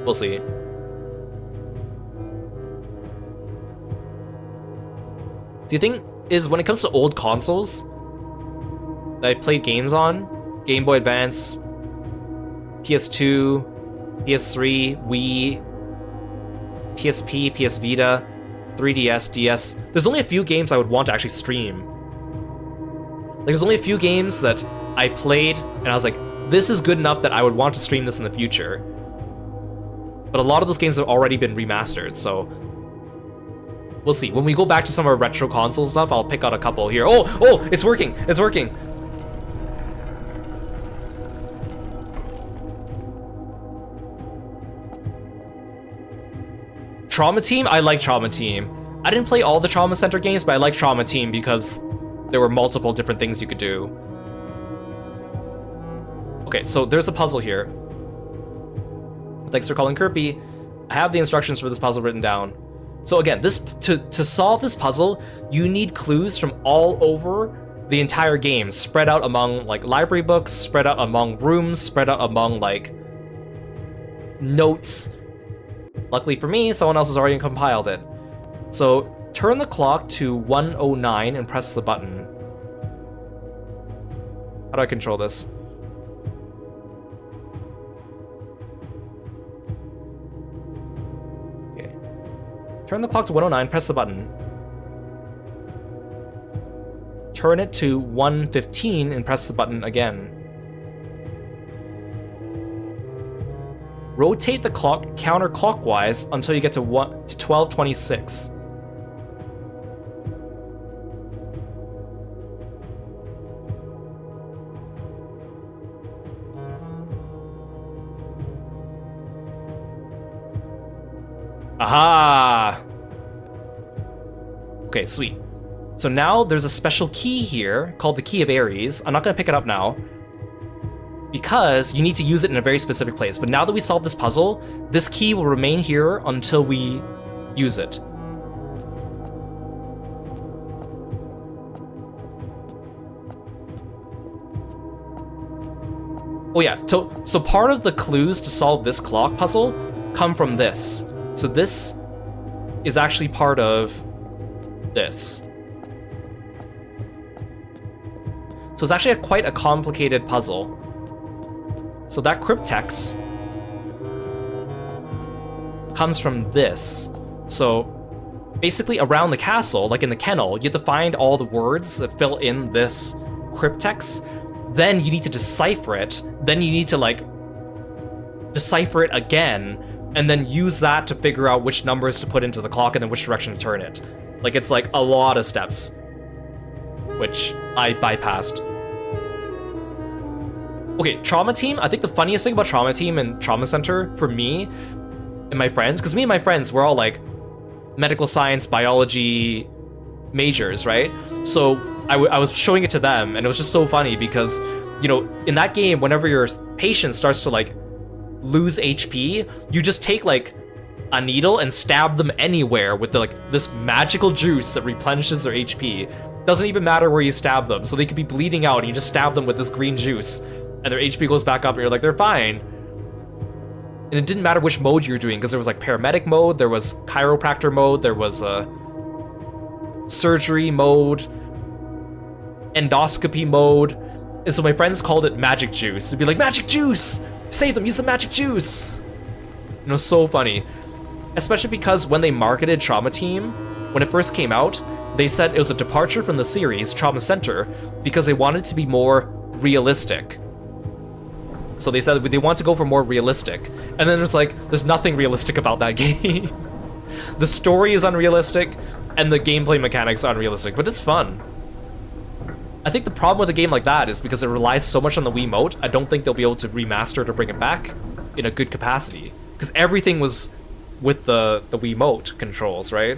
We'll see. Do you think when it comes to old consoles that I played games on, Game Boy Advance, PS2, PS3, Wii, PSP, PS Vita, 3DS, DS, there's only a few games I would want to actually stream. Like, there's only a few games that I played and I was like, this is good enough that I would want to stream this in the future. But a lot of those games have already been remastered, so we'll see. When we go back to some of our retro console stuff, I'll pick out a couple here. Oh, it's working, it's working. Trauma Team? I like Trauma Team. I didn't play all the Trauma Center games, but I like Trauma Team because there were multiple different things you could do. Okay, so there's a puzzle here. Thanks for calling Kirby. I have the instructions for this puzzle written down. So again, to solve this puzzle, you need clues from all over the entire game, spread out among like library books, spread out among rooms, spread out among like notes. Luckily for me, someone else has already compiled it. So turn the clock to 1:09 and press the button. How do I control this? Turn the clock to 1:09, press the button. Turn it to 1:15 and press the button again. Rotate the clock counterclockwise until you get to 12:26. Aha! Okay, sweet. So now there's a special key here called the Key of Ares. I'm not going to pick it up now because you need to use it in a very specific place. But now that we solved this puzzle, this key will remain here until we use it. Oh yeah, so part of the clues to solve this clock puzzle come from this. So this is actually part of this. So it's actually quite a complicated puzzle. So that cryptex comes from this. So basically around the castle, like in the kennel, you have to find all the words that fill in this cryptex. Then you need to decipher it. Then you need to like decipher it again, and then use that to figure out which numbers to put into the clock and then which direction to turn it. Like it's like a lot of steps, which I bypassed. Okay, Trauma Team. I think the funniest thing about Trauma Team and Trauma Center for me and my friends, because me and my friends, we're all like medical science, biology majors, right? So I was showing it to them, and it was just so funny because, you know, in that game, whenever your patient starts to like lose HP, you just take like a needle and stab them anywhere with the, like this magical juice that replenishes their HP. Doesn't even matter where you stab them, so they could be bleeding out, and you just stab them with this green juice, and their HP goes back up, and you're like, they're fine. And it didn't matter which mode you were doing, because there was like paramedic mode, there was chiropractor mode, there was surgery mode, endoscopy mode, and so my friends called it magic juice. It'd be like, magic juice! Save them, use the magic juice! You know, so funny. Especially because when they marketed Trauma Team, when it first came out, they said it was a departure from the series Trauma Center because they wanted to be more realistic. So they said they want to go for more realistic. And then it's like, there's nothing realistic about that game. The story is unrealistic, and the gameplay mechanics are unrealistic, but it's fun. I think the problem with a game like that is because it relies so much on the Wiimote, I don't think they'll be able to remaster it or bring it back in a good capacity. Because everything was with the Wiimote controls, right?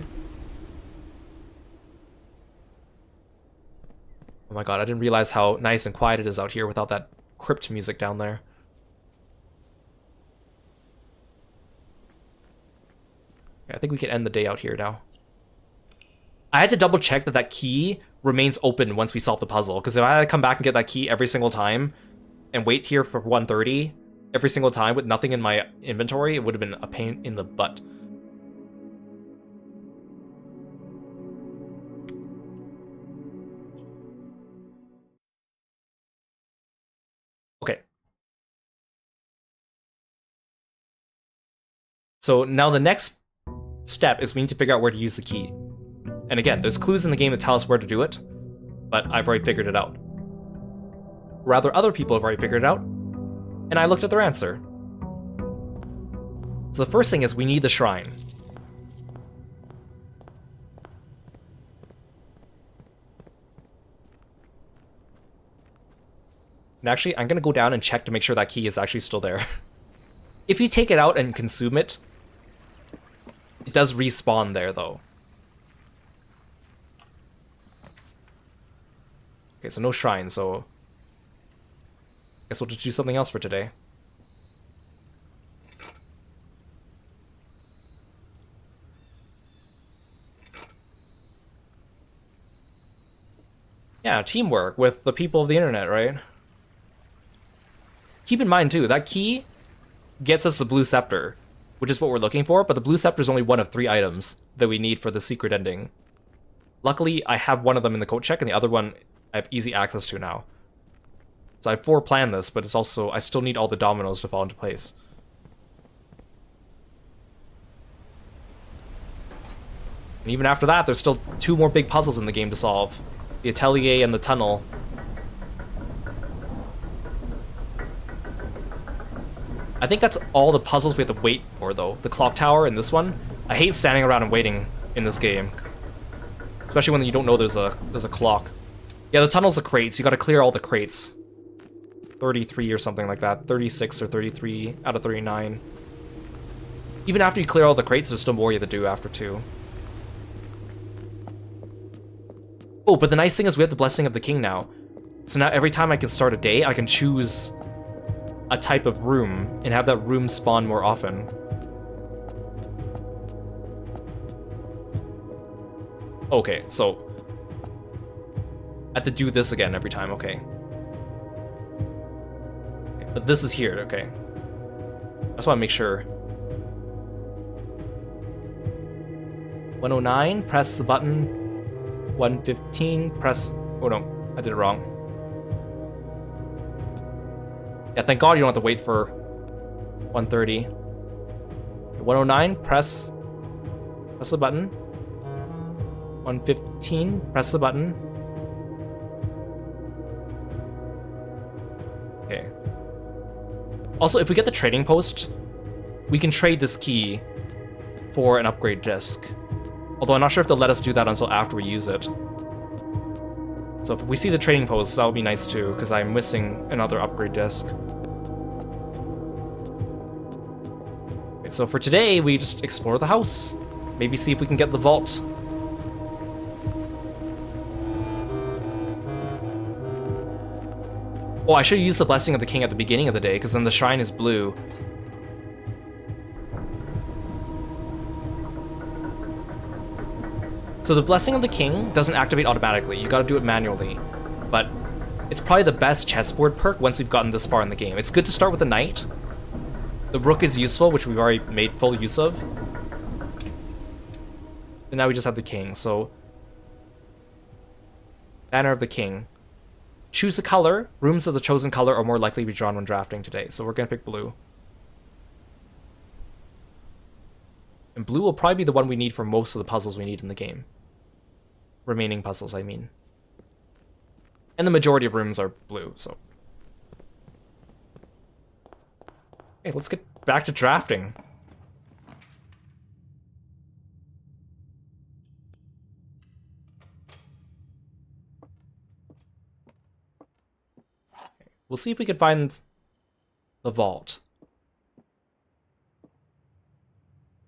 Oh my god, I didn't realize how nice and quiet it is out here without that crypt music down there. I think we can end the day out here now. I had to double check that that key remains open once we solve the puzzle, because if I had to come back and get that key every single time and wait here for 1:30 every single time with nothing in my inventory, it would have been a pain in the butt. Okay. So now the next step is we need to figure out where to use the key. And again, there's clues in the game that tell us where to do it, but I've already figured it out. Rather, other people have already figured it out, and I looked at their answer. So the first thing is we need the shrine. And actually, I'm gonna go down and check to make sure that key is actually still there. If you take it out and consume it, it does respawn there though. Okay, so no shrine, so I guess we'll just do something else for today. Yeah, teamwork with the people of the internet, right? Keep in mind too, that key gets us the blue scepter, which is what we're looking for, but the blue scepter is only one of 3 items that we need for the secret ending. Luckily, I have one of them in the code check, and the other one I have easy access to now. So I've foreplanned this, but it's also, I still need all the dominoes to fall into place. And even after that, there's still 2 more big puzzles in the game to solve. The atelier and the tunnel. I think that's all the puzzles we have to wait for, though. The clock tower and this one. I hate standing around and waiting in this game. Especially when you don't know there's a clock. Yeah, the tunnel's the crates. You gotta clear all the crates. 33 or something like that. 36 or 33 out of 39. Even after you clear all the crates, there's still more you have to do after too. Oh, but the nice thing is we have the Blessing of the King now. So now every time I can start a day, I can choose a type of room and have that room spawn more often. Okay, so I have to do this again every time, okay. But this is here, okay. I just want to make sure. 109, press the button. 115, press... Oh no, I did it wrong. Yeah, thank God you don't have to wait for 130. 109, press the button. 115, press the button. Okay. Also, if we get the trading post, we can trade this key for an upgrade disc. Although I'm not sure if they'll let us do that until after we use it. So if we see the trading post, that would be nice too, because I'm missing another upgrade disc. Okay, so for today, we just explore the house. Maybe see if we can get the vault. Oh, I should use the Blessing of the King at the beginning of the day, because then the shrine is blue. So the Blessing of the King doesn't activate automatically, you gotta do it manually. But it's probably the best chessboard perk once we've gotten this far in the game. It's good to start with the Knight. The Rook is useful, which we've already made full use of. And now we just have the King, so... Banner of the King. Choose a color. Rooms of the chosen color are more likely to be drawn when drafting today, so we're gonna pick blue. And blue will probably be the one we need for most of the puzzles we need in the game. Remaining puzzles, I mean. And the majority of rooms are blue, so... Okay, let's get back to drafting. We'll see if we can find the vault.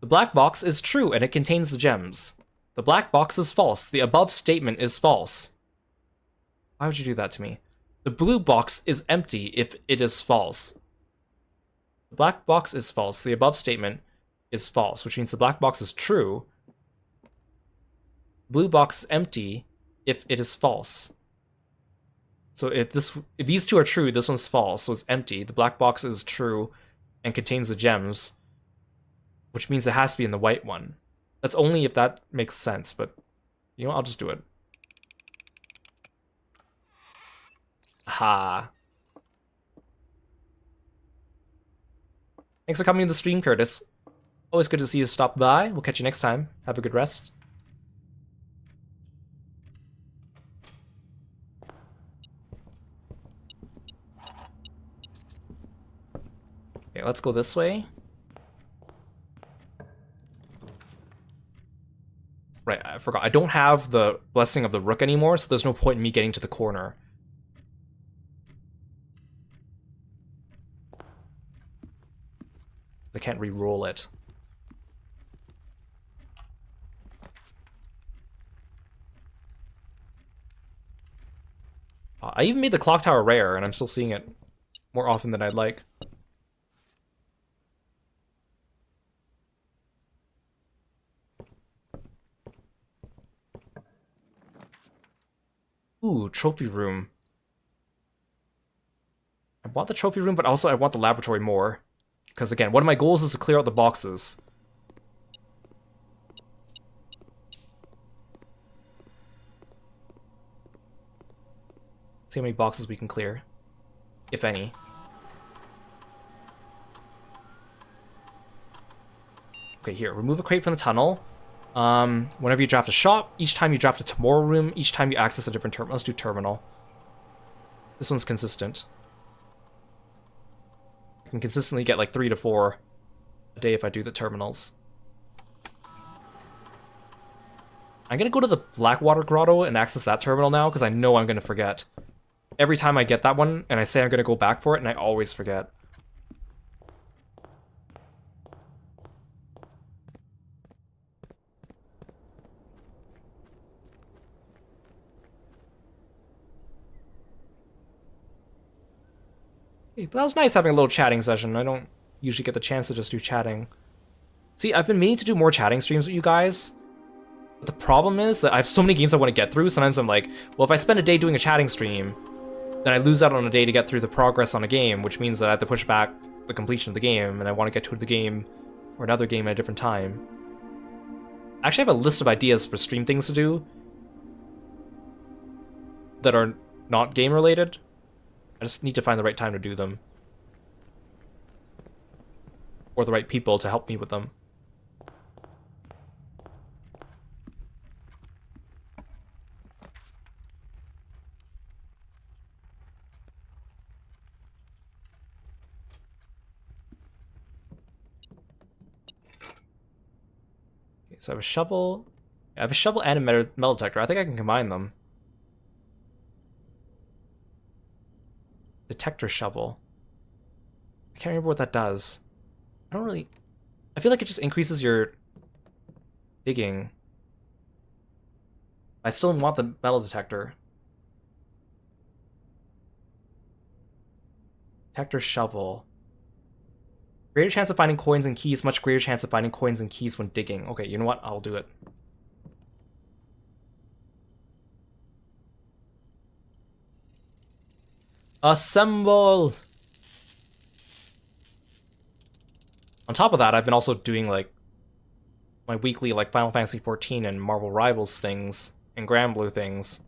The black box is true and it contains the gems. The black box is false. The above statement is false. Why would you do that to me? The blue box is empty if it is false. The black box is false. The above statement is false, which means the black box is true. Blue box is empty if it is false. So if these two are true, this one's false, so it's empty. The black box is true and contains the gems, which means it has to be in the white one. That's only if that makes sense, but you know what, I'll just do it. Aha. Thanks for coming to the stream, Curtis. Always good to see you stop by. We'll catch you next time. Have a good rest. Okay, let's go this way. Right, I forgot. I don't have the Blessing of the Rook anymore, so there's no point in me getting to the corner. I can't re-roll it. I even made the clock tower rare, and I'm still seeing it more often than I'd like. Ooh, trophy room. I want the trophy room, but also I want the laboratory more. Because again, one of my goals is to clear out the boxes. See how many boxes we can clear. If any. Okay, here, remove a crate from the tunnel. Whenever you draft a shop, each time you draft a tomorrow room, each time you access a different terminal. Let's do terminal. This one's consistent. I can consistently get like 3 to 4 a day if I do the terminals. I'm gonna go to the Blackwater Grotto and access that terminal now, because I know I'm gonna forget. Every time I get that one, and I say I'm gonna go back for it, and I always forget. Hey, but that was nice having a little chatting session. I don't usually get the chance to just do chatting. See, I've been meaning to do more chatting streams with you guys. But the problem is that I have so many games I want to get through. Sometimes I'm like, well, if I spend a day doing a chatting stream, then I lose out on a day to get through the progress on a game, which means that I have to push back the completion of the game, and I want to get to the game or another game at a different time. I actually have a list of ideas for stream things to do that are not game related. I just need to find the right time to do them. Or the right people to help me with them. Okay, so I have a shovel. I have a shovel and a metal detector. I think I can combine them. Detector shovel. I can't remember what that does. I don't really... I feel like it just increases your digging. I still want the metal detector. Detector shovel. Greater chance of finding coins and keys, much greater chance of finding coins and keys when digging. Okay, you know what? I'll do it. Assemble! On top of that, I've been also doing, like, my weekly, like, Final Fantasy XIV and Marvel Rivals things, and Granblue things.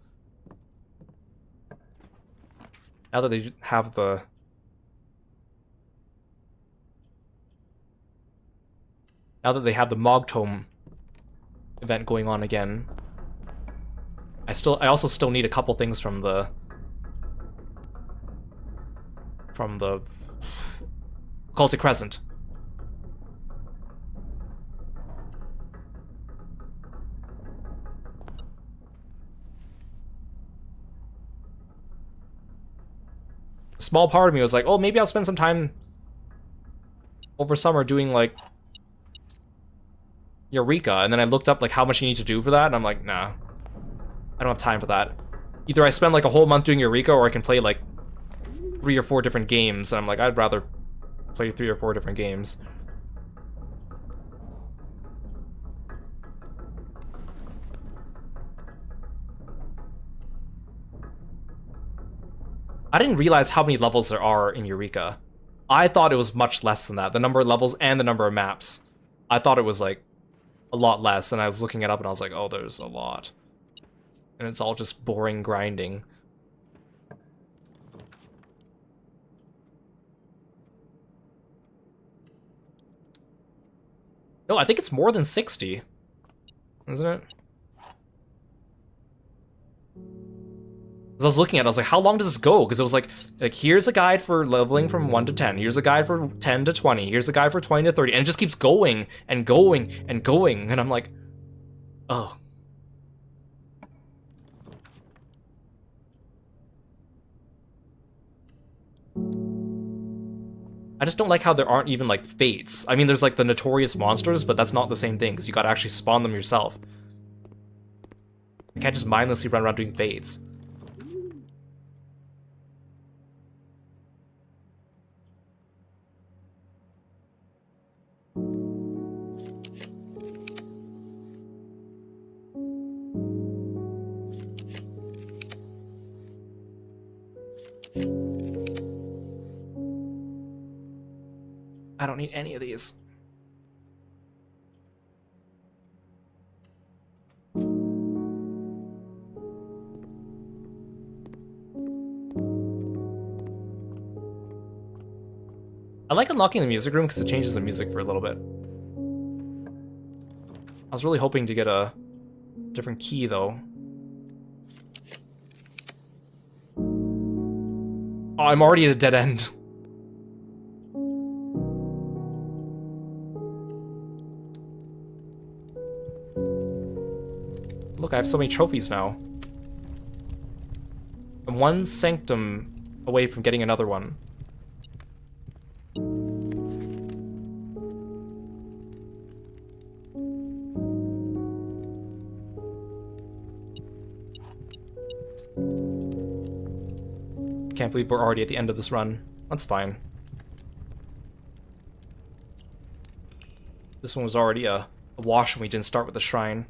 Now that they have the... Now that they have the Mogtome event going on again, I also still need a couple things from the Cultic Crescent. A small part of me was like, oh, maybe I'll spend some time over summer doing, like, Eureka, and then I looked up, like, how much you need to do for that, and I'm like, nah. I don't have time for that. Either I spend, like, a whole month doing Eureka, or I can play, like, 3 or 4 different games, and I'm like, I'd rather play 3 or 4 different games. I didn't realize how many levels there are in Eureka. I thought it was much less than that. The number of levels and the number of maps. I thought it was, like, a lot less, and I was looking it up and I was like, oh, there's a lot. And it's all just boring grinding. No, I think it's more than 60. Isn't it? As I was looking at it, I was like, how long does this go? Because it was like, here's a guide for leveling from 1 to 10. Here's a guide for 10 to 20. Here's a guide for 20 to 30. And it just keeps going and going and going. And I'm like, oh. I just don't like how there aren't even, like, fates. I mean, there's, like, the notorious monsters, but that's not the same thing, because you gotta actually spawn them yourself. You can't just mindlessly run around doing fates. I don't need any of these. I like unlocking the music room because it changes the music for a little bit. I was really hoping to get a different key though. Oh, I'm already at a dead end. Look, I have so many trophies now. I'm one sanctum away from getting another one. Can't believe we're already at the end of this run. That's fine. This one was already a wash when we didn't start with the shrine.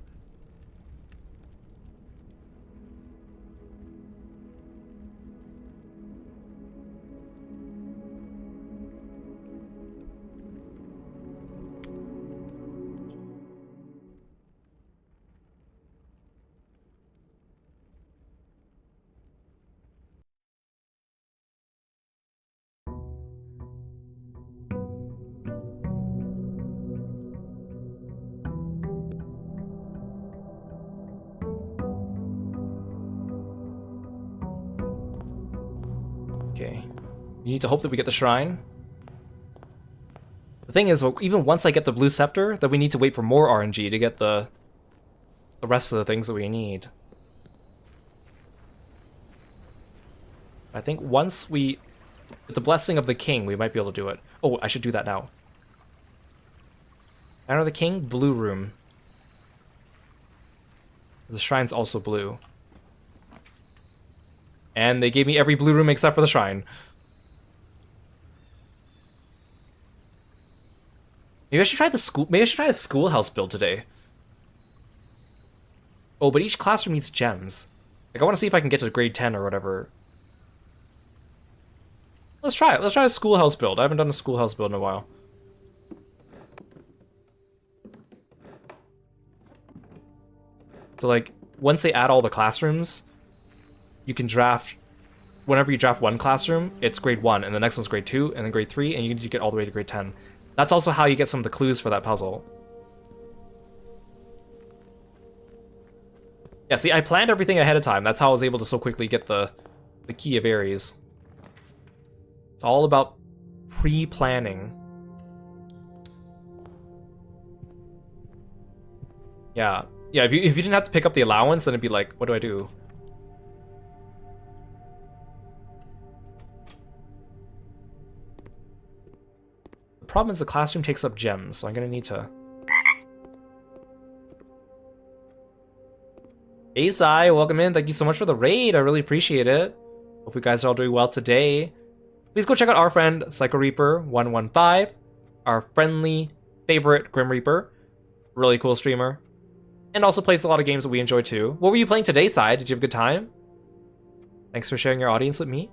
Okay. We need to hope that we get the shrine. The thing is, even once I get the blue scepter, then we need to wait for more RNG to get the rest of the things that we need. I think once we... With the blessing of the king, we might be able to do it. Oh, I should do that now. Banner of the king, blue room. The shrine's also blue. And they gave me every blue room except for the shrine. Maybe I should try the school. Maybe I should try a schoolhouse build today. Oh, but each classroom needs gems. Like, I want to see if I can get to grade 10 or whatever. Let's try it. Let's try a schoolhouse build. I haven't done a schoolhouse build in a while. So, like, once they add all the classrooms, you can draft, whenever you draft one classroom, it's grade 1, and the next one's grade 2, and then grade 3, and you can get all the way to grade 10. That's also how you get some of the clues for that puzzle. Yeah, see, I planned everything ahead of time. That's how I was able to so quickly get the key of Ares. It's all about pre-planning. Yeah. Yeah, if you didn't have to pick up the allowance, then it'd be like, what do I do? The problem is the classroom takes up gems, so I'm gonna need to... Hey Sai, welcome in. Thank you so much for the raid. I really appreciate it. Hope you guys are all doing well today. Please go check out our friend Psycho Reaper 115, our friendly favorite Grim Reaper. Really cool streamer. And also plays a lot of games that we enjoy too. What were you playing today, Sai? Did you have a good time? Thanks for sharing your audience with me.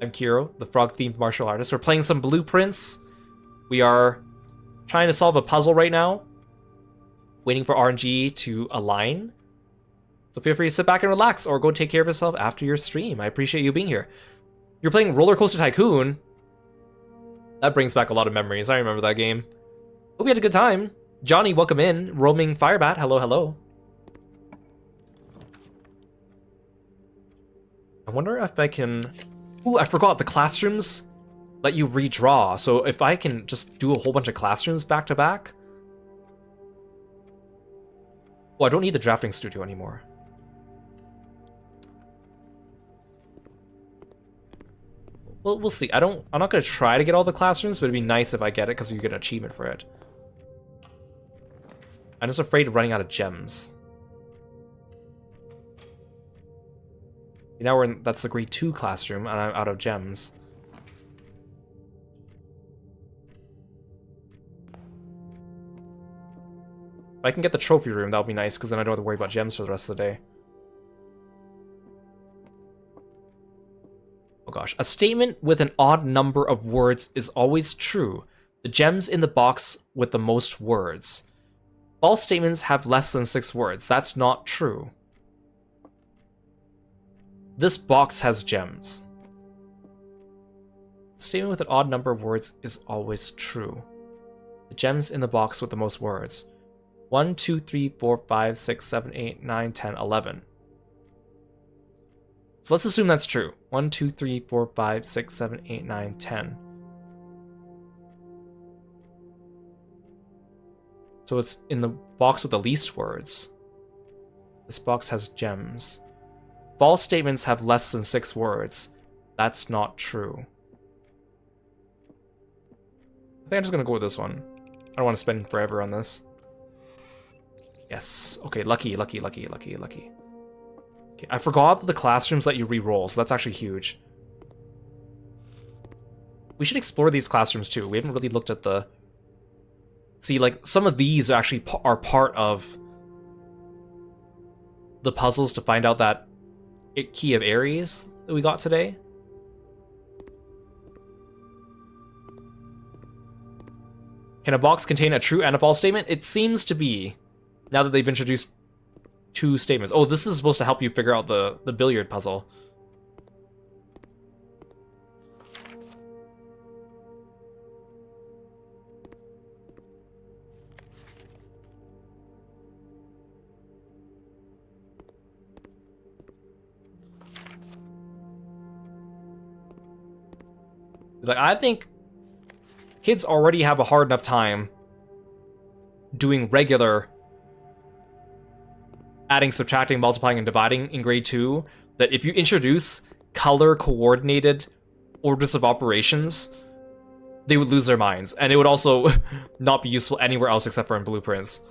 I'm Kiro, the frog-themed martial artist. We're playing some blueprints. We are trying to solve a puzzle right now. Waiting for RNG to align. So feel free to sit back and relax or go take care of yourself after your stream. I appreciate you being here. You're playing Roller Coaster Tycoon. That brings back a lot of memories. I remember that game. Hope you had a good time. Johnny, welcome in. Roaming Firebat, hello, hello. I wonder if I can... Ooh, I forgot the classrooms let you redraw. So if I can just do a whole bunch of classrooms back to back. Oh, I don't need the drafting studio anymore. Well, we'll see. I'm not gonna try to get all the classrooms, but it'd be nice if I get it because you get an achievement for it. I'm just afraid of running out of gems. Now that's the grade 2 classroom, and I'm out of gems. If I can get the trophy room, that'll be nice, because then I don't have to worry about gems for the rest of the day. Oh gosh. A statement with an odd number of words is always true. The gems in the box with the most words. False statements have less than 6 words. That's not true. This box has gems. A statement with an odd number of words is always true. The gems in the box with the most words. 1, 2, 3, 4, 5, 6, 7, 8, 9, 10, 11. So let's assume that's true. 1, 2, 3, 4, 5, 6, 7, 8, 9, 10. So it's in the box with the least words. This box has gems. False statements have less than 6 words. That's not true. I think I'm just gonna go with this one. I don't want to spend forever on this. Yes. Okay, lucky, lucky, lucky, lucky, lucky. Okay, I forgot that the classrooms let you re-roll, so that's actually huge. We should explore these classrooms too. We haven't really looked at the... See, like, some of these actually are part of the puzzles to find out that key of Aries that we got today. Can a box contain a true and a false statement? It seems to be, now that they've introduced 2 statements. Oh, this is supposed to help you figure out the billiard puzzle. Like, I think kids already have a hard enough time doing regular adding, subtracting, multiplying, and dividing in grade 2, that if you introduce color-coordinated orders of operations, they would lose their minds. And it would also not be useful anywhere else except for in blueprints.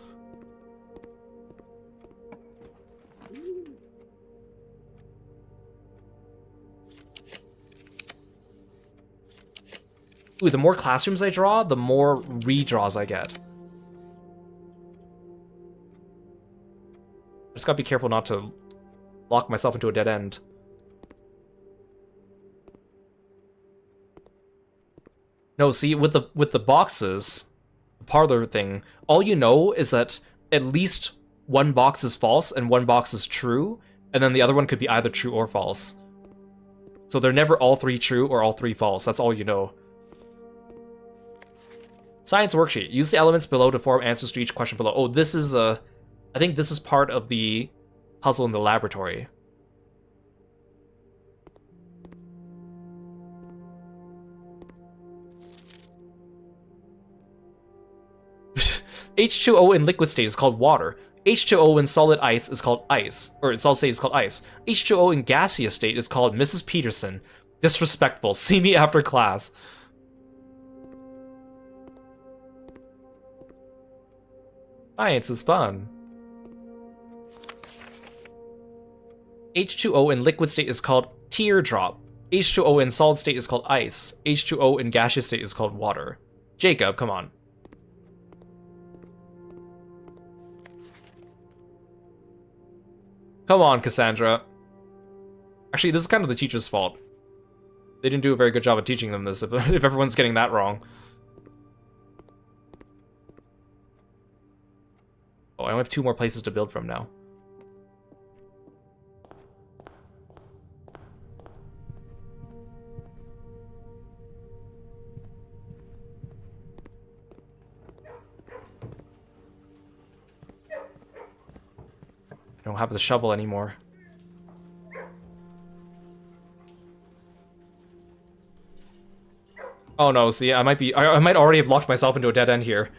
Ooh, the more classrooms I draw, the more redraws I get. Just gotta be careful not to lock myself into a dead end. No, see, with the boxes, the parlor thing, all you know is that at least one box is false and one box is true, and then the other one could be either true or false. So they're never all 3 true or all 3 false. That's all you know. Science worksheet. Use the elements below to form answers to each question below. Oh, this is I think this is part of the puzzle in the laboratory. H2O in liquid state is called water. H2O in solid ice is called ice. Or in solid state is called ice. H2O in gaseous state is called Mrs. Peterson. Disrespectful. See me after class. Science is fun. H2O in liquid state is called teardrop. H2O in solid state is called ice. H2O in gaseous state is called water. Jacob, come on. Come on, Cassandra. Actually, this is kind of the teacher's fault. They didn't do a very good job of teaching them this if everyone's getting that wrong. Oh, I only have 2 more places to build from now. I don't have the shovel anymore. Oh no, see, I might already have locked myself into a dead end here.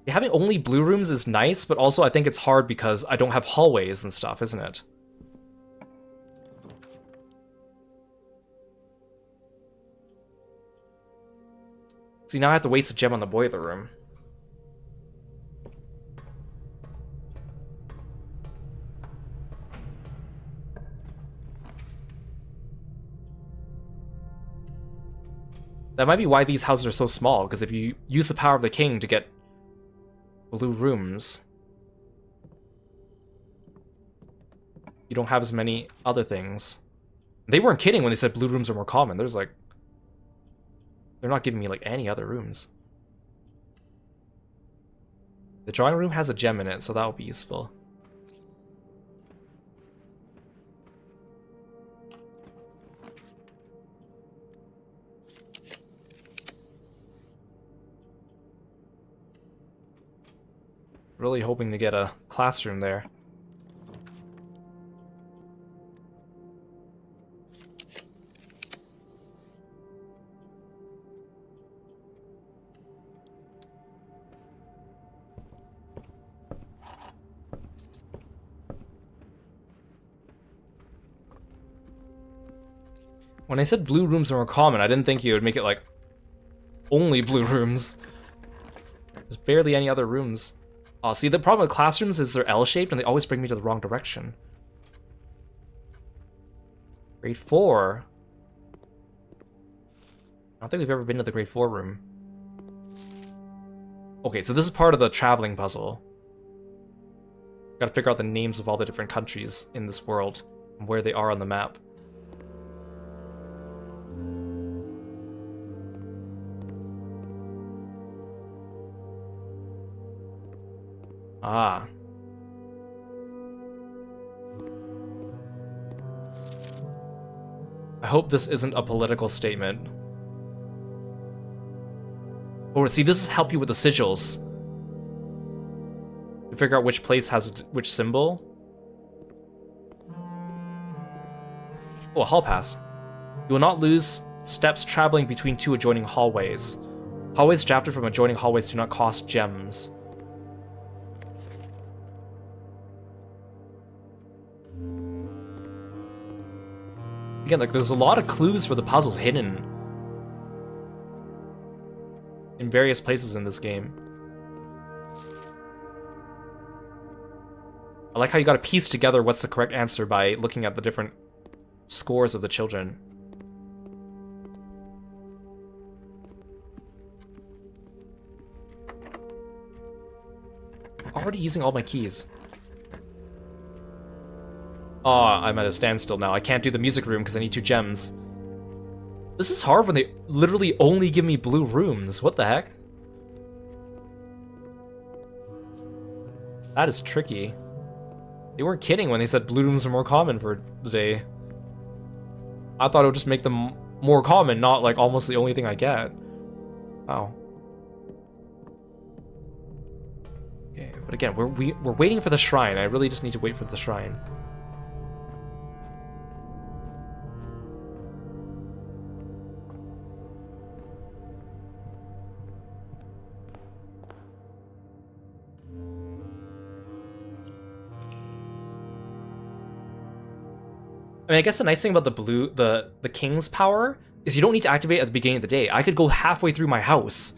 Having only blue rooms is nice, but also I think it's hard because I don't have hallways and stuff, isn't it? See, now I have to waste a gem on the boiler room. That might be why these houses are so small, because if you use the power of the king to get blue rooms, you don't have as many other things. They weren't kidding when they said blue rooms are more common. There's like... They're not giving me like any other rooms. The drawing room has a gem in it, so that will be useful. Really hoping to get a classroom there. When I said blue rooms are more common, I didn't think you would make it like only blue rooms. There's barely any other rooms. Oh, see, the problem with classrooms is they're L-shaped and they always bring me to the wrong direction. Grade 4. I don't think we've ever been to the grade 4 room. Okay, so this is part of the traveling puzzle. Gotta figure out the names of all the different countries in this world and where they are on the map. Ah. I hope this isn't a political statement. Or see, this will help you with the sigils. To figure out which place has which symbol. Oh, a hall pass. You will not lose steps traveling between two adjoining hallways. Hallways drafted from adjoining hallways do not cost gems. Again, like, there's a lot of clues for the puzzles hidden in various places in this game. I like how you gotta piece together what's the correct answer by looking at the different scores of the children. Already using all my keys. Oh, I'm at a standstill now. I can't do the music room because I need 2 gems. This is hard when they literally only give me blue rooms. What the heck? That is tricky. They weren't kidding when they said blue rooms are more common for the day. I thought it would just make them more common, not like almost the only thing I get. Wow. Okay, but again, we're waiting for the shrine. I really just need to wait for the shrine. I mean, I guess the nice thing about the king's power is you don't need to activate it at the beginning of the day. I could go halfway through my house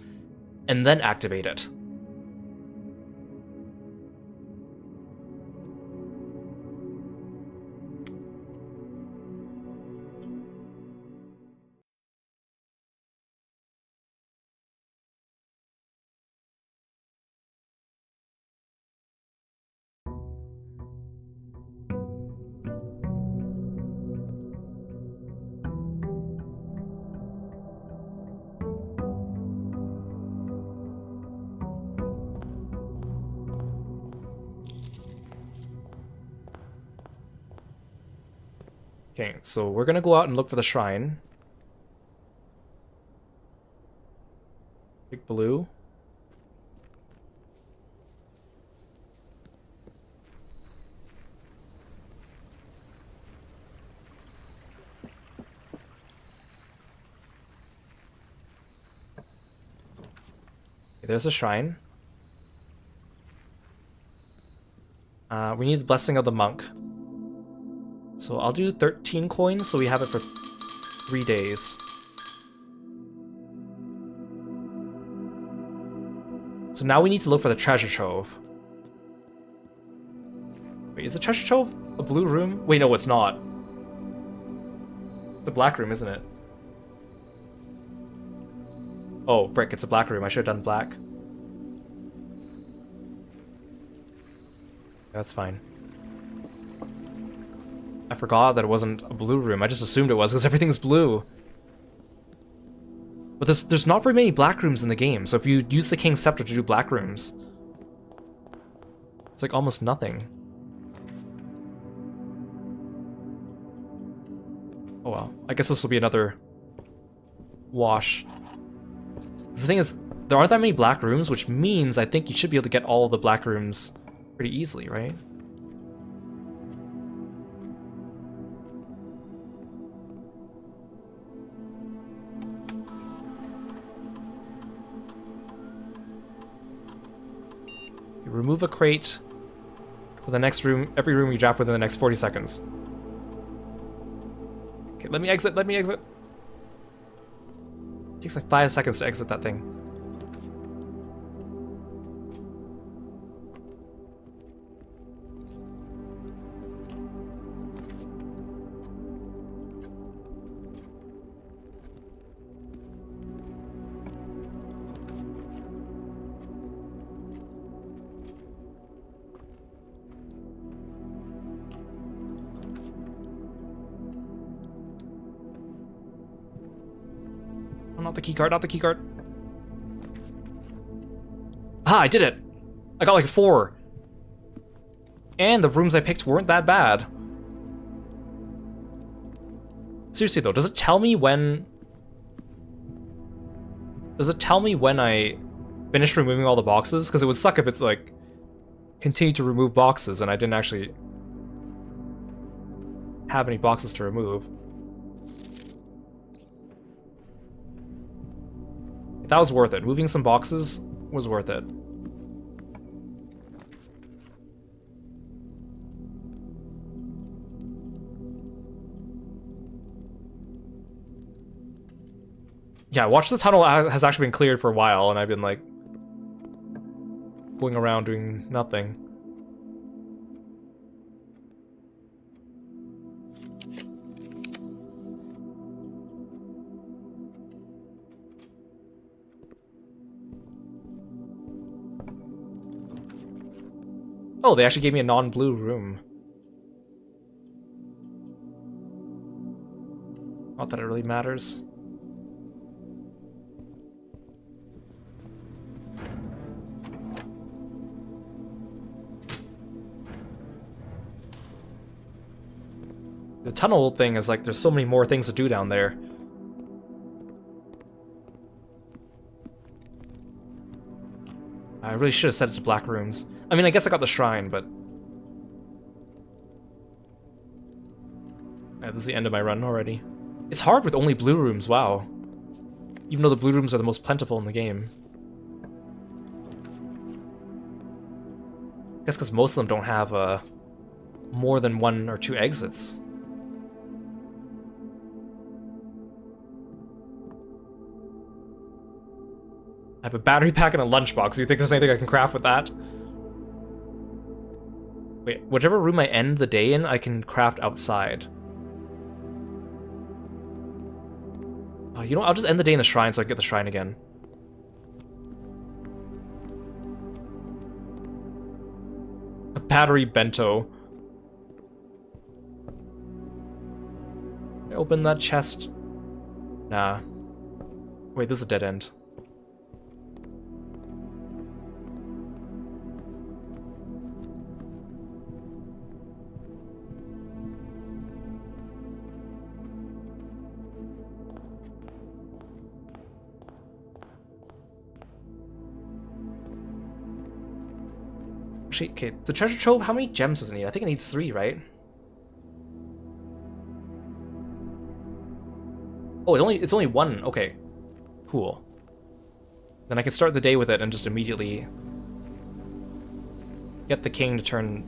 and then activate it. Okay, so we're gonna go out and look for the shrine. Big blue. Okay, there's a shrine. We need the blessing of the monk. So I'll do 13 coins so we have it for 3 days. So now we need to look for the treasure trove. Wait, is the treasure trove a blue room? Wait, no, it's not. It's a black room, isn't it? Oh, frick, it's a black room. I should have done black. That's fine. I forgot that it wasn't a blue room. I just assumed it was because everything's blue. But there's not very many black rooms in the game, so if you use the King's Scepter to do black rooms, it's like almost nothing. Oh well, I guess this will be another wash. The thing is, there aren't that many black rooms, which means I think you should be able to get all the black rooms pretty easily, right? Remove a crate for the next room, every room you draft within the next 40 seconds. Okay, let me exit, let me exit. It takes like 5 seconds to exit that thing. not the keycard, not the keycard. Ah, I did it! I got like 4. And the rooms I picked weren't that bad. Seriously though, does it tell me when... Does it tell me when I finished removing all the boxes? Because it would suck if it's like... continue to remove boxes and I didn't actually... have any boxes to remove. That was worth it. Moving some boxes was worth it. Yeah, watch the tunnel has actually been cleared for a while, and I've been, like, going around doing nothing. Oh, they actually gave me a non-blue room. Not that it really matters. The tunnel thing is like, there's so many more things to do down there. I really should have set it to black rooms. I mean, I guess I got the shrine, but... Yeah, this is the end of my run already. It's hard with only blue rooms, wow. Even though the blue rooms are the most plentiful in the game. I guess because most of them don't have more than 1 or 2 exits. I have a battery pack and a lunchbox. Do you think there's anything I can craft with that? Wait, whichever room I end the day in, I can craft outside. Oh, you know what? I'll just end the day in the shrine so I can get the shrine again. A battery bento. I open that chest. Nah. Wait, this is a dead end. Actually, okay, the treasure trove, how many gems does it need? I think it needs 3, right? Oh, it's only 1. Okay. Cool. Then I can start the day with it and just immediately get the king to turn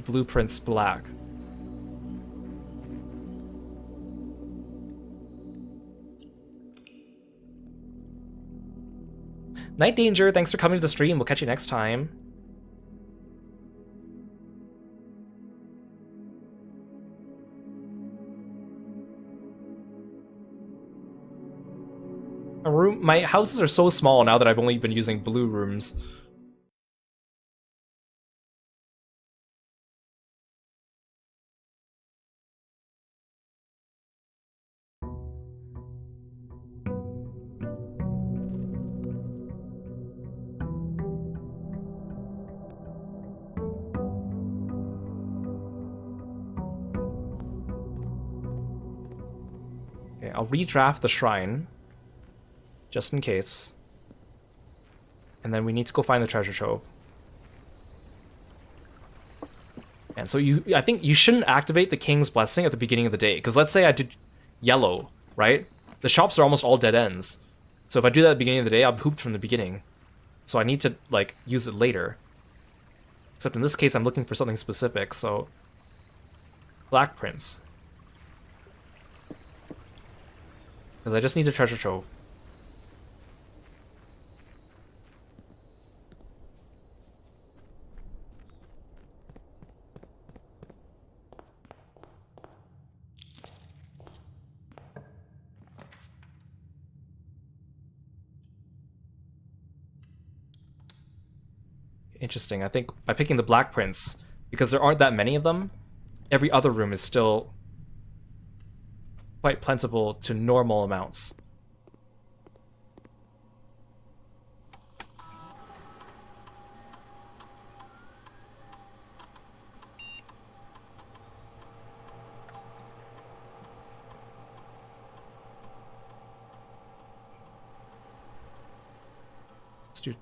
blueprints black. Night Danger, thanks for coming to the stream. We'll catch you next time. My houses are so small now that I've only been using blue rooms. Okay, I'll redraft the shrine. Just in case. And then we need to go find the treasure trove. And so I think you shouldn't activate the king's blessing at the beginning of the day. Because let's say I did yellow, right? The shops are almost all dead ends. So if I do that at the beginning of the day, I'm hooped from the beginning. So I need to, like, use it later. Except in this case, I'm looking for something specific, so... Black Prince. Because I just need a treasure trove. Interesting. I think by picking the Black Prince, because there aren't that many of them, every other room is still quite plentiful to normal amounts.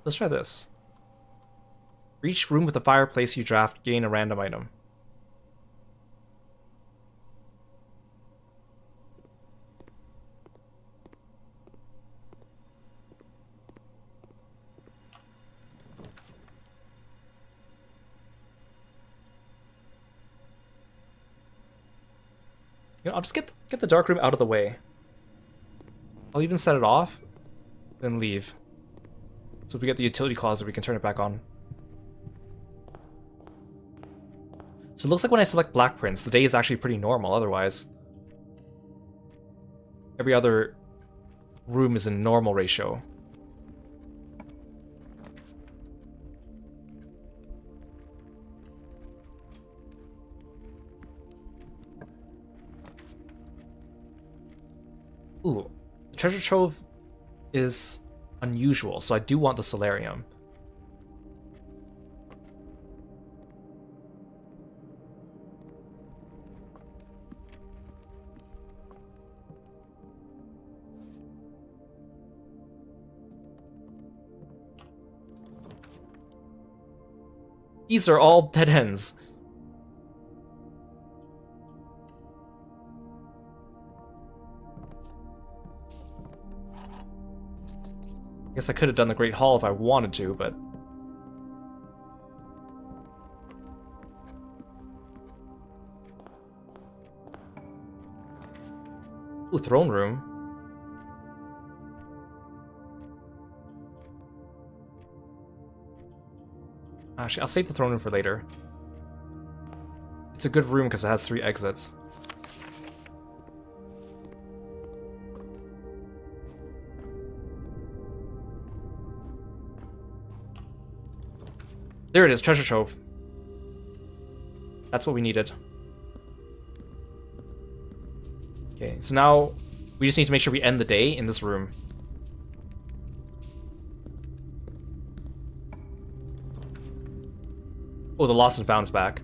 Let's try this. Reach room with a fireplace you draft, gain a random item. You know, I'll just get the dark room out of the way. I'll even set it off, then leave. So if we get the utility closet, we can turn it back on. So it looks like when I select Black Prince, the day is actually pretty normal otherwise. Every other room is in normal ratio. Ooh, the treasure trove is unusual, so I do want the solarium. These are all dead ends. I guess I could have done the Great Hall if I wanted to, but... Ooh, throne room. Actually, I'll save the throne room for later. It's a good room because it has 3 exits. There it is, treasure trove. That's what we needed. Okay, so now we just need to make sure we end the day in this room. Oh, the lost and found's back.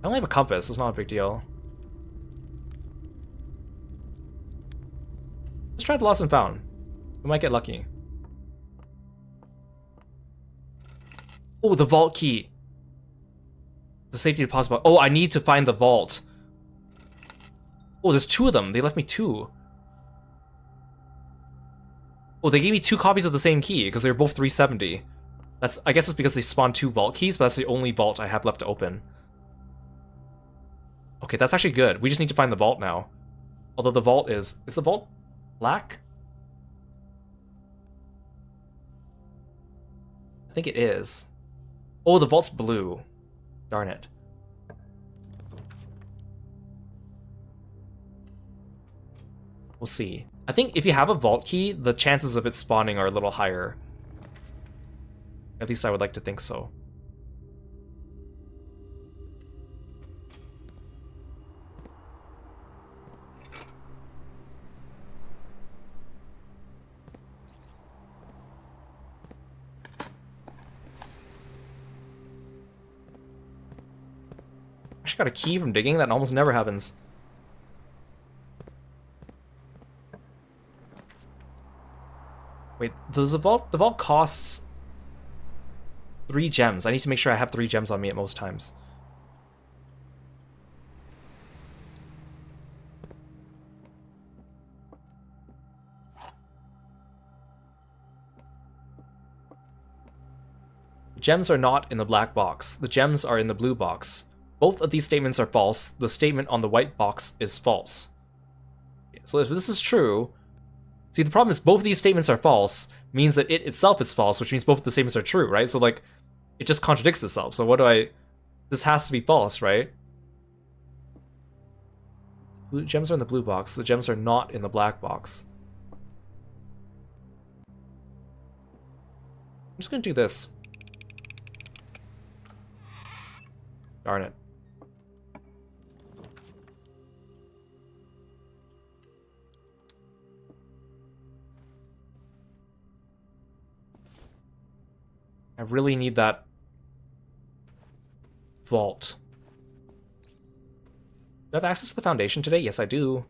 I only have a compass, it's not a big deal. Let's try the lost and found. We might get lucky. Oh, the vault key. The safety deposit box. Oh, I need to find the vault. Oh, there's 2 of them. They left me 2. Oh, they gave me 2 copies of the same key because they're both 370. I guess it's because they spawned 2 vault keys, but that's the only vault I have left to open. Okay, that's actually good. We just need to find the vault now. Although the vault is the vault black? I think it is. Oh, the vault's blue. Darn it. We'll see. I think if you have a vault key, the chances of it spawning are a little higher. At least I would like to think so. Actually got a key from digging. That almost never happens. Wait, does the vault costs 3 gems. I need to make sure I have 3 gems on me at most times. The gems are not in the black box. The gems are in the blue box. Both of these statements are false. The statement on the white box is false. So if this is true... See, the problem is both of these statements are false, means that it itself is false, which means both of the statements are true, right? So, like, it just contradicts itself. So what do I... This has to be false, right? Blue gems are in the blue box. The gems are not in the black box. I'm just gonna do this. Darn it. I really need that vault. Do I have access to the foundation today? Yes, I do.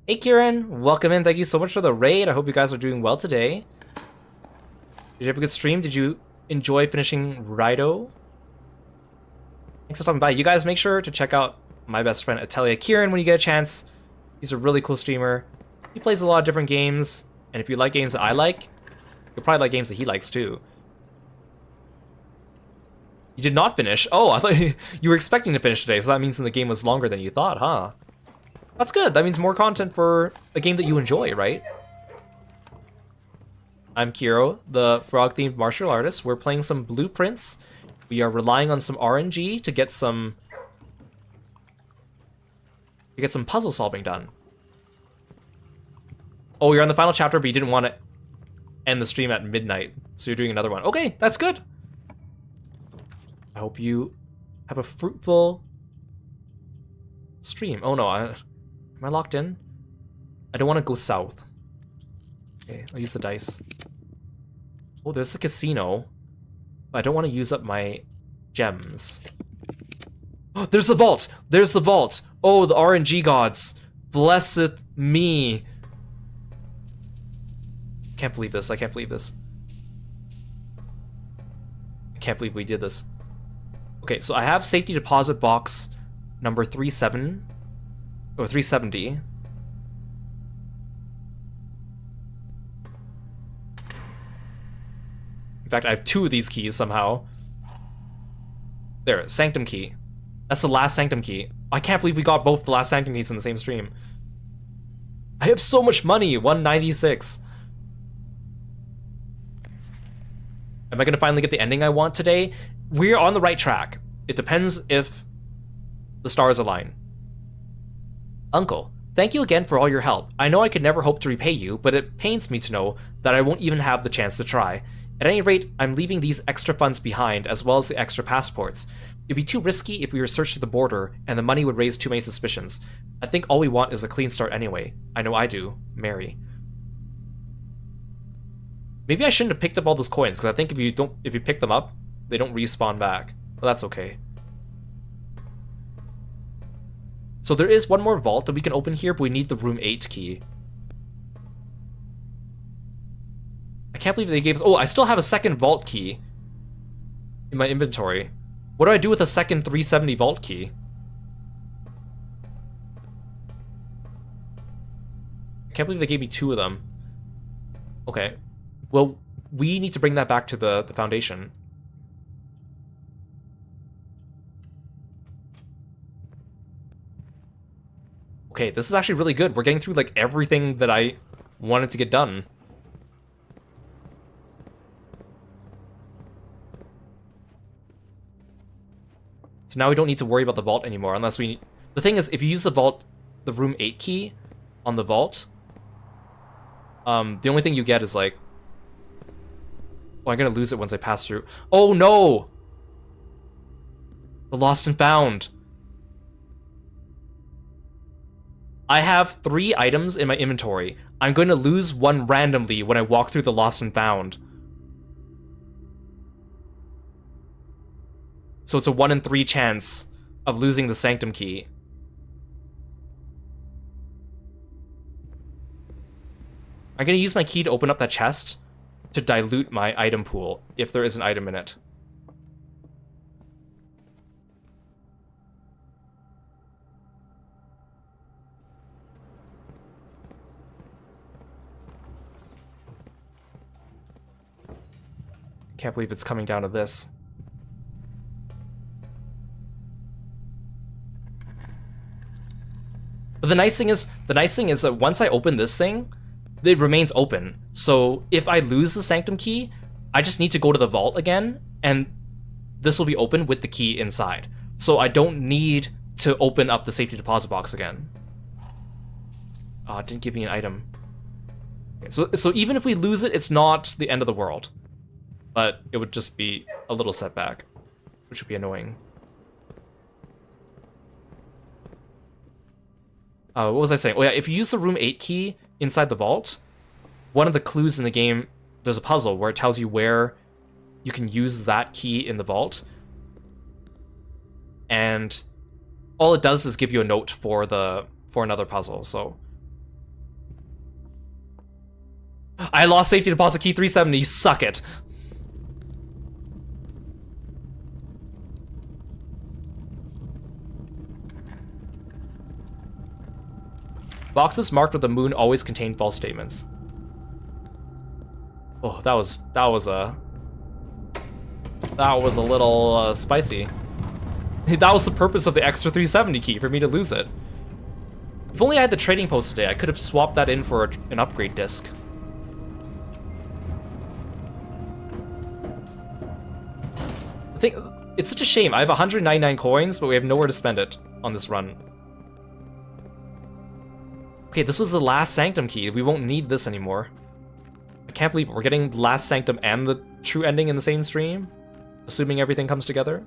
Hey Kieran, welcome in. Thank you so much for the raid. I hope you guys are doing well today. Did you have a good stream? Did you enjoy finishing Rido? Thanks for stopping by. You guys make sure to check out my best friend Atelia Kieran when you get a chance. He's a really cool streamer. He plays a lot of different games, and if you like games that I like, you'll probably like games that he likes too. You did not finish? Oh, I thought you were expecting to finish today, so that means the game was longer than you thought, huh? That's good. That means more content for a game that you enjoy, right? I'm Kiro, the frog-themed martial artist. We're playing some blueprints. We are relying on some RNG to get some puzzle solving done. Oh, you're on the final chapter, but you didn't want to end the stream at midnight, so you're doing another one. Okay, that's good. I hope you have a fruitful stream. Oh no, am I locked in? I don't want to go south. Okay, I'll use the dice. Oh, there's the casino. But I don't want to use up my gems. Oh, there's the vault! There's the vault! Oh, the RNG gods! Blesseth me! Can't believe this, I can't believe this. I can't believe we did this. Okay, so I have safety deposit box number 370. In fact, I have 2 of these keys somehow. There, Sanctum key. That's the last Sanctum key. I can't believe we got both the last Sanctum keys in the same stream. I have so much money, 196. Am I gonna finally get the ending I want today? We're on the right track. It depends if the stars align. Uncle, thank you again for all your help. I know I could never hope to repay you, but it pains me to know that I won't even have the chance to try. At any rate, I'm leaving these extra funds behind, as well as the extra passports. It'd be too risky if we were searched at the border, and the money would raise too many suspicions. I think all we want is a clean start anyway. I know I do. Mary. Maybe I shouldn't have picked up all those coins, because I think if you pick them up, they don't respawn back. But that's okay. So there is one more vault that we can open here, but we need the room 8 key. I can't believe they gave us... Oh, I still have a second vault key in my inventory. What do I do with a second 370 vault key? I can't believe they gave me 2 of them. Okay. Well, we need to bring that back to the foundation. Okay, this is actually really good. We're getting through, like, everything that I wanted to get done. So now we don't need to worry about the vault anymore, unless we... The thing is, if you use the vault, the room 8 key on the vault, the only thing you get is, like... Oh, I'm gonna lose it once I pass through. Oh, no! The lost and found. I have 3 items in my inventory. I'm going to lose one randomly when I walk through the lost and found. So it's a 1 in 3 chance of losing the Sanctum key. I'm going to use my key to open up that chest to dilute my item pool, if there is an item in it. Can't believe it's coming down to this. But the nice thing is that once I open this thing, it remains open. So if I lose the Sanctum key, I just need to go to the vault again, and this will be open with the key inside. So I don't need to open up the safety deposit box again. Oh, it didn't give me an item. Okay, so even if we lose it, it's not the end of the world. but it would just be a little setback, which would be annoying. What was I saying? Oh yeah, if you use the room 8 key inside the vault, one of the clues in the game, there's a puzzle where it tells you where you can use that key in the vault. And all it does is give you a note for another puzzle, so. I lost safety deposit key 370, suck it. Boxes marked with the moon always contain false statements. Oh, that was a little spicy. That was the purpose of the extra 370 key, for me to lose it. If only I had the trading post today, I could have swapped that in for an upgrade disc. I think it's such a shame. I have 199 coins, but we have nowhere to spend it on this run. Okay, this was the last Sanctum key. We won't need this anymore. I can't believe we're getting the last Sanctum and the true ending in the same stream, assuming everything comes together.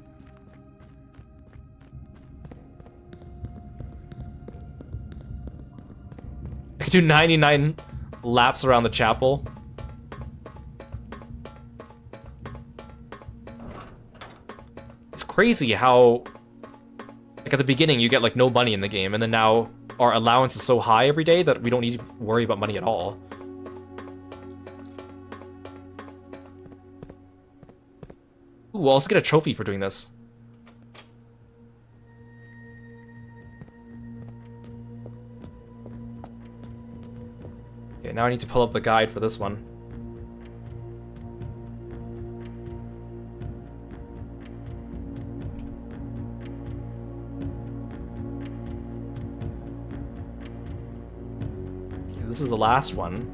I could do 99 laps around the chapel. It's crazy how, like, at the beginning you get like no money in the game, and then now our allowance is so high every day that we don't need to worry about money at all. Ooh, we'll also get a trophy for doing this. Okay, now I need to pull up the guide for this one. This is the last one.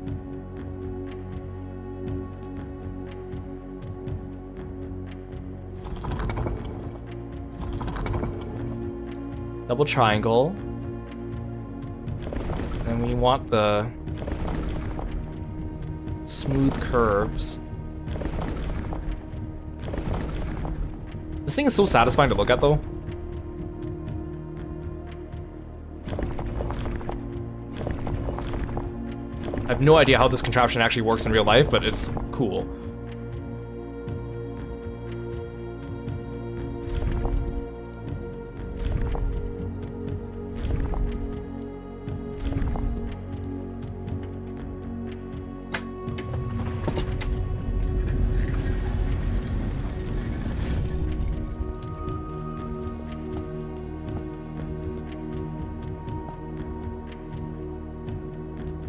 Double triangle. And we want the smooth curves. This thing is so satisfying to look at, though. I have no idea how this contraption actually works in real life, but it's cool.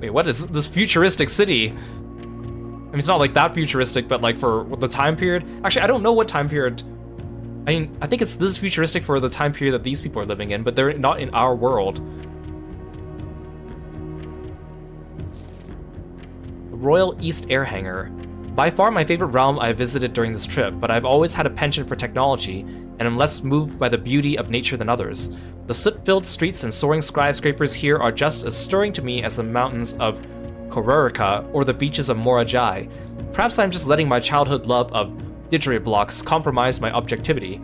Wait, what is this futuristic city? I mean, it's not like that futuristic, but like for the time period. Actually, I don't know what time period. I mean, I think this is futuristic for the time period that these people are living in, but they're not in our world. The Royal East Air Hangar. By far my favorite realm I visited during this trip, but I've always had a penchant for technology, and am less moved by the beauty of nature than others. The soot-filled streets and soaring skyscrapers here are just as stirring to me as the mountains of Kororika or the beaches of Morajai. Perhaps I'm just letting my childhood love of Didgeridoo compromise my objectivity.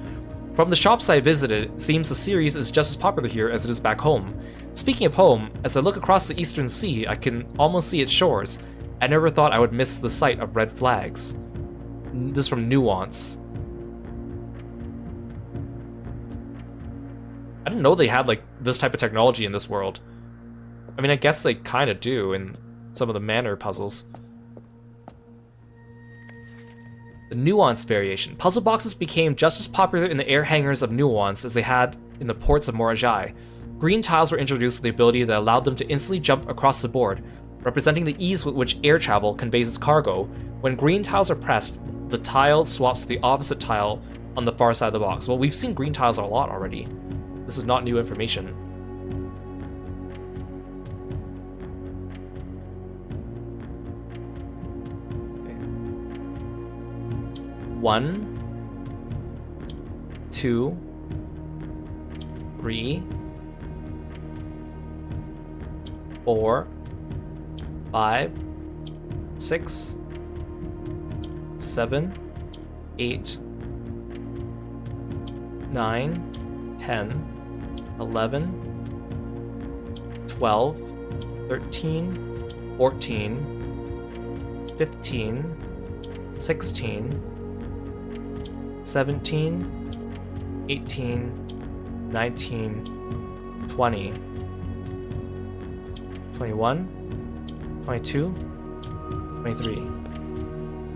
From the shops I visited, it seems the series is just as popular here as it is back home. Speaking of home, as I look across the eastern sea, I can almost see its shores. I never thought I would miss the sight of red flags. This is from Nuance. I didn't know they had like this type of technology in this world. I mean, I guess they kind of do in some of the manor puzzles. The Nuance variation. Puzzle boxes became just as popular in the air hangars of Nuance as they had in the ports of Morajai. Green tiles were introduced with the ability that allowed them to instantly jump across the board, representing the ease with which air travel conveys its cargo. When green tiles are pressed, the tile swaps to the opposite tile on the far side of the box. Well, we've seen green tiles a lot already. This is not new information. Okay. 1, 2, 3, 4, 5, 6, 7, 8, 9, 10, 11, 12, 13, 14, 15, 16, 17, 18, 19, 20, 21, 22, 23.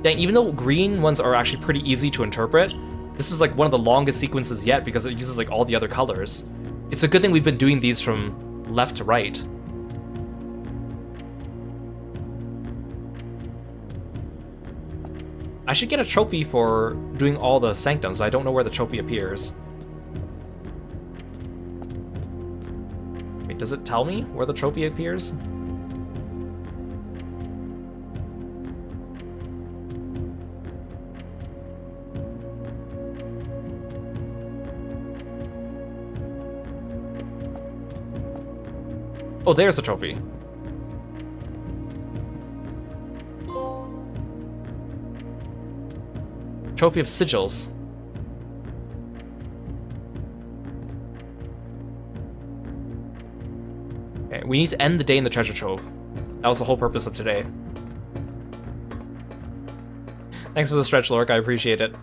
Dang, even though green ones are actually pretty easy to interpret, this is like one of the longest sequences yet because it uses like all the other colors. It's a good thing we've been doing these from left to right. I should get a trophy for doing all the sanctums. I don't know where the trophy appears. Wait, does it tell me where the trophy appears? Oh, there's a trophy. Trophy of sigils. Okay, we need to end the day in the treasure trove. That was the whole purpose of today. Thanks for the stretch, Lork. I appreciate it.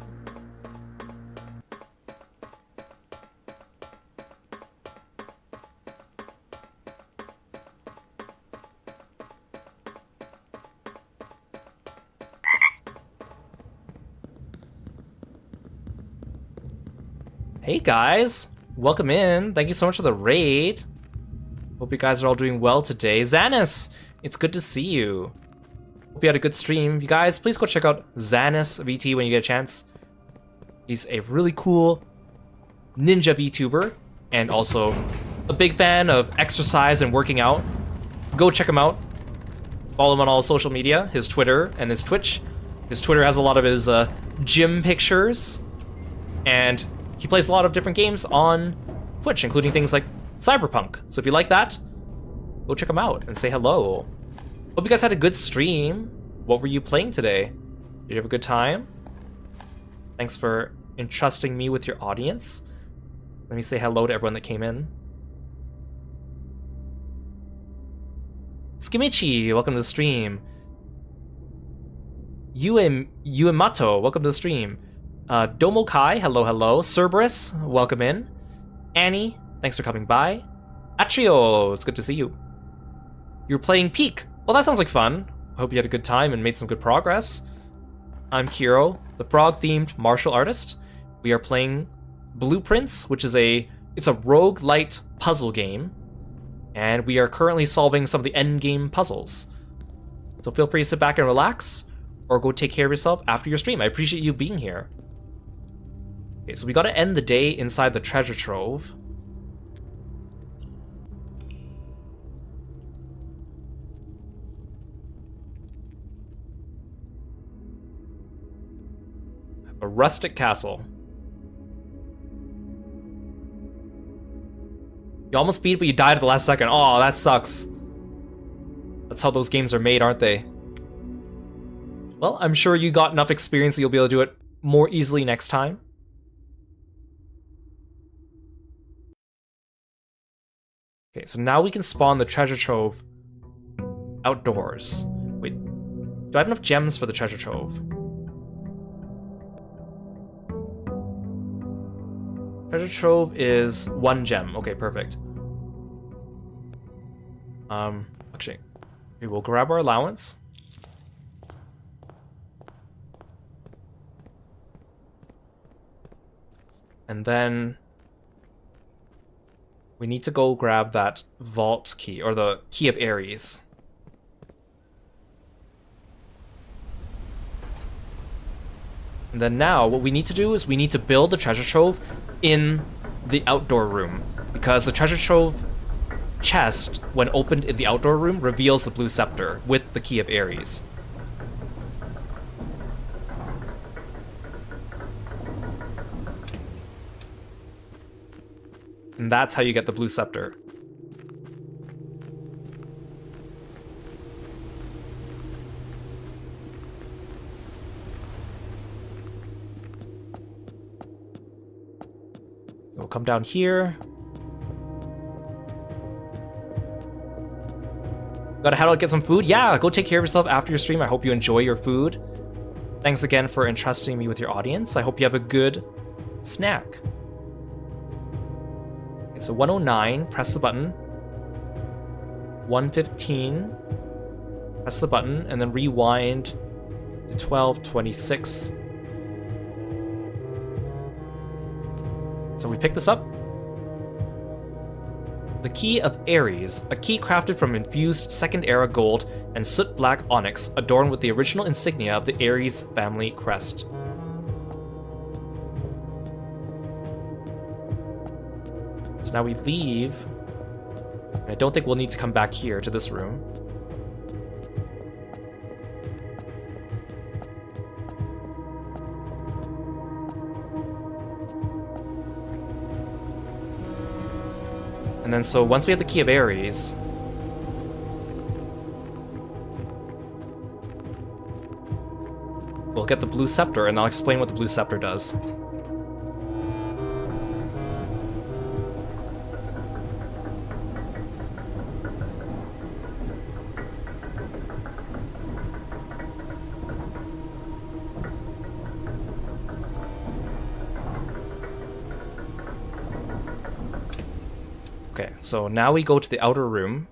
Hey guys, welcome in. Thank you so much for the raid. Hope you guys are all doing well today. Xanis, it's good to see you. Hope you had a good stream. You guys, please go check out Xanis VT when you get a chance. He's a really cool ninja VTuber and also a big fan of exercise and working out. Go check him out. Follow him on all social media, his Twitter and his Twitch. His Twitter has a lot of his gym pictures, and he plays a lot of different games on Twitch, including things like Cyberpunk. So if you like that, go check him out and say hello. Hope you guys had a good stream. What were you playing today? Did you have a good time? Thanks for entrusting me with your audience. Let me say hello to everyone that came in. Skimichi, welcome to the stream. Uemato, welcome to the stream. Domo Kai, hello, hello. Cerberus, welcome in. Annie, thanks for coming by. Atrio, it's good to see you. You're playing Peak. Well, that sounds like fun. I hope you had a good time and made some good progress. I'm Kiro, the frog-themed martial artist. We are playing Blueprints, which is it's a roguelite puzzle game. And we are currently solving some of the endgame puzzles. So feel free to sit back and relax, or go take care of yourself after your stream. I appreciate you being here. Okay, so we gotta end the day inside the treasure trove. A rustic castle. You almost beat it, but you died at the last second. Oh, that sucks. That's how those games are made, aren't they? Well, I'm sure you got enough experience that you'll be able to do it more easily next time. Okay, so now we can spawn the treasure trove outdoors. Wait, do I have enough gems for the treasure trove? Treasure trove is 1 gem. Okay, perfect. Actually, we will grab our allowance. And then we need to go grab that vault key, or the key of Ares. And then now, what we need to do is we need to build the treasure trove in the outdoor room, because the treasure trove chest, when opened in the outdoor room, reveals the blue scepter with the key of Ares. And that's how you get the blue scepter. come down here. Gotta head out, get some food? Yeah, go take care of yourself after your stream. I hope you enjoy your food. Thanks again for entrusting me with your audience. I hope you have a good snack. Okay, so 109, press the button. 115, press the button, and then rewind to 1226. So we pick this up. The Key of Ares, a key crafted from infused Second Era gold and soot black onyx, adorned with the original insignia of the Ares family crest. So now we leave. I don't think we'll need to come back here to this room. And then so once we have the Key of Ares, we'll get the blue scepter, and I'll explain what the blue scepter does. Okay, so now we go to the outer room,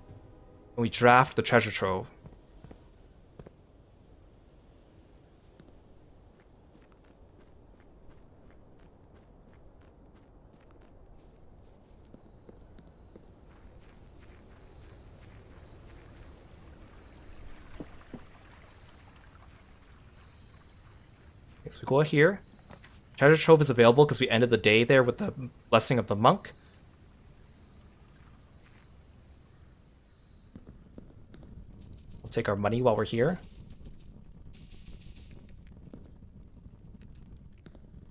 and we draft the treasure trove. Okay, so we go here. Treasure trove is available because we ended the day there with the blessing of the monk. Take our money while we're here.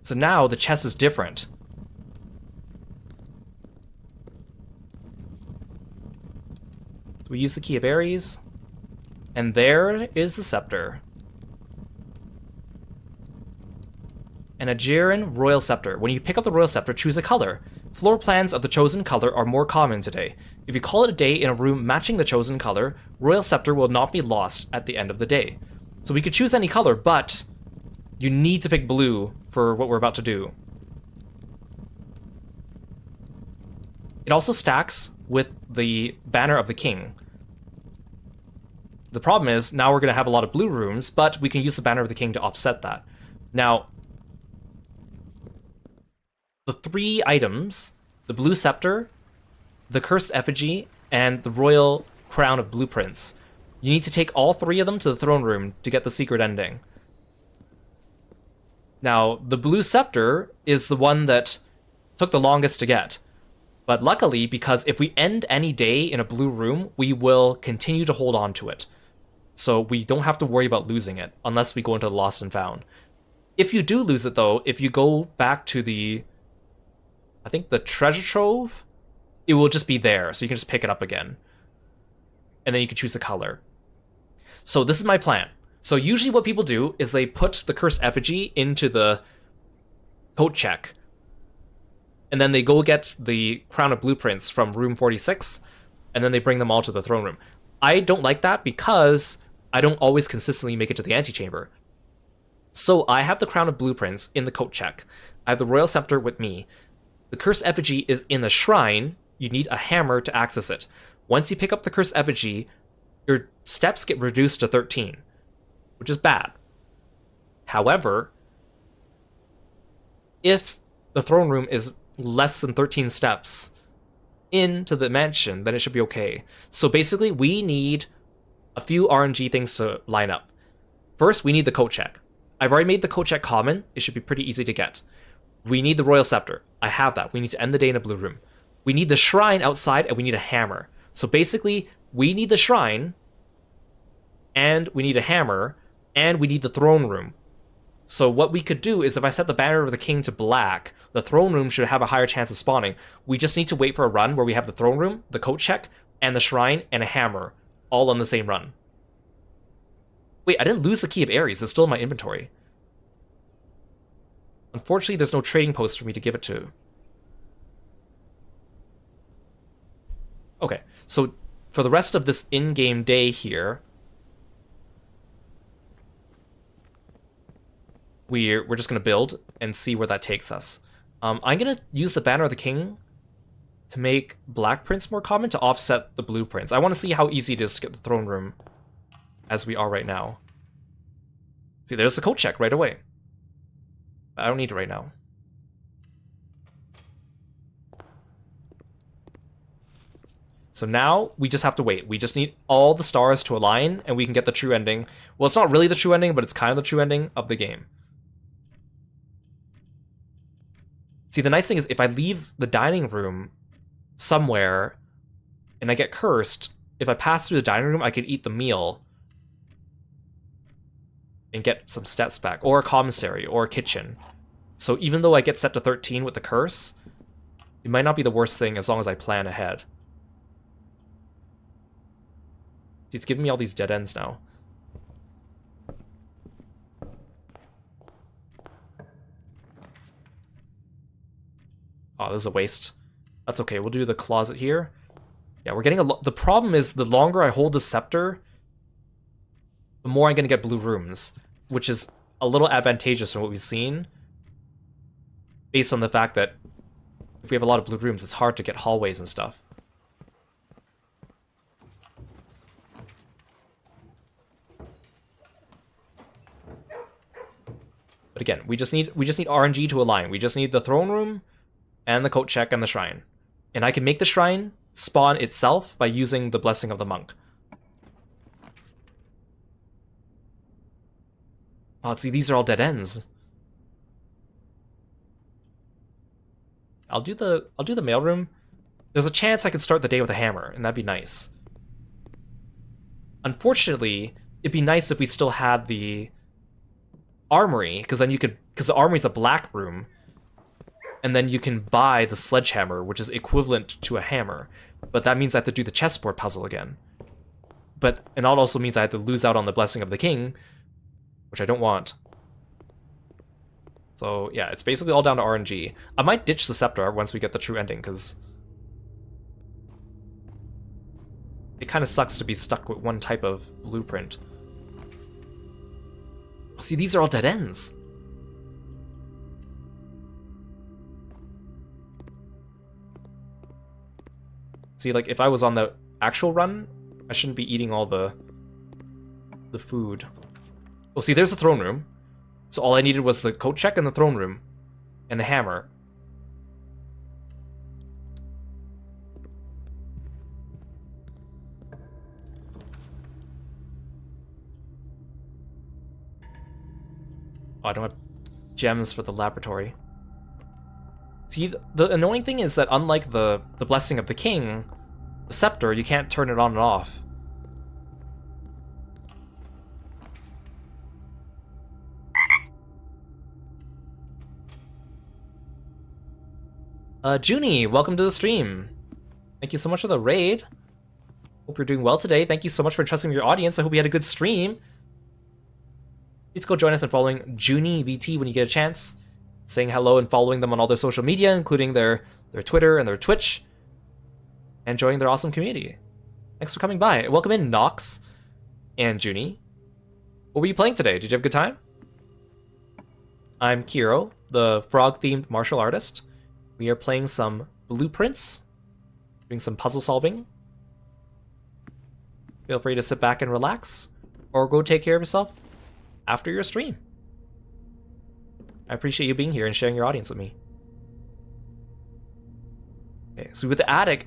So now the chest is different. So we use the Key of Ares, and there is the scepter. An Aegean Royal Scepter. When you pick up the Royal Scepter, choose a color. Floor plans of the chosen color are more common today. If you call it a day in a room matching the chosen color, Royal Scepter will not be lost at the end of the day. So we could choose any color, but you need to pick blue for what we're about to do. It also stacks with the Banner of the King. The problem is, now we're going to have a lot of blue rooms, but we can use the Banner of the King to offset that. Now, the three items, the blue scepter, the cursed effigy, and the royal crown of blueprints, you need to take all three of them to the throne room to get the secret ending. Now, the blue scepter is the one that took the longest to get. But luckily, because if we end any day in a blue room, we will continue to hold on to it. So we don't have to worry about losing it, unless we go into the Lost and Found. If you do lose it, though, if you go back to the, I think the treasure trove, it will just be there, so you can just pick it up again. And then you can choose the color. So this is my plan. So usually what people do is they put the cursed effigy into the coat check. And then they go get the crown of blueprints from room 46, and then they bring them all to the throne room. I don't like that because I don't always consistently make it to the antechamber. So I have the crown of blueprints in the coat check. I have the royal scepter with me. The cursed effigy is in the shrine. You need a hammer to access it. Once you pick up the cursed effigy, your steps get reduced to 13, which is bad. However, if the throne room is less than 13 steps into the mansion, then it should be okay. So basically, we need a few RNG things to line up. First, we need the coat check. I've already made the coat check common. It should be pretty easy to get. We need the royal scepter. I have that. We need to end the day in a blue room. We need the shrine outside, and we need a hammer. So basically, we need the shrine, and we need a hammer, and we need the throne room. So what we could do is if I set the Banner of the King to black, the throne room should have a higher chance of spawning. We just need to wait for a run where we have the throne room, the coat check, and the shrine, and a hammer, all on the same run. Wait, I didn't lose the Key of Ares. It's still in my inventory. Unfortunately, there's no trading post for me to give it to. Okay, so for the rest of this in-game day here, we're just going to build and see where that takes us. I'm going to use the Banner of the King to make black prints more common to offset the blue prints. I want to see how easy it is to get the throne room as we are right now. See, there's the coat check right away. I don't need it right now. So now we just have to wait. We just need all the stars to align and we can get the true ending. Well, it's not really the true ending, but it's kind of the true ending of the game. See, the nice thing is if I leave the dining room somewhere and I get cursed, if I pass through the dining room, I can eat the meal and get some stats back, or a commissary, or a kitchen. So even though I get set to 13 with the curse, it might not be the worst thing as long as I plan ahead. It's giving me all these dead ends now. Oh, this is a waste. That's okay, we'll do the closet here. Yeah, we're getting a lot. The problem is the longer I hold the scepter, the more I'm going to get blue rooms, which is a little advantageous from what we've seen, based on the fact that if we have a lot of blue rooms, it's hard to get hallways and stuff. But again, we just need RNG to align. We just need the throne room and the coat check and the shrine. And I can make the shrine spawn itself by using the blessing of the monk. Oh, see, these are all dead ends. I'll do the mailroom. There's a chance I could start the day with a hammer, and that'd be nice. Unfortunately, it'd be nice if we still had the armory, because then you could, because the armory's a black room, and then you can buy the sledgehammer, which is equivalent to a hammer. But that means I have to do the chessboard puzzle again. And that also means I have to lose out on the blessing of the king, which I don't want. So yeah, it's basically all down to RNG. I might ditch the scepter once we get the true ending, because it kind of sucks to be stuck with one type of blueprint. See, these are all dead ends. See, like, if I was on the actual run, I shouldn't be eating all the food. Well, see, there's the throne room. So all I needed was the coat check and the throne room. And the hammer. Oh, I don't have gems for the laboratory. See, the annoying thing is that unlike the blessing of the king, the scepter, you can't turn it on and off. Junie, welcome to the stream. Thank you so much for the raid. Hope you're doing well today. Thank you so much for trusting your audience. I hope you had a good stream. Please go join us in following Junie VT when you get a chance. Saying hello and following them on all their social media, including their Twitter and their Twitch. And joining their awesome community. Thanks for coming by. Welcome in, Nox and Junie. What were you playing today? Did you have a good time? I'm Kiro, the frog-themed martial artist. We are playing some blueprints, doing some puzzle solving. Feel free to sit back and relax, or go take care of yourself after your stream. I appreciate you being here and sharing your audience with me. Okay, so with the attic,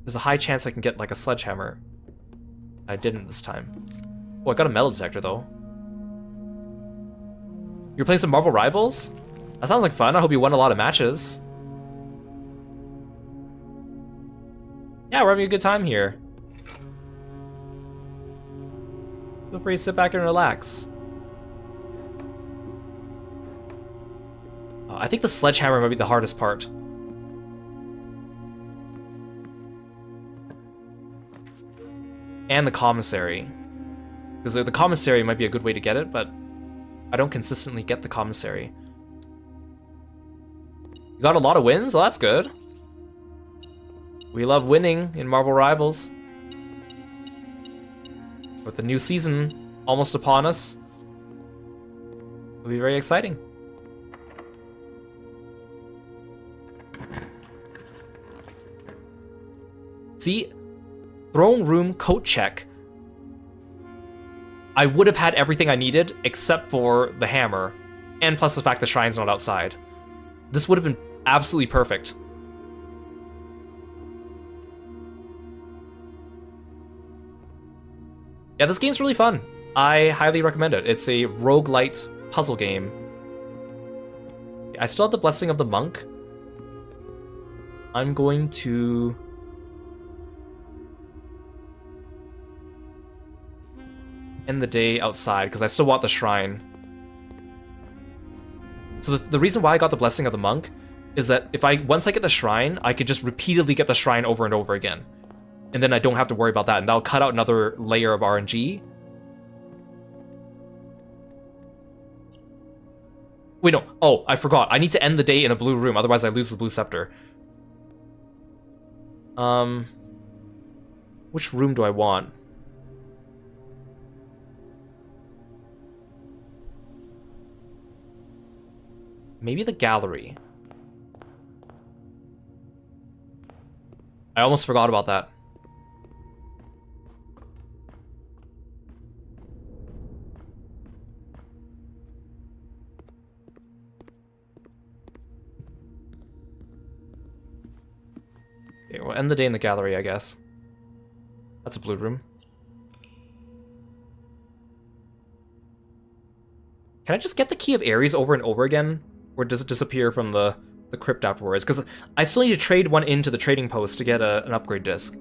there's a high chance I can get like a sledgehammer. I didn't this time. Oh, I got a metal detector though. You're playing some Marvel Rivals? That sounds like fun. I hope you won a lot of matches. Yeah, we're having a good time here. Feel free to sit back and relax. I think the sledgehammer might be the hardest part. And the commissary. Because the commissary might be a good way to get it, but I don't consistently get the commissary. You got a lot of wins? Oh, that's good. We love winning in Marvel Rivals. With the new season almost upon us, it'll be very exciting. See, throne room coat check. I would have had everything I needed except for the hammer, and plus the fact the shrine's not outside. This would have been absolutely perfect. Yeah, this game's really fun. I highly recommend it. It's a roguelite puzzle game. I still have the Blessing of the Monk. I'm going to... end the day outside, because I still want the shrine. So the reason why I got the Blessing of the Monk is that once I get the shrine, I could just repeatedly get the shrine over and over again. And then I don't have to worry about that, and that'll cut out another layer of RNG. Wait, no. Oh, I forgot. I need to end the day in a blue room, otherwise I lose the blue scepter. Which room do I want? Maybe the gallery. I almost forgot about that. Okay, we'll end the day in the gallery, I guess. That's a blue room. Can I just get the Key of Ares over and over again? Or does it disappear from the crypt afterwards? Because I still need to trade one into the trading post to get an upgrade disc.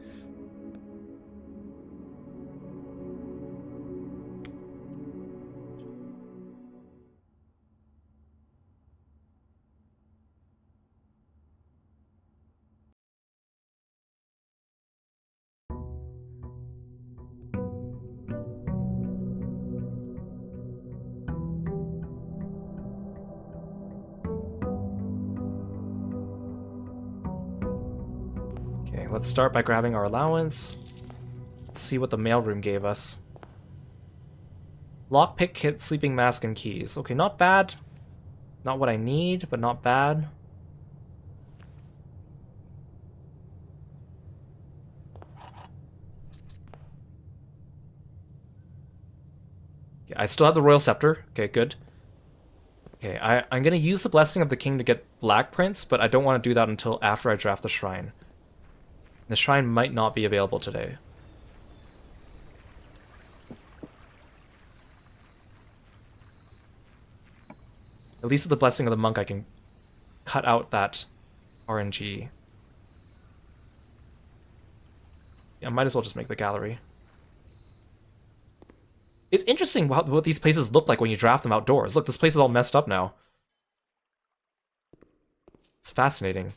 Let's start by grabbing our allowance. Let's see what the mailroom gave us. Lockpick, kit, sleeping mask, and keys. Okay, not bad. Not what I need, but not bad. Okay, I still have the Royal Scepter. Okay, good. Okay, I'm gonna use the Blessing of the King to get Black Prince, but I don't want to do that until after I draft the Shrine. The shrine might not be available today. At least with the Blessing of the Monk, I can cut out that RNG. Yeah, I might as well just make the gallery. It's interesting what these places look like when you draft them outdoors. Look, this place is all messed up now. It's fascinating.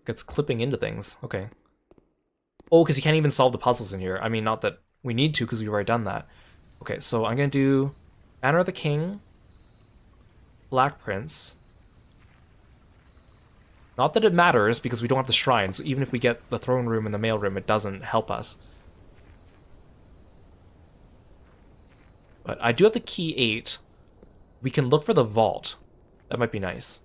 It's clipping into things. Okay. Oh, because you can't even solve the puzzles in here. I mean, not that we need to, because we've already done that. Okay, so I'm going to do Banner of the King, Black Prince. Not that it matters, because we don't have the shrine, so even if we get the throne room and the mail room, it doesn't help us. But I do have the key 8. We can look for the vault. That might be nice.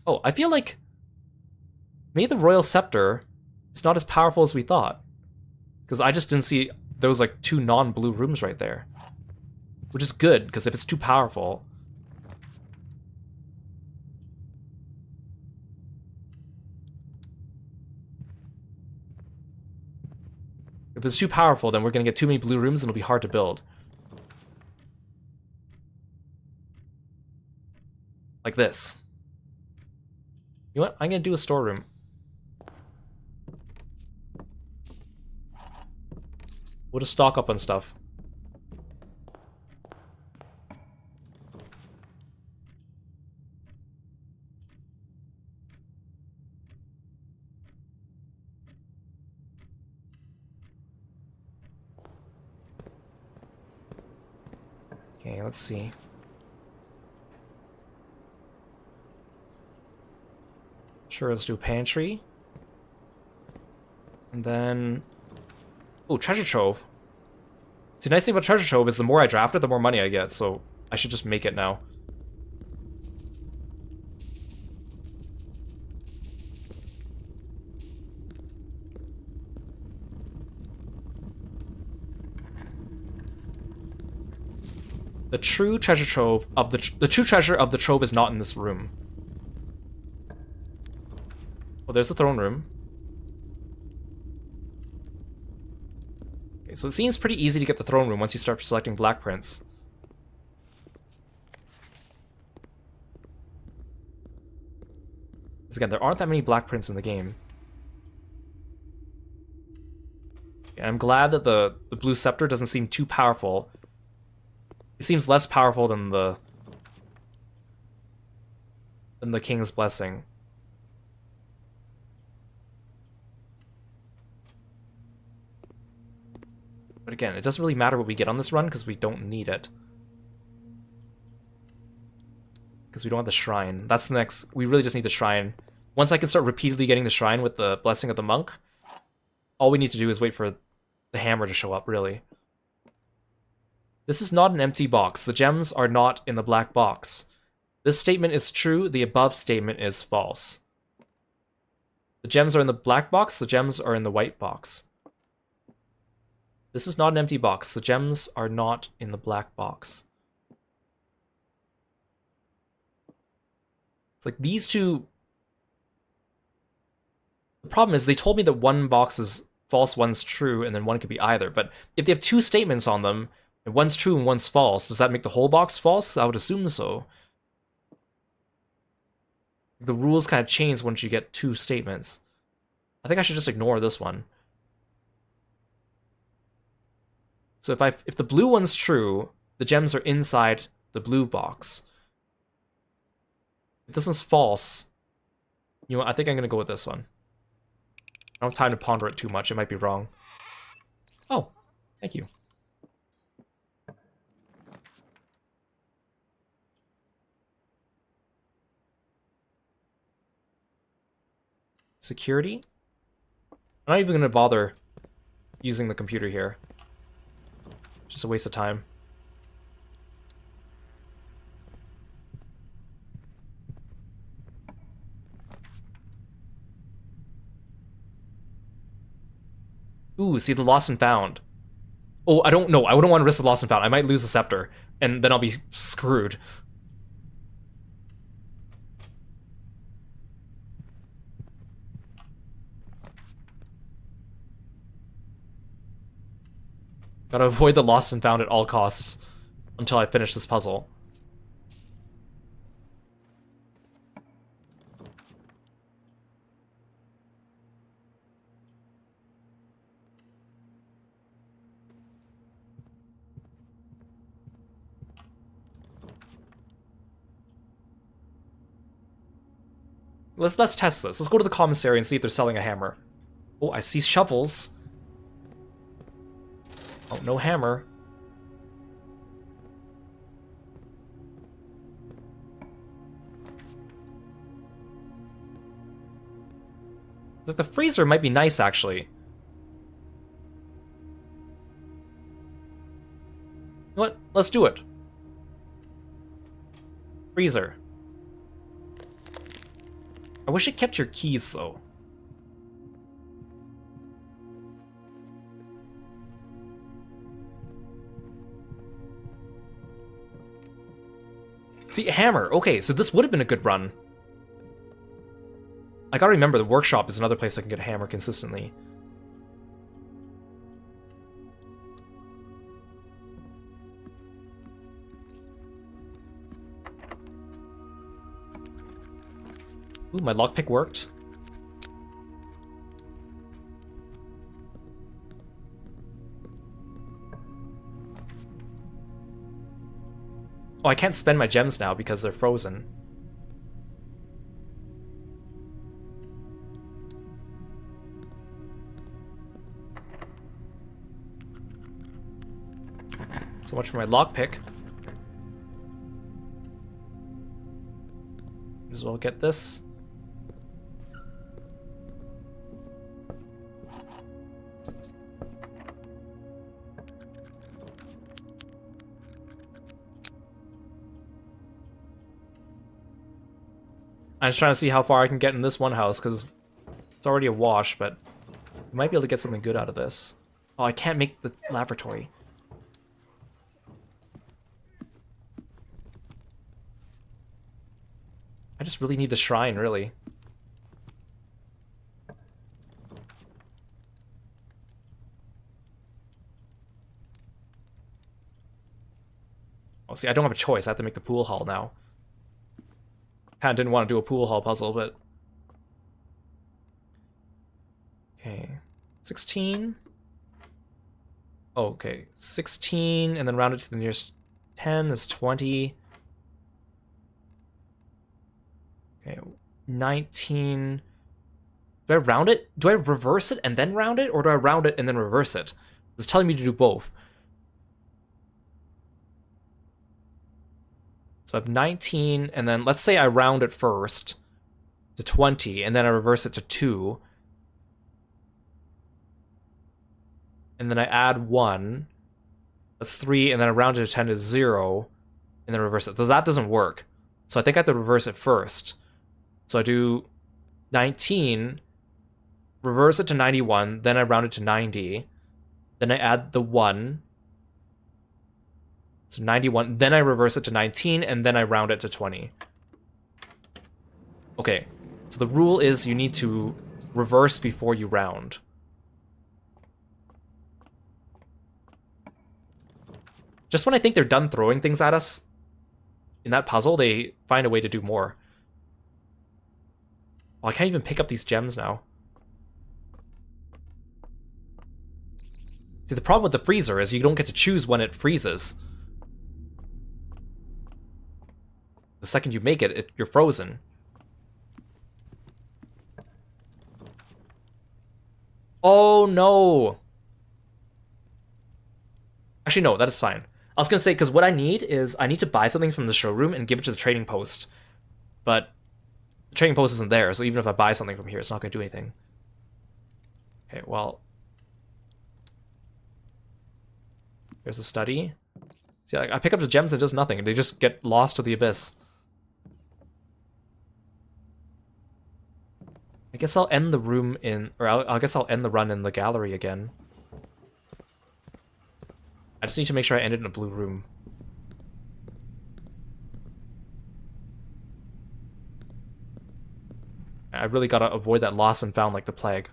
Oh, I feel like maybe the Royal Scepter is not as powerful as we thought. Because I just didn't see those like 2 non-blue rooms right there. Which is good, because if it's too powerful... If it's too powerful, then we're going to get too many blue rooms and it'll be hard to build. Like this. You know what? I'm going to do a storeroom. We'll just stock up on stuff. Okay, let's see. Sure, let's do pantry. And then... Oh, treasure trove. See, the nice thing about treasure trove is the more I draft it, the more money I get, so I should just make it now. The true treasure trove of the true treasure of the trove is not in this room. Well, there's the throne room. Okay, so it seems pretty easy to get the throne room once you start selecting black prints. Because again, there aren't that many black prints in the game. And I'm glad that the blue scepter doesn't seem too powerful. It seems less powerful than the King's Blessing. But again, it doesn't really matter what we get on this run because we don't need it. Because we don't have the shrine. That's the next... We really just need the shrine. Once I can start repeatedly getting the shrine with the Blessing of the Monk, all we need to do is wait for the hammer to show up, really. This is not an empty box. The gems are not in the black box. This statement is true. The above statement is false. The gems are in the black box. The gems are in the white box. This is not an empty box. The gems are not in the black box. It's like these two... The problem is they told me that one box is false, one's true, and then one could be either. But if they have two statements on them, and one's true and one's false, does that make the whole box false? I would assume so. The rules kind of change once you get two statements. I think I should just ignore this one. So if the blue one's true, the gems are inside the blue box. If this one's false, you know what, I think I'm gonna go with this one. I don't have time to ponder it too much, it might be wrong. Oh, thank you. Security? I'm not even gonna bother using the computer here. Just a waste of time. Ooh, see the lost and found. Oh, I don't know. I wouldn't want to risk the lost and found. I might lose the scepter, and then I'll be screwed. Gotta avoid the lost and found at all costs until I finish this puzzle. Let's test this. Let's go to the commissary and see if they're selling a hammer. Oh, I see shovels. Oh, no hammer. The freezer might be nice, actually. You know what? Let's do it. Freezer. I wish it kept your keys, though. See, hammer. Okay, so this would have been a good run. I gotta remember, the workshop is another place I can get a hammer consistently. Ooh, my lockpick worked. Oh, I can't spend my gems now because they're frozen. So much for my lockpick. well get this. I'm just trying to see how far I can get in this one house, because it's already a wash, but I might be able to get something good out of this. Oh, I can't make the laboratory. I just really need the shrine, really. Oh, see, I don't have a choice. I have to make the pool hall now. Kind of didn't want to do a pool hall puzzle, but... Okay. 16. Oh, okay. 16, and then round it to the nearest 10 is 20. Okay. 19. Do I round it? Do I reverse it and then round it? Or do I round it and then reverse it? It's telling me to do both. So I have 19, and then let's say I round it first to 20, and then I reverse it to 2. And then I add 1. That's 3, and then I round it to 10 is 0, and then reverse it. So that doesn't work. So I think I have to reverse it first. So I do 19, reverse it to 91, then I round it to 90, then I add the 1, so 91, then I reverse it to 19, and then I round it to 20. Okay, so the rule is you need to reverse before you round. Just when I think they're done throwing things at us in that puzzle, they find a way to do more. Oh, I can't even pick up these gems now. See, the problem with the freezer is you don't get to choose when it freezes. The second you make it, you're frozen. Oh, no. Actually, no, that is fine. I was going to say, because what I need is I need to buy something from the showroom and give it to the trading post. But the trading post isn't there, so even if I buy something from here, it's not going to do anything. Okay, well... Here's the study. See, I pick up the gems and it does nothing. They just get lost to the abyss. I guess I'll end the room in... Or I guess I'll end the run in the gallery again. I just need to make sure I end it in a blue room. I really gotta avoid that lost and found like the plague.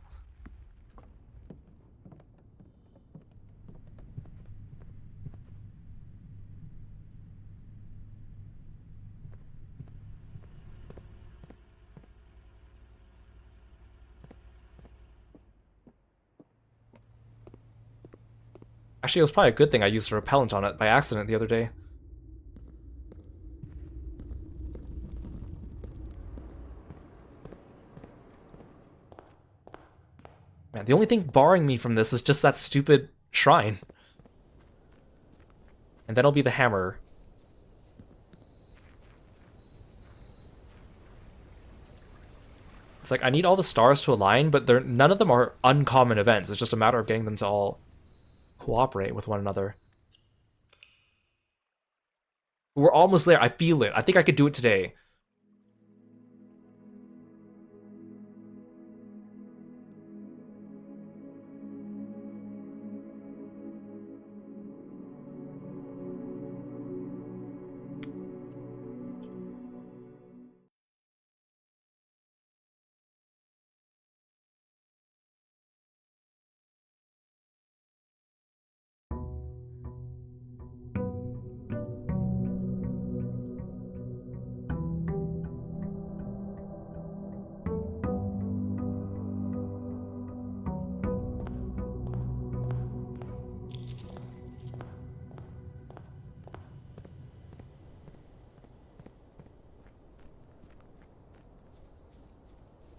Actually, it was probably a good thing I used a repellent on it by accident the other day. Man, the only thing barring me from this is just that stupid shrine. And then I'll be the hammer. It's like, I need all the stars to align, but none of them are uncommon events. It's just a matter of getting them to all cooperate with one another. We're almost there. I feel it. I think I could do it today.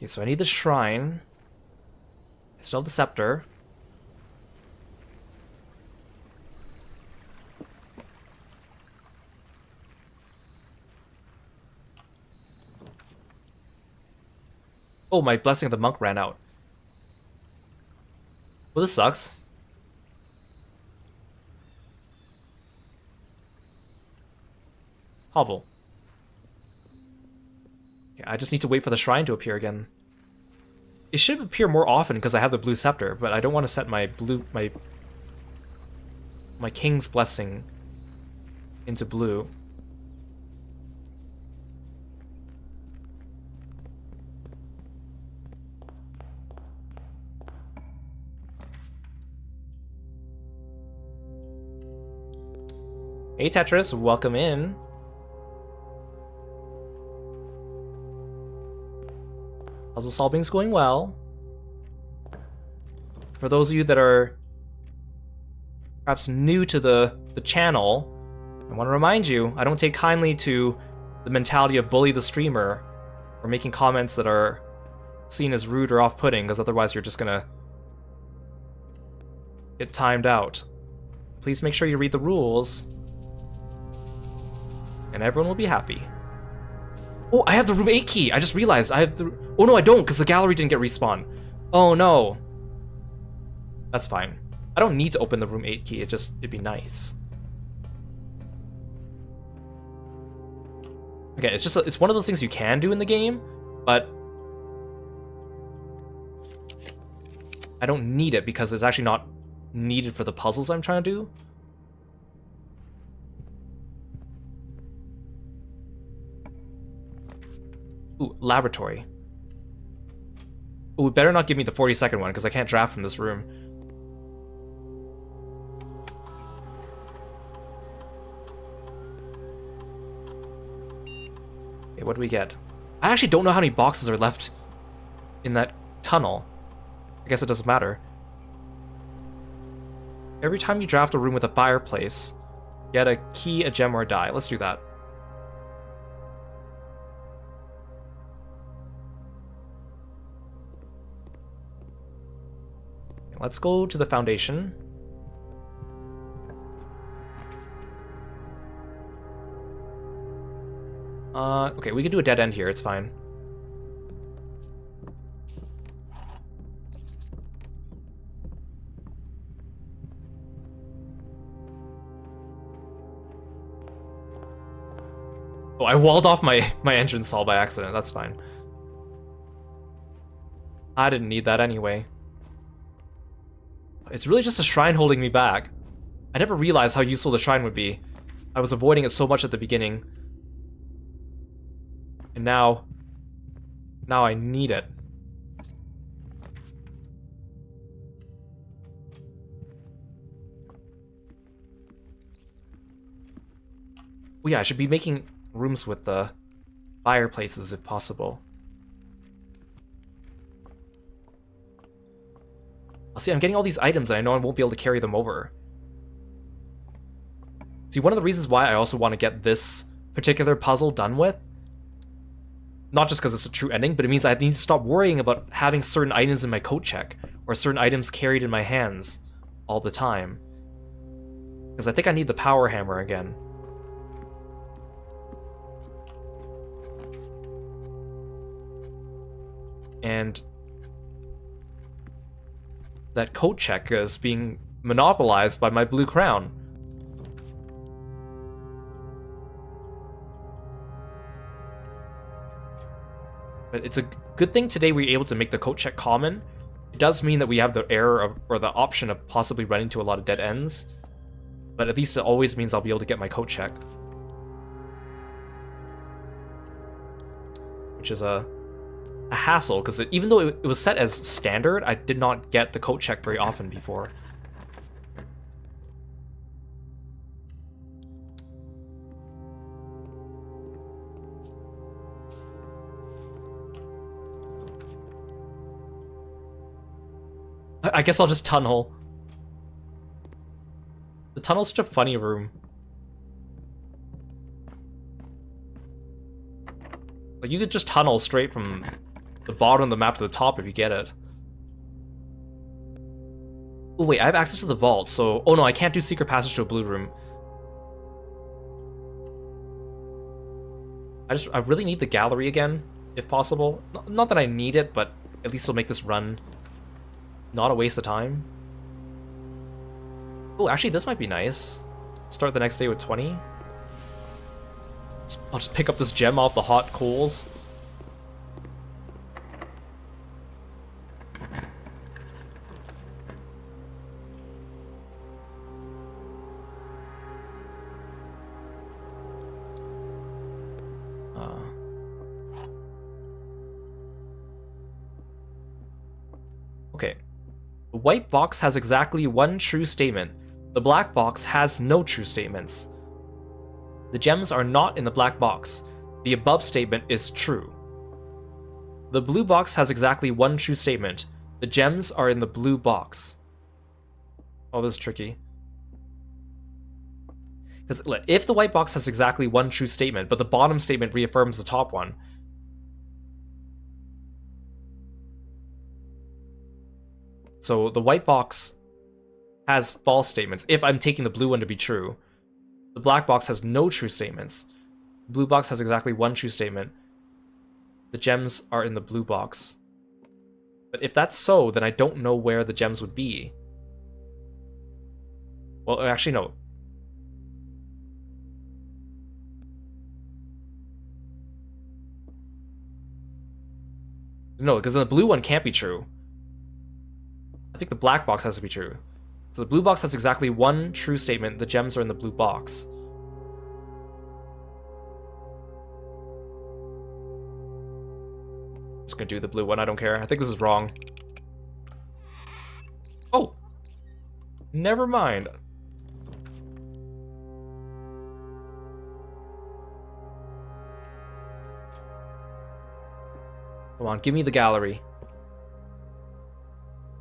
Okay, so I need the shrine. I still have the scepter. Oh, my Blessing of the Monk ran out. Well, this sucks. Hovel. Okay, I just need to wait for the shrine to appear again. It should appear more often because I have the blue scepter, but I don't want to set my my King's Blessing into blue. Hey Tetris, welcome in. Puzzle solving's going well. For those of you that are perhaps new to the channel, I want to remind you, I don't take kindly to the mentality of bully the streamer or making comments that are seen as rude or off-putting, because otherwise you're just gonna get timed out. Please make sure you read the rules, and everyone will be happy. Oh, I have the room 8 key. I just realized I have the... Oh no, I don't, because the gallery didn't get respawned. Oh no. That's fine. I don't need to open the room 8 key, it'd be nice. Okay, it's one of those things you can do in the game, but I don't need it because it's actually not needed for the puzzles I'm trying to do. Ooh, laboratory. Ooh, better not give me the 40-second one because I can't draft from this room. Okay, what do we get? I actually don't know how many boxes are left in that tunnel. I guess it doesn't matter. Every time you draft a room with a fireplace, get a key, a gem, or a die. Let's do that. Let's go to the foundation. Okay, we can do a dead end here, it's fine. Oh, I walled off my entrance hall by accident, that's fine. I didn't need that anyway. It's really just a shrine holding me back. I never realized how useful the shrine would be. I was avoiding it so much at the beginning. And now I need it. Oh yeah, I should be making rooms with the fireplaces if possible. See, I'm getting all these items and I know I won't be able to carry them over. See, one of the reasons why I also want to get this particular puzzle done with, not just because it's a true ending, but it means I need to stop worrying about having certain items in my coat check or certain items carried in my hands all the time. Because I think I need the power hammer again. And that coat check is being monopolized by my blue crown. But it's a good thing today we were able to make the coat check common. It does mean that we have the error of, or the option of possibly running to a lot of dead ends. But at least it always means I'll be able to get my coat check. Which is a hassle, because even though it was set as standard, I did not get the coat check very often before. I guess I'll just tunnel. The tunnel's such a funny room. Like, you could just tunnel straight from the bottom of the map to the top if you get it. Oh wait, I have access to the vault, so... Oh no, I can't do secret passage to a blue room. I really need the gallery again. if possible. Not that I need it, but at least it'll make this run not a waste of time. Oh, actually, this might be nice. Start the next day with 20. I'll just pick up this gem off the hot coals. Okay. The white box has exactly one true statement. The black box has no true statements. The gems are not in the black box. The above statement is true. The blue box has exactly one true statement. The gems are in the blue box. Oh, this is tricky. Because if the white box has exactly one true statement, but the bottom statement reaffirms the top one, so the white box has false statements, if I'm taking the blue one to be true. The black box has no true statements. The blue box has exactly one true statement. The gems are in the blue box. But if that's so, then I don't know where the gems would be. Well, actually, no. No, because the blue one can't be true. I think the black box has to be true. So the blue box has exactly one true statement. The gems are in the blue box. Just gonna do the blue one, I don't care. I think this is wrong. Oh! Never mind. Come on, give me the gallery.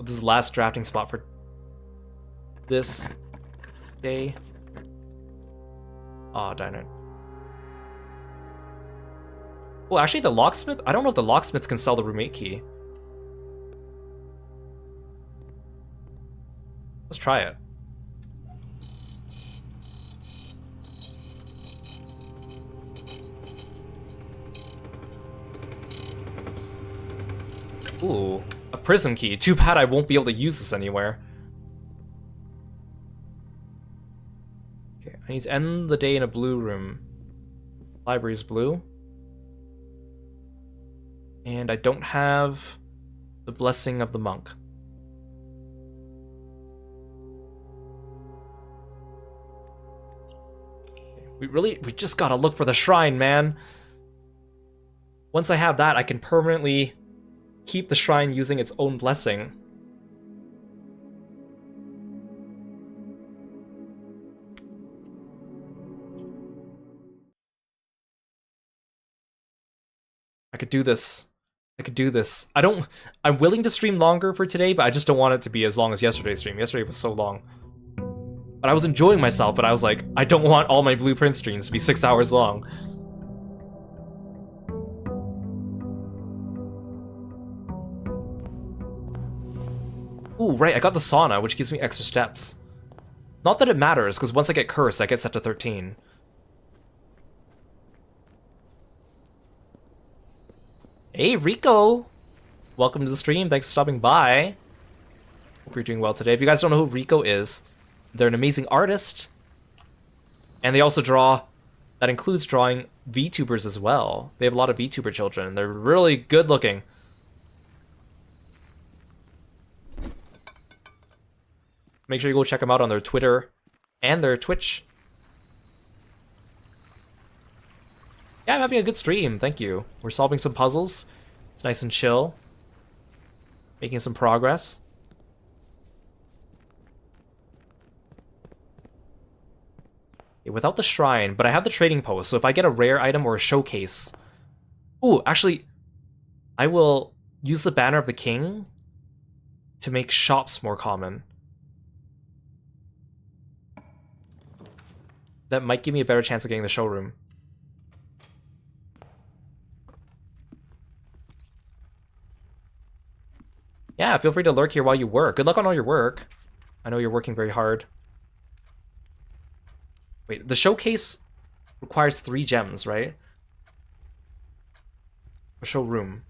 This is the last drafting spot for this day. Aw, darn it. Well, actually, the locksmith... I don't know if the locksmith can sell the roommate key. Let's try it. Ooh, a prism key. Too bad I won't be able to use this anywhere. Okay, I need to end the day in a blue room. Library's blue. And I don't have the blessing of the monk. We just gotta look for the shrine, man. Once I have that, I can permanently keep the shrine using its own blessing. I could do this. I could do this. I'm willing to stream longer for today, but I just don't want it to be as long as yesterday's stream. Yesterday was so long. But I was enjoying myself, but I was like, I don't want all my Blueprint streams to be 6 hours long. Ooh, right, I got the sauna, which gives me extra steps. Not that it matters, because once I get cursed, I get set to 13. Hey, Rico! Welcome to the stream, thanks for stopping by. Hope you're doing well today. If you guys don't know who Rico is, they're an amazing artist. And they also draw, that includes drawing VTubers as well. They have a lot of VTuber children. They're really good looking. Make sure you go check them out on their Twitter and their Twitch. Yeah, I'm having a good stream, thank you. We're solving some puzzles. It's nice and chill. Making some progress. Without the shrine, but I have the trading post, so if I get a rare item or a showcase... Ooh, actually, I will use the banner of the king to make shops more common. That might give me a better chance of getting the showroom. Yeah, feel free to lurk here while you work. Good luck on all your work. I know you're working very hard. Wait, the showcase requires 3 gems, right? Show room.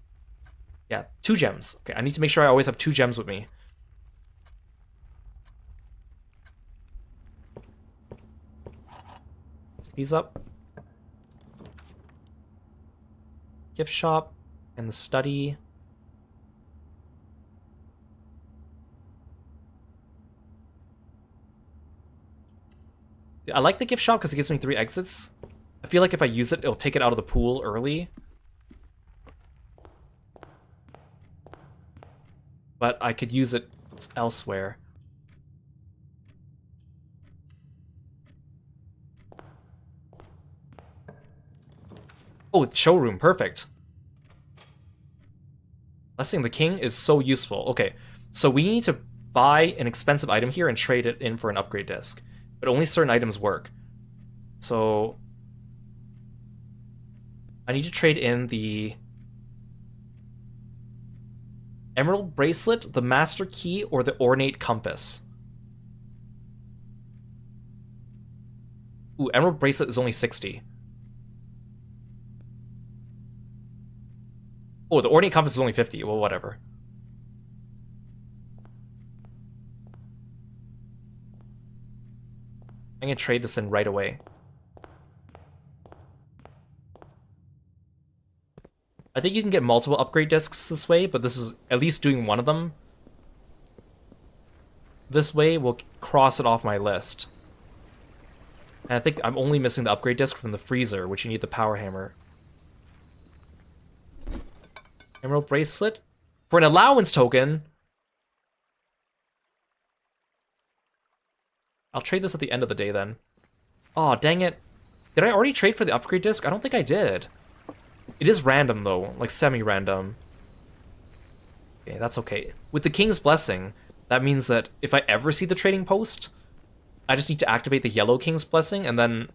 Yeah, 2 gems. Okay, I need to make sure I always have 2 gems with me. These up. Gift shop and the study. I like the gift shop because it gives me 3 exits. I feel like if I use it, it'll take it out of the pool early. But I could use it elsewhere. Oh, it's showroom, perfect. Blessing the King is so useful. Okay, so we need to buy an expensive item here and trade it in for an upgrade disc. But only certain items work. So I need to trade in the Emerald Bracelet, the Master Key, or the Ornate Compass. Ooh, Emerald Bracelet is only 60. Oh, the Ornate Compass is only 50. Well, whatever. I'm gonna trade this in right away. I think you can get multiple upgrade discs this way, but this is at least doing one of them. This way will cross it off my list. And I think I'm only missing the upgrade disc from the freezer, which you need the power hammer. Emerald Bracelet? For an allowance token? I'll trade this at the end of the day then. Aw, dang it. Did I already trade for the upgrade disc? I don't think I did. It is random though, like semi-random. Okay, that's okay. With the King's Blessing, that means that if I ever see the trading post, I just need to activate the yellow King's Blessing and then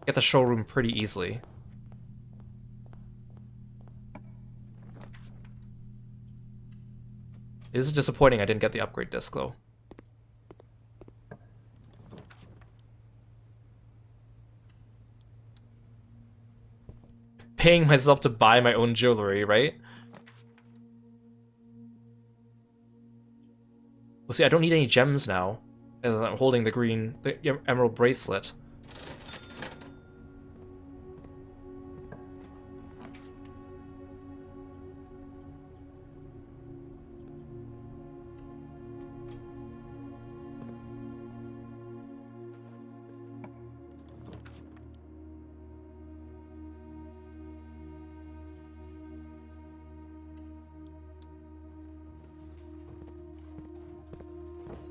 get the showroom pretty easily. It is disappointing I didn't get the upgrade disc though. Paying myself to buy my own jewelry, right? Well, see, I don't need any gems now, as I'm holding the emerald bracelet.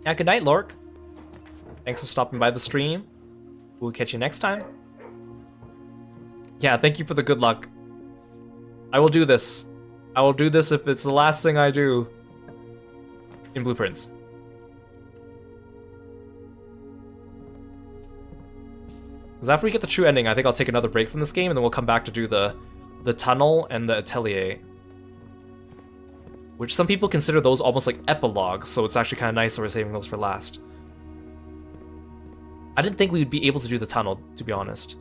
Yeah, good night, Lork. Thanks for stopping by the stream. We'll catch you next time. Yeah, thank you for the good luck. I will do this. I will do this if it's the last thing I do in Blueprints. Because after we get the true ending, I think I'll take another break from this game, and then we'll come back to do the tunnel and the atelier. Which some people consider those almost like epilogues, so it's actually kind of nice that we're saving those for last. I didn't think we would be able to do the tunnel, to be honest.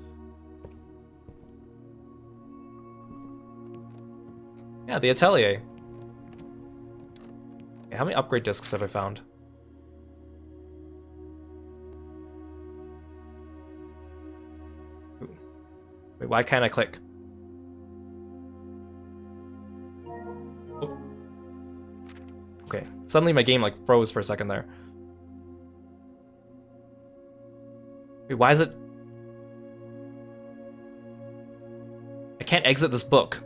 Yeah, the atelier. Okay, how many upgrade discs have I found? Ooh. Wait, why can't I click? Okay, suddenly my game like froze for a second there. Wait, why is it? I can't exit this book.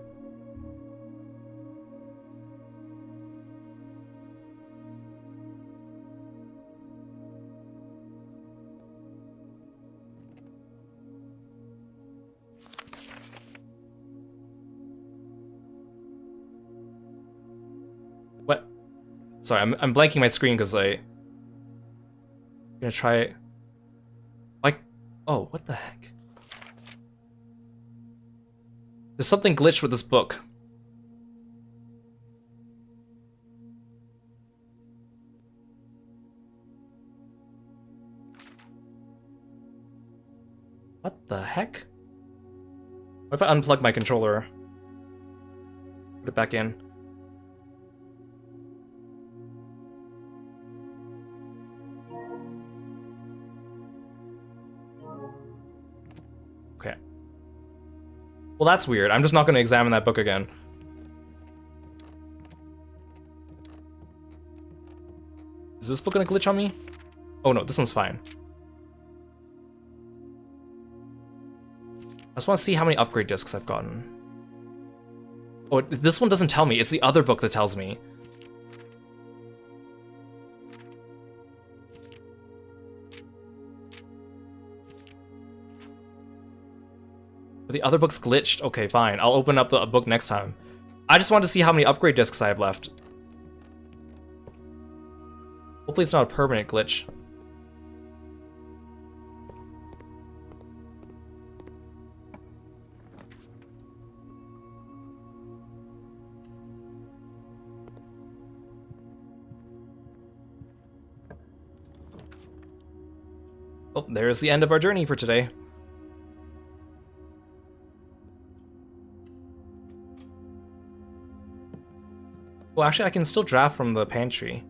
What? Sorry, I'm blanking my screen because I'm gonna try. Like, oh, what the heck? There's something glitched with this book. What the heck? What if I unplug my controller? Put it back in. Okay. Well, that's weird. I'm just not going to examine that book again. Is this book going to glitch on me? Oh no, this one's fine. I just want to see how many upgrade discs I've gotten. Oh, this one doesn't tell me. It's the other book that tells me. But the other book's glitched. Okay, fine. I'll open up the book next time. I just want to see how many upgrade discs I have left. Hopefully it's not a permanent glitch. Oh, there's the end of our journey for today. Well, actually, I can still draft from the pantry.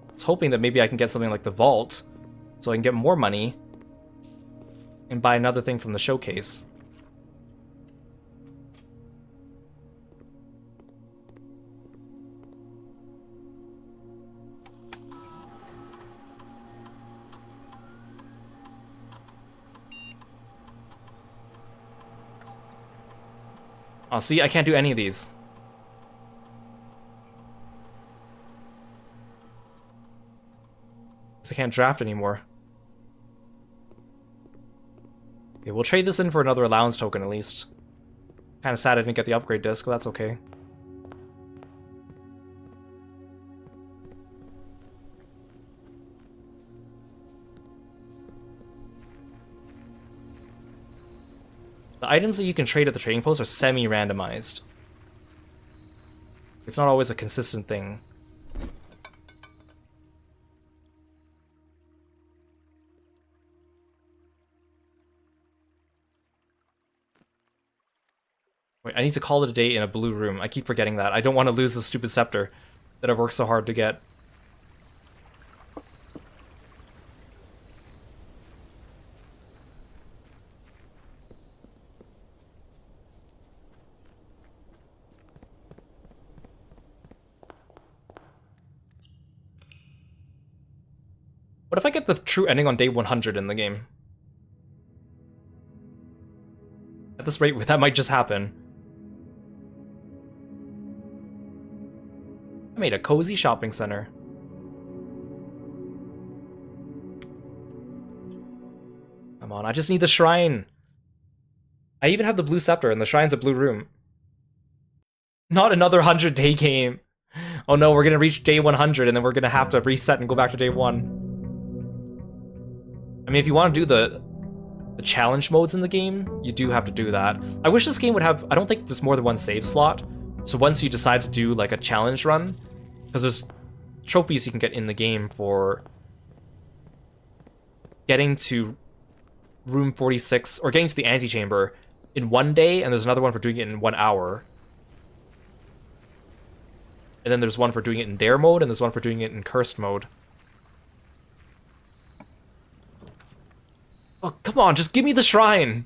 I was hoping that maybe I can get something like the vault, so I can get more money and buy another thing from the showcase. Oh, see, I can't do any of these. I can't draft anymore. Okay, we'll trade this in for another allowance token at least. Kind of sad I didn't get the upgrade disc, but that's okay. The items that you can trade at the trading post are semi-randomized. It's not always a consistent thing. Wait, I need to call it a day in a blue room. I keep forgetting that. I don't want to lose the stupid scepter that I've worked so hard to get. What if I get the true ending on day 100 in the game? At this rate, that might just happen. I made a cozy shopping center. Come on, I just need the shrine. I even have the blue scepter and the shrine's a blue room. Not another 100-day game. Oh no, we're gonna reach day 100 and then we're gonna have to reset and go back to day 1. I mean, if you want to do the challenge modes in the game, you do have to do that. I wish this game would have... I don't think there's more than one save slot. So once you decide to do like a challenge run, because there's trophies you can get in the game for getting to room 46 or getting to the antechamber in 1 day, and there's another one for doing it in 1 hour. And then there's one for doing it in dare mode, and there's one for doing it in cursed mode. Oh, come on, just give me the shrine!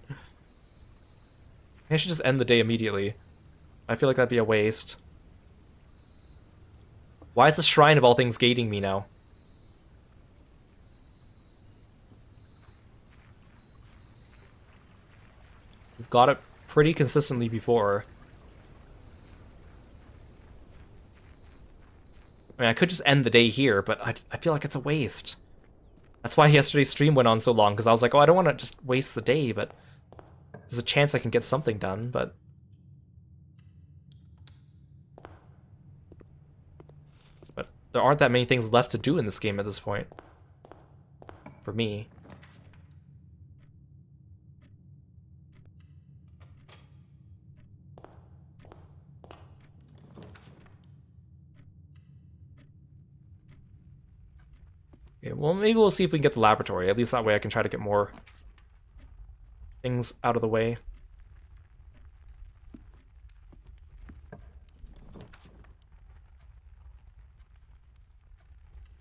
I should just end the day immediately. I feel like that'd be a waste. Why is the shrine of all things gating me now? We've got it pretty consistently before. I mean, I could just end the day here, but I feel like it's a waste. That's why yesterday's stream went on so long, because I was like, oh, I don't want to just waste the day, but there's a chance I can get something done, but... But there aren't that many things left to do in this game at this point. For me. well, maybe we'll see if we can get the laboratory. At least that way I can try to get more things out of the way.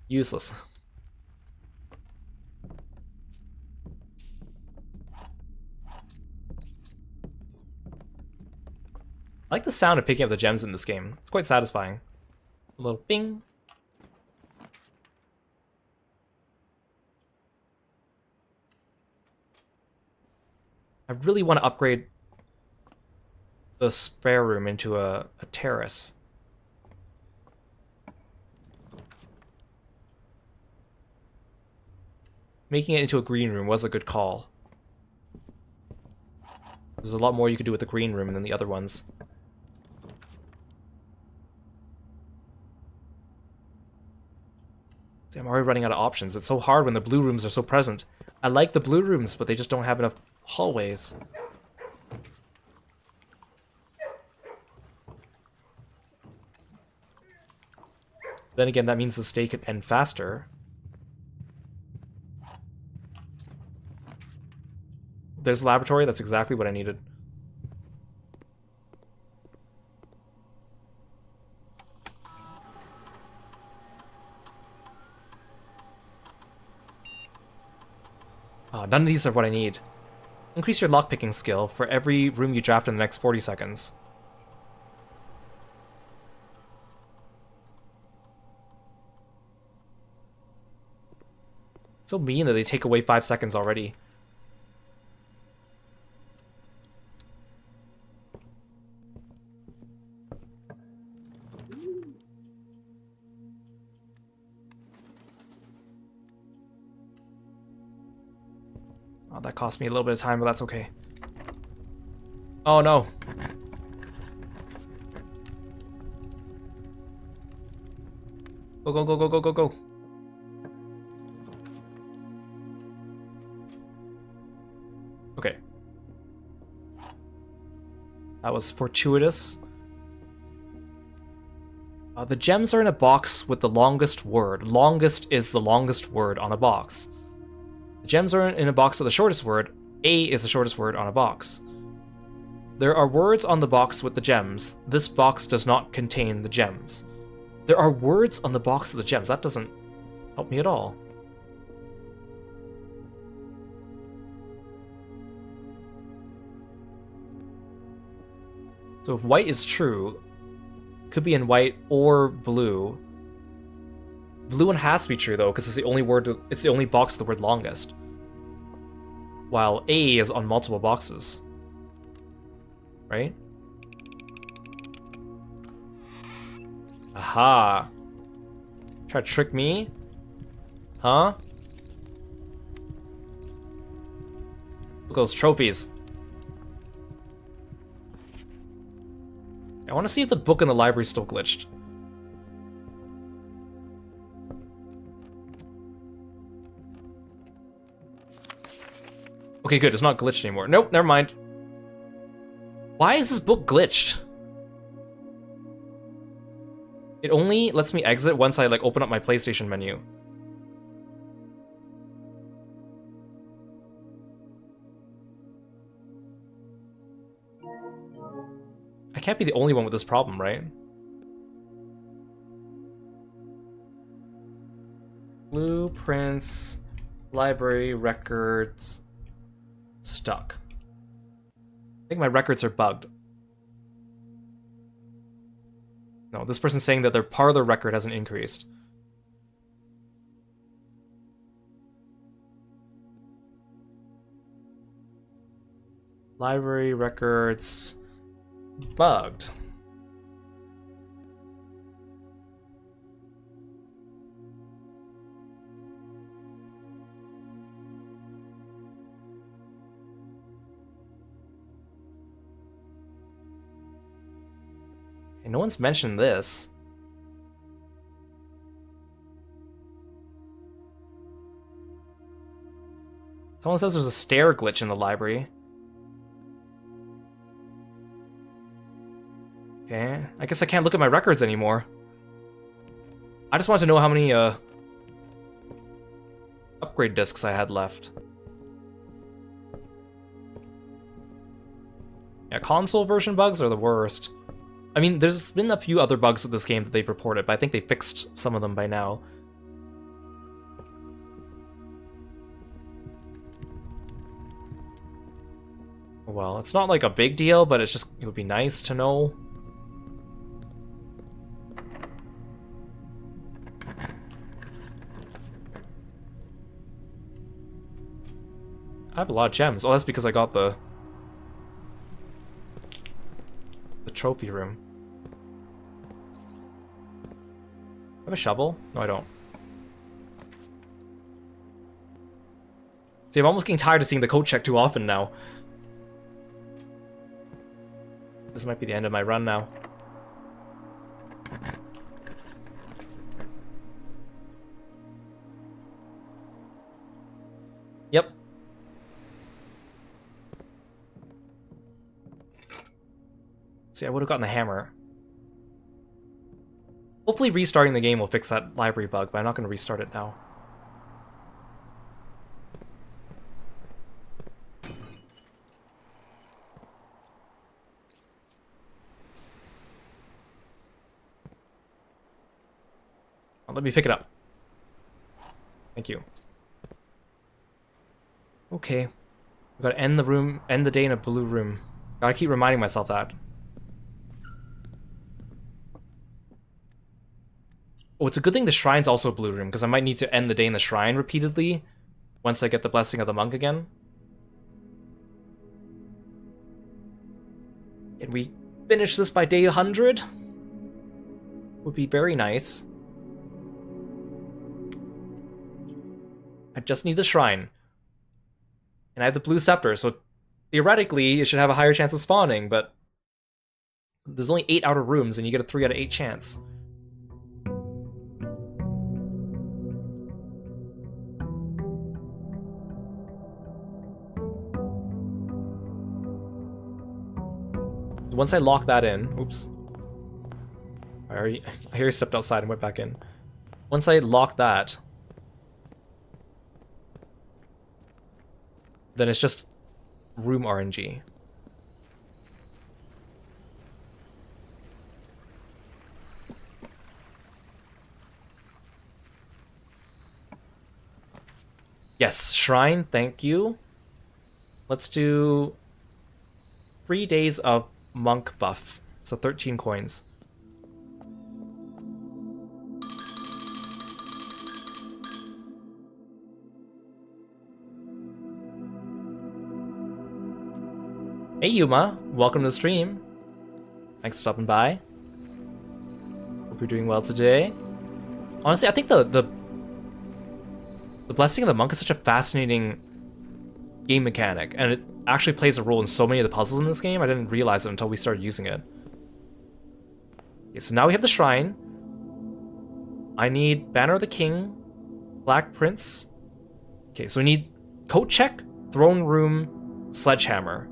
Useless. I like the sound of picking up the gems in this game. It's quite satisfying. A little bing. I really want to upgrade the spare room into a terrace. Making it into a green room was a good call. There's a lot more you could do with the green room than the other ones. See, I'm already running out of options. It's so hard when the blue rooms are so present. I like the blue rooms, but they just don't have enough hallways. Then again, that means the stay could end faster. There's a laboratory. That's exactly what I needed. Oh, none of these are what I need. Increase your lockpicking skill for every room you draft in the next 40 seconds. So mean that they take away 5 seconds already. Oh, that cost me a little bit of time, but that's okay. Oh no. Go, go, go, go, go, go, go. Okay. That was fortuitous. The gems are in a box with the longest word. Longest is the longest word on a box. The gems are in a box with the shortest word. A is the shortest word on a box. There are words on the box with the gems. This box does not contain the gems. There are words on the box with the gems. That doesn't help me at all. So if white is true, it could be in white or blue. Blue one has to be true though, because it's the only word. It's the only box with the word longest. While A is on multiple boxes, right? Aha! Try to trick me, huh? Look at those trophies. I want to see if the book in the library is still glitched. Okay, good. It's not glitched anymore. Nope, never mind. Why is this book glitched? It only lets me exit once I like open up my PlayStation menu. I can't be the only one with this problem, right? Blueprints, library, records, stuck. I think my records are bugged. No, this person's saying that their parlor record hasn't increased. Library records bugged. And no one's mentioned this. Someone says there's a stair glitch in the library. Okay, I guess I can't look at my records anymore. I just want to know how many upgrade discs I had left. Yeah, console version bugs are the worst. I mean, there's been a few other bugs with this game that they've reported, but I think they fixed some of them by now. Well, it's not like a big deal, but it would be nice to know. I have a lot of gems. Oh, that's because I got the trophy room. I have a shovel? No, I don't. See, I'm almost getting tired of seeing the code check too often now. This might be the end of my run now. Yep. See, I would have gotten the hammer. Hopefully restarting the game will fix that library bug, but I'm not going to restart it now. Let me pick it up. Thank you. Okay. We gotta end the day in a blue room. Gotta keep reminding myself that. Oh, it's a good thing the shrine's also a blue room, because I might need to end the day in the shrine repeatedly once I get the blessing of the monk again. Can we finish this by day 100? Would be very nice. I just need the shrine. And I have the blue scepter, so theoretically it should have a higher chance of spawning, but there's only 8 outer rooms and you get a 3 out of 8 chance. So once I lock that in, oops. I hear you stepped outside and went back in. Once I lock that, then it's just room RNG. Yes, shrine, thank you. Let's do 3 days of monk buff, so 13 coins. Hey Yuma, welcome to the stream. Thanks for stopping by. Hope you're doing well today. Honestly, I think the Blessing of the Monk is such a fascinating game mechanic, and it actually plays a role in so many of the puzzles in this game. I didn't realize it until we started using it. Okay, so now we have the shrine. I need Banner of the King, Black Prince. Okay, so we need coat check, throne room, sledgehammer.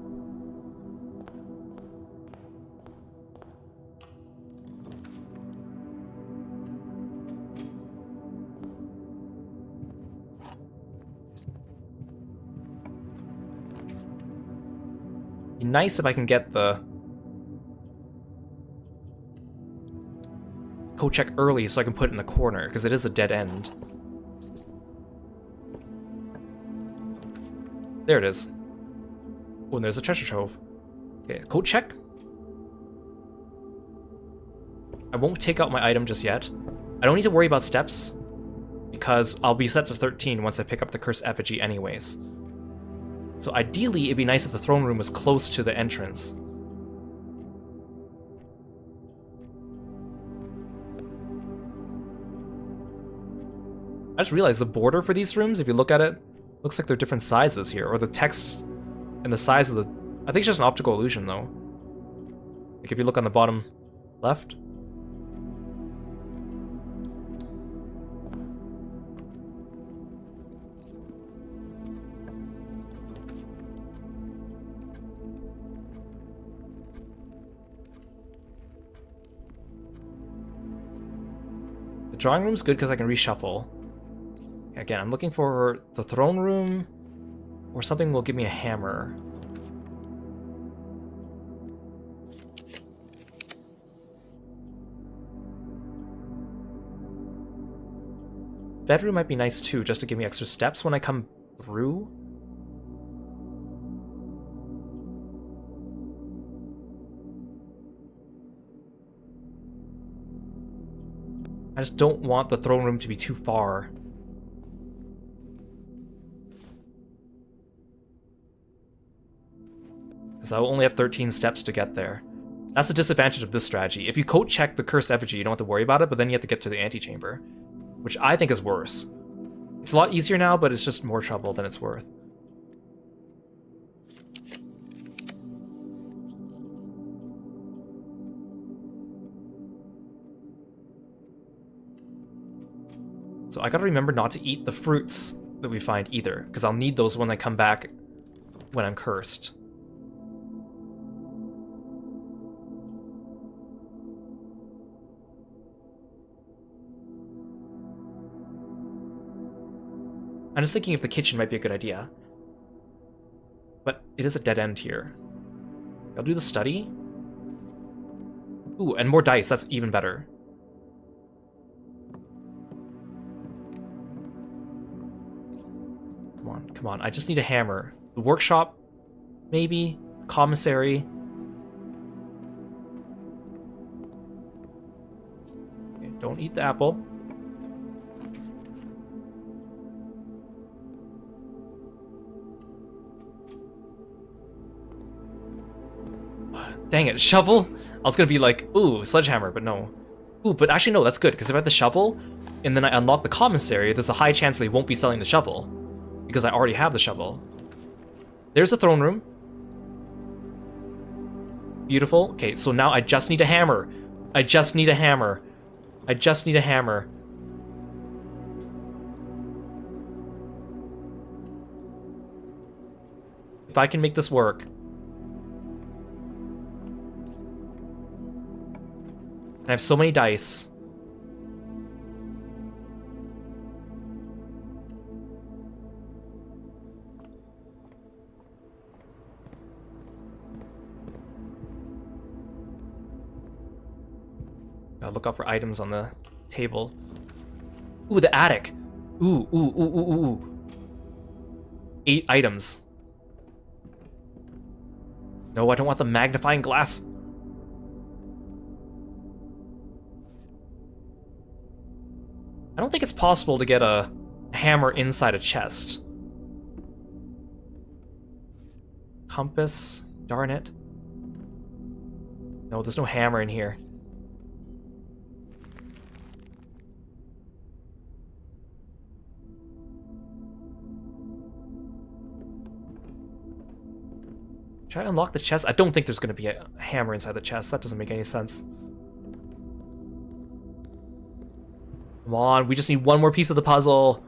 Be nice if I can get the coat check early so I can put it in a corner, because it is a dead end. There it is. Oh, and there's a treasure trove. Okay, coat check. I won't take out my item just yet. I don't need to worry about steps, because I'll be set to 13 once I pick up the cursed effigy anyways. So ideally, it'd be nice if the throne room was close to the entrance. I just realized the border for these rooms, if you look at it, looks like they're different sizes here, or the text and the size of the... I think it's just an optical illusion, though. Like, if you look on the bottom left. The drawing room's good because I can reshuffle. Again, I'm looking for the throne room or something will give me a hammer. Bedroom might be nice too, just to give me extra steps when I come through. I just don't want the throne room to be too far. Because I will only have 13 steps to get there. That's the disadvantage of this strategy. If you coat check the cursed effigy, you don't have to worry about it, but then you have to get to the antechamber, which I think is worse. It's a lot easier now, but it's just more trouble than it's worth. So I gotta remember not to eat the fruits that we find either, because I'll need those when I come back when I'm cursed. I'm just thinking if the kitchen might be a good idea. But it is a dead end here. I'll do the study. Ooh, and more dice, that's even better. Come on, I just need a hammer. The workshop, maybe. Commissary. Okay, don't eat the apple. Dang it, shovel? I was gonna be like, ooh, sledgehammer, but no. Ooh, but actually no, that's good, because if I have the shovel, and then I unlock the commissary, there's a high chance they won't be selling the shovel, because I already have the shovel. There's the throne room. Beautiful. Okay, so now I just need a hammer. I just need a hammer. I just need a hammer. If I can make this work. I have so many dice. Gotta look out for items on the table. Ooh, the attic. Ooh, ooh, ooh, ooh, ooh, ooh. 8 items. No, I don't want the magnifying glass. I don't think it's possible to get a hammer inside a chest. Compass, darn it. No, there's no hammer in here. Should I unlock the chest? I don't think there's going to be a hammer inside the chest. That doesn't make any sense. Come on, we just need one more piece of the puzzle.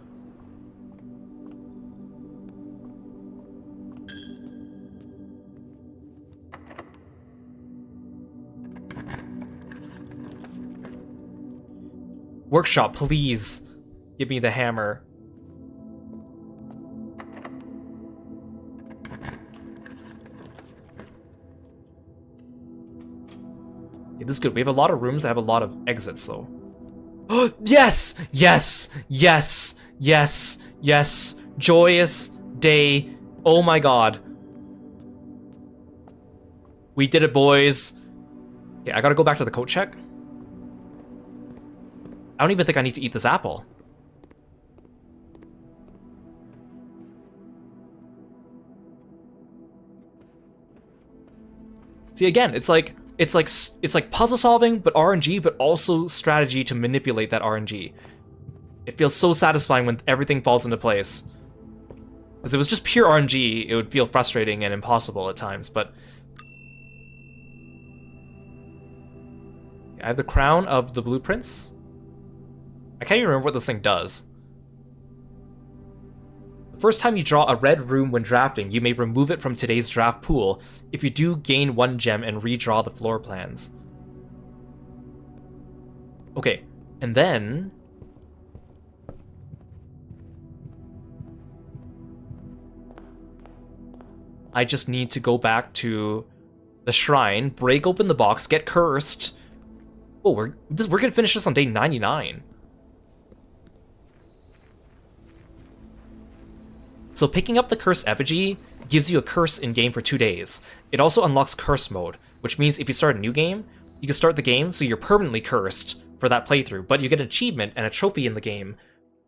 Workshop, please. Give me the hammer. Okay, this is good. We have a lot of rooms that have a lot of exits, though. Yes! Yes! Yes! Yes! Yes! Joyous day. Oh my god. We did it, boys. Okay, I gotta go back to the coat check. I don't even think I need to eat this apple. See, again, it's like puzzle solving, but RNG, but also strategy to manipulate that RNG. It feels so satisfying when everything falls into place. Because if it was just pure RNG, it would feel frustrating and impossible at times, but... I have the crown of the blueprints. I can't even remember what this thing does. The first time you draw a red room when drafting, you may remove it from today's draft pool. If you do, gain 1 gem and redraw the floor plans. Okay, and then... I just need to go back to the shrine, break open the box, get cursed. Oh, we're gonna finish this on day 99. So picking up the cursed effigy gives you a curse in game for 2 days. It also unlocks curse mode, which means if you start a new game, you can start the game so you're permanently cursed for that playthrough, but you get an achievement and a trophy in the game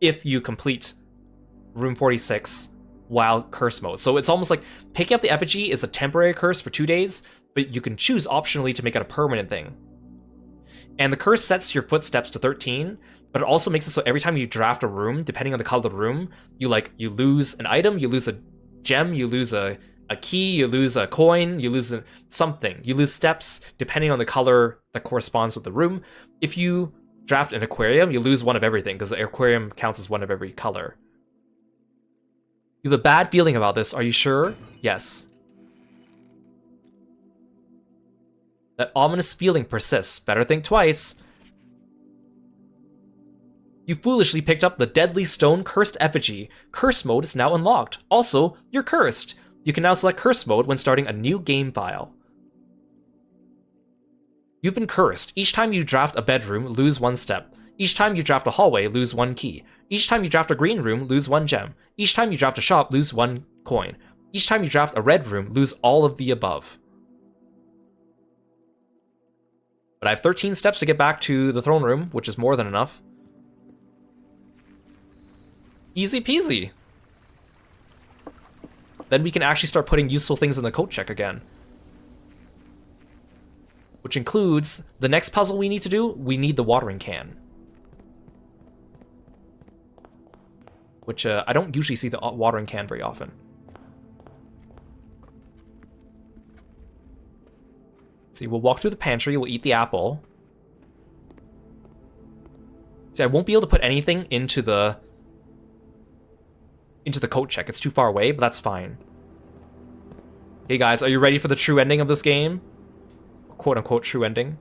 if you complete room 46 while curse mode. So it's almost like picking up the effigy is a temporary curse for 2 days, but you can choose optionally to make it a permanent thing. And the curse sets your footsteps to 13, but it also makes it so every time you draft a room, depending on the color of the room, you lose an item, you lose a gem, you lose a key, you lose a coin, you lose something. You lose steps depending on the color that corresponds with the room. If you draft an aquarium, you lose one of everything because the aquarium counts as one of every color. You have a bad feeling about this, are you sure? Yes. That ominous feeling persists. Better think twice. You foolishly picked up the deadly stone cursed effigy. Curse mode is now unlocked. Also, you're cursed. You can now select curse mode when starting a new game file. You've been cursed. Each time you draft a bedroom, lose 1 step. Each time you draft a hallway, lose 1 key. Each time you draft a green room, lose 1 gem. Each time you draft a shop, lose 1 coin. Each time you draft a red room, lose all of the above. But I have 13 steps to get back to the throne room, which is more than enough. Easy peasy. Then we can actually start putting useful things in the coat check again. Which includes the next puzzle we need to do, we need the watering can. Which I don't usually see the watering can very often. See, we'll walk through the pantry, we'll eat the apple. See, I won't be able to put anything into the coat check. It's too far away, but that's fine. Hey guys, are you ready for the true ending of this game? Quote-unquote true ending.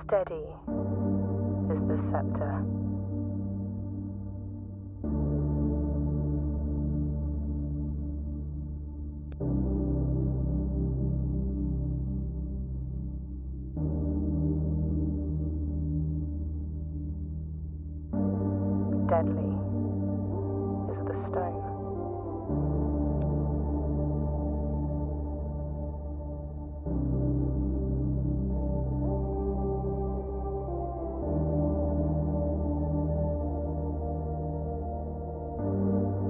Steady is the scepter. Deadly is the stone.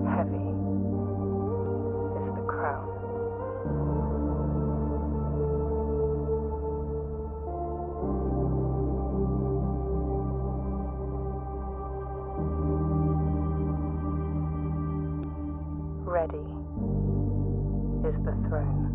Heavy is the crown. Ready is the throne.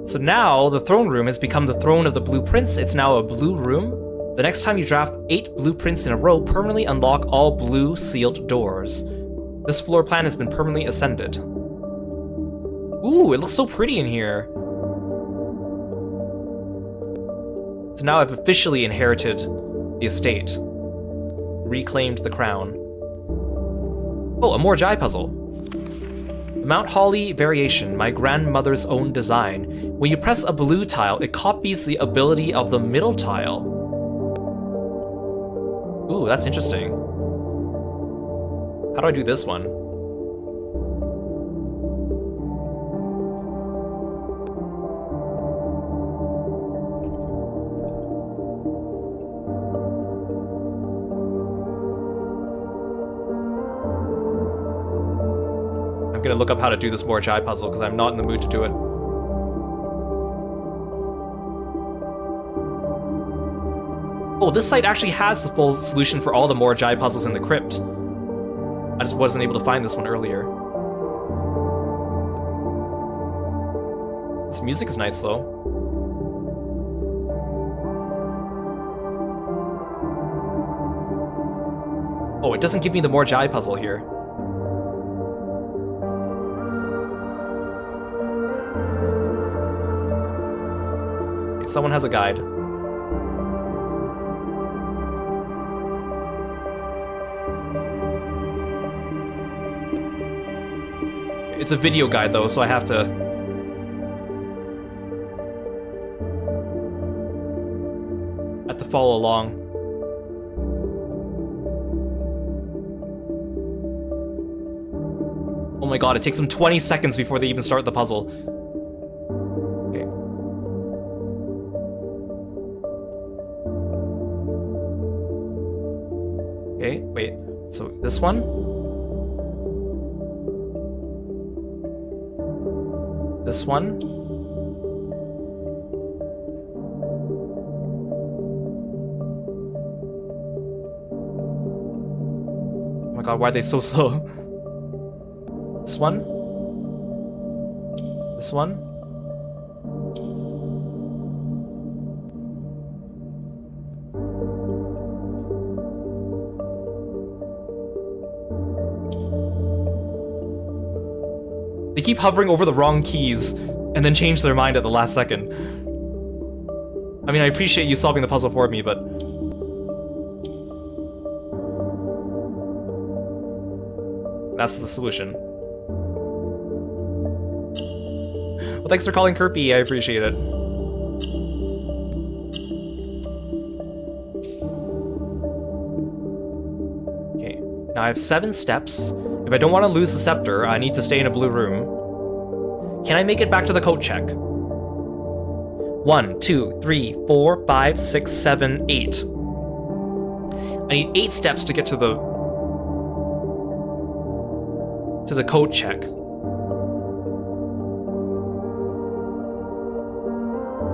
So now, the throne room has become the throne of the blueprints. It's now a blue room. The next time you draft 8 blueprints in a row, permanently unlock all blue sealed doors. This floor plan has been permanently ascended. Ooh, it looks so pretty in here. So now I've officially inherited the estate. Reclaimed the crown. Oh, a more Jai puzzle. The Mount Holly variation, my grandmother's own design. When you press a blue tile, it copies the ability of the middle tile. Ooh, that's interesting. How do I do this one? I'm gonna look up how to do this more Jai puzzle because I'm not in the mood to do it. Oh, this site actually has the full solution for all the Morajai puzzles in the crypt. I just wasn't able to find this one earlier. This music is nice, though. Oh, it doesn't give me the Morajai puzzle here. Okay, someone has a guide. It's a video guide, though, so I have to... follow along. Oh my god, it takes them 20 seconds before they even start the puzzle. Okay. Okay, wait. So this one? This one? Oh my god, why are they so slow? This one? This one? They keep hovering over the wrong keys and then change their mind at the last second. I mean, I appreciate you solving the puzzle for me, but... that's the solution. Well, thanks for calling Kirby, I appreciate it. Okay, now I have 7 steps. If I don't want to lose the scepter, I need to stay in a blue room. Can I make it back to the code check? 1, 2, 3, 4, 5, 6, 7, 8. I need 8 steps to get to the code check.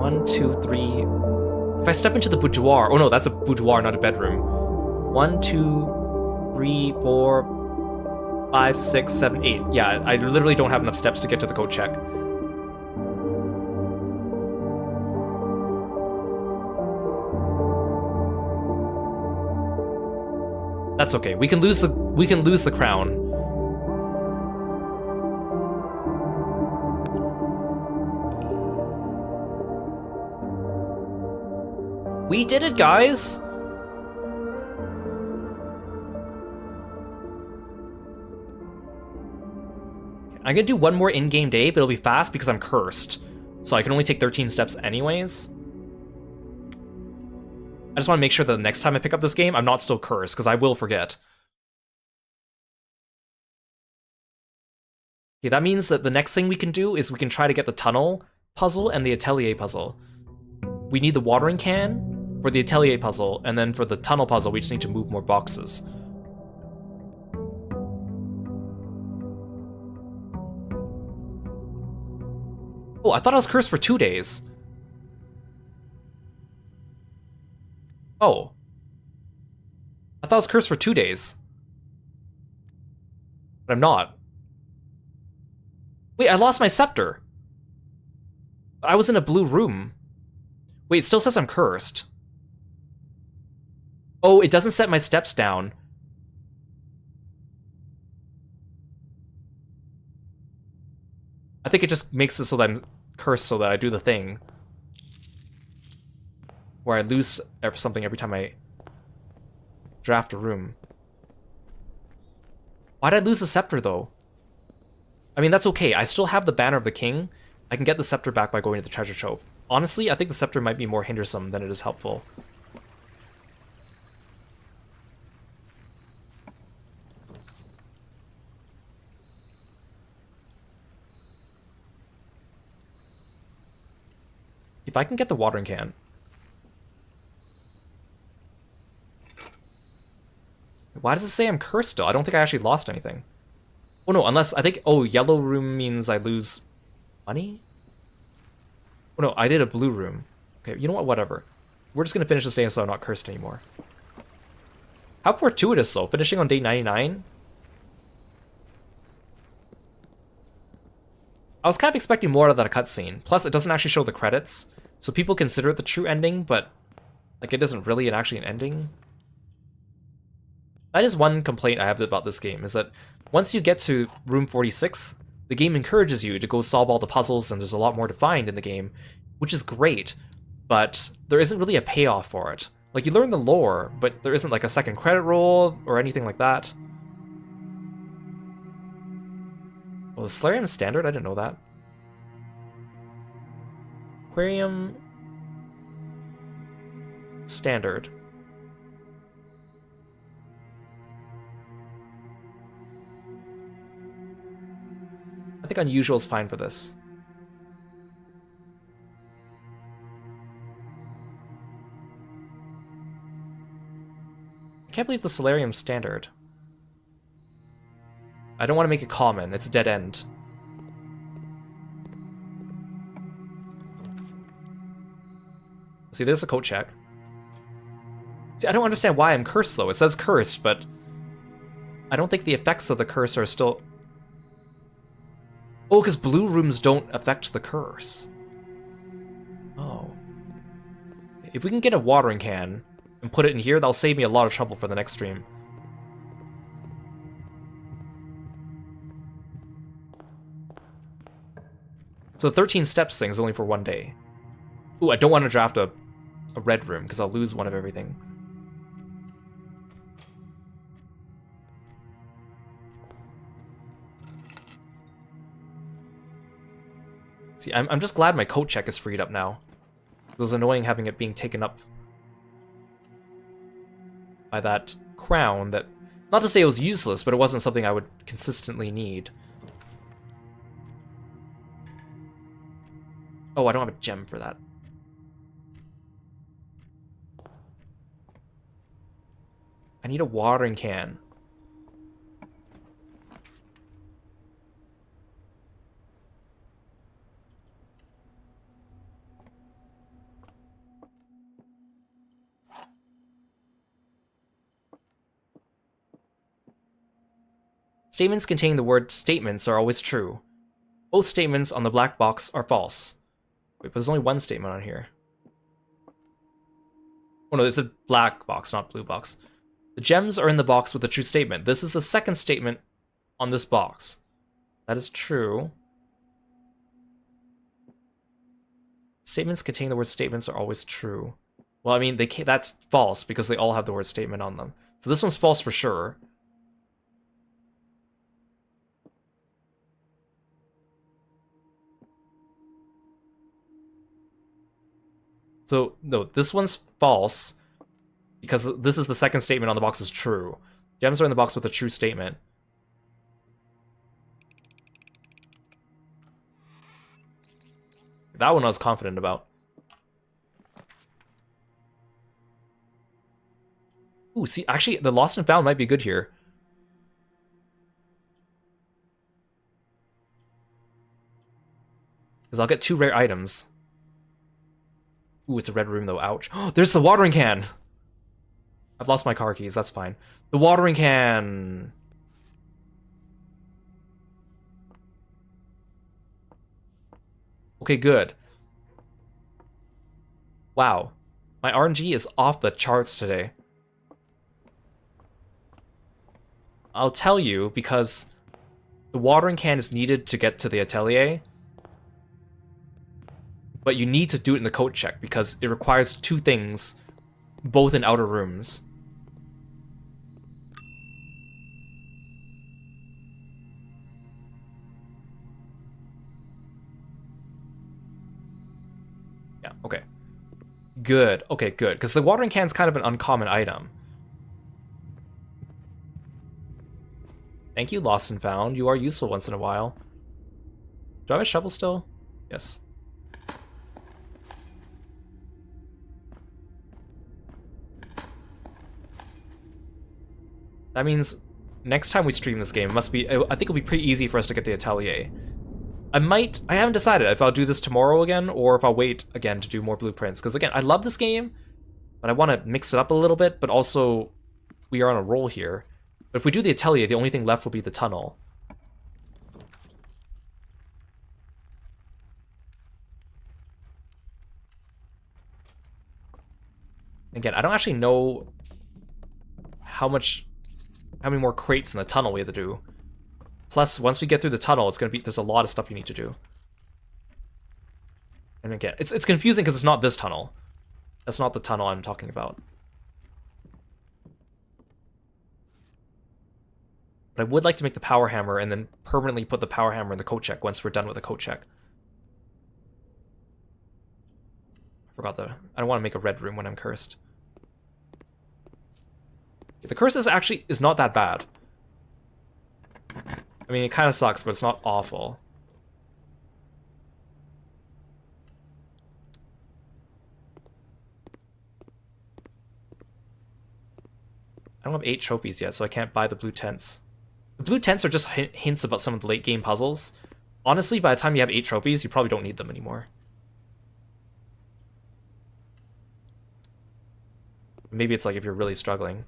1, 2, 3. If I step into the boudoir, oh no, that's a boudoir, not a bedroom. 1, 2, 3, 4, 5, 6, 7, 8. Yeah, I literally don't have enough steps to get to the code check. That's okay. We can lose the crown. We did it, guys! I'm gonna do one more in-game day, but it'll be fast because I'm cursed. So I can only take 13 steps anyways. I just want to make sure that the next time I pick up this game, I'm not still cursed, because I will forget. Okay, that means that the next thing we can do is we can try to get the tunnel puzzle and the atelier puzzle. We need the watering can for the atelier puzzle, and then for the tunnel puzzle, we just need to move more boxes. Oh, I thought I was cursed for 2 days. Oh. I thought I was cursed for 2 days. But I'm not. Wait, I lost my scepter. I was in a blue room. Wait, it still says I'm cursed. Oh, it doesn't set my steps down. I think it just makes it so that I'm cursed so that I do the thing. Where I lose something every time I draft a room. Why'd I lose the scepter, though? I mean, that's okay. I still have the Banner of the King. I can get the scepter back by going to the treasure trove. Honestly, I think the scepter might be more hindersome than it is helpful. If I can get the watering can. Why does it say I'm cursed still? I don't think I actually lost anything. Oh no, unless, I think, oh, yellow room means I lose money? Oh no, I did a blue room. Okay, you know what, whatever. we're just gonna finish this day so I'm not cursed anymore. How fortuitous though, finishing on day 99? I was kind of expecting more out of that cutscene. Plus, it doesn't actually show the credits, so people consider it the true ending, but like it isn't really actually an ending. That is one complaint I have about this game, is that once you get to room 46, the game encourages you to go solve all the puzzles, and there's a lot more to find in the game, which is great, but there isn't really a payoff for it. Like, you learn the lore, but there isn't like a second credit roll or anything like that. Well, the Solarium is standard? I didn't know that. Aquarium... standard. I think unusual is fine for this. I can't believe the Solarium's standard. I don't want to make it common, it's a dead end. See, there's a coat check. See, I don't understand why I'm cursed though. It says cursed, but I don't think the effects of the curse are still... Oh, because blue rooms don't affect the curse. Oh. If we can get a watering can and put it in here, that'll save me a lot of trouble for the next stream. So the 13 steps thing is only for one day. Ooh, I don't want to draft a red room because I'll lose one of everything. See, I'm just glad my coat check is freed up now. It was annoying having it being taken up by that crown that... Not to say it was useless, but it wasn't something I would consistently need. Oh, I don't have a gem for that. I need a watering can. Statements containing the word statements are always true. Both statements on the black box are false. Wait, but there's only one statement on here. Oh no, it's a black box, not blue box. The gems are in the box with the true statement. This is the second statement on this box. That is true. Statements containing the word statements are always true. Well, I mean, that's false because they all have the word statement on them. So this one's false for sure. So, no, this one's false, because this is the second statement on the box is true. Gems are in the box with a true statement. That one I was confident about. Ooh, see, actually, the lost and found might be good here. Because I'll get 2 rare items. Ooh, it's a red room though, ouch. Oh, there's the watering can! I've lost my car keys, that's fine. The watering can! Okay, good. Wow. My RNG is off the charts today. I'll tell you, because the watering can is needed to get to the atelier. But you need to do it in the code check because it requires 2 things, both in outer rooms. Yeah, okay. Good, okay, good. Because the watering can is kind of an uncommon item. Thank you, Lost and Found. You are useful once in a while. Do I have a shovel still? Yes. That means next time we stream this game, it must be, I think it'll be pretty easy for us to get the atelier. I haven't decided if I'll do this tomorrow again, or if I'll wait again to do more blueprints, because again, I love this game, But I want to mix it up a little bit, but also we are on a roll here. But if we do the atelier, the only thing left will be the tunnel. Again, I don't actually know how many more crates in the tunnel we have to do. Plus, once we get through the tunnel, there's a lot of stuff you need to do. And again, it's confusing because it's not this tunnel. That's not the tunnel I'm talking about. But I would like to make the power hammer and then permanently put the power hammer in the coat check once we're done with the coat check. I don't want to make a red room when I'm cursed. The curse is not that bad. I mean, it kind of sucks, but it's not awful. I don't have 8 trophies yet, so I can't buy the blue tents. The blue tents are just hints about some of the late game puzzles. Honestly, by the time you have 8 trophies, you probably don't need them anymore. Maybe it's like if you're really struggling.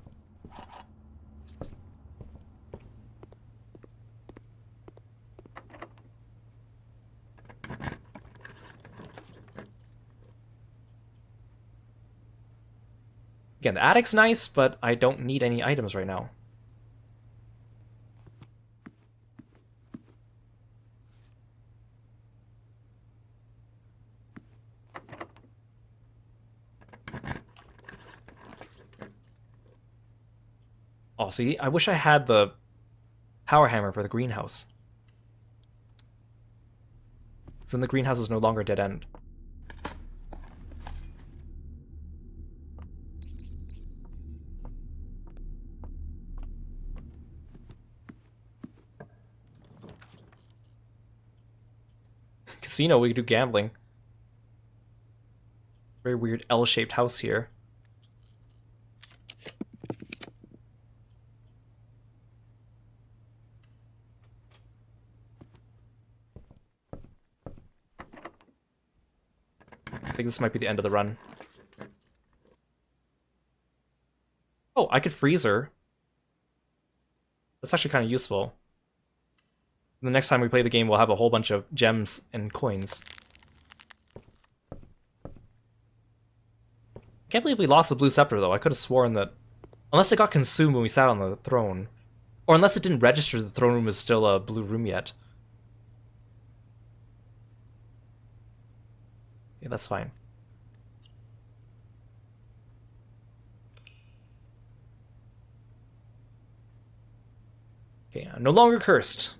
Again, the attic's nice, but I don't need any items right now. Oh, see, I wish I had the power hammer for the greenhouse. Then the greenhouse is no longer a dead end. Casino, we could do gambling. Very weird L-shaped house here. I think this might be the end of the run. Oh, I could freeze her. That's actually kind of useful. The next time we play the game, we'll have a whole bunch of gems and coins. Can't believe we lost the blue scepter, though. I could have sworn that... Unless it got consumed when we sat on the throne. Or unless it didn't register the throne room is still a blue room yet. Yeah, that's fine. Okay, I'm no longer cursed.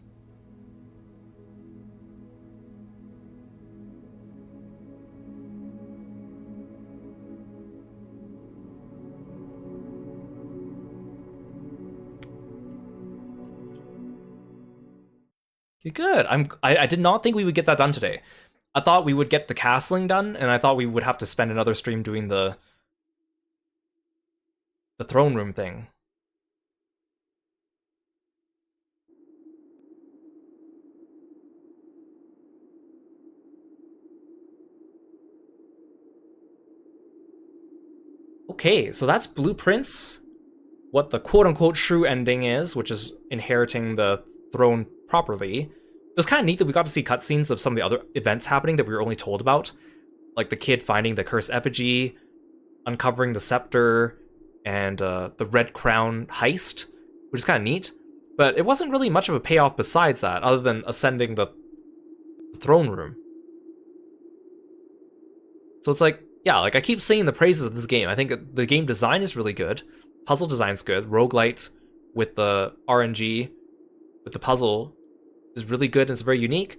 Okay, good. I did not think we would get that done today. I thought we would get the castling done, and I thought we would have to spend another stream doing the throne room thing. Okay, so that's Blueprints. What the quote-unquote true ending is, which is inheriting the throne properly. It was kind of neat that we got to see cutscenes of some of the other events happening that we were only told about. Like the kid finding the cursed effigy, uncovering the scepter, and the Red Crown heist, which is kind of neat. But it wasn't really much of a payoff besides that, other than ascending the throne room. So it's like, yeah, like I keep saying the praises of this game. I think the game design is really good. Puzzle design's good. Roguelite with the RNG, with the puzzle, is really good and it's very unique.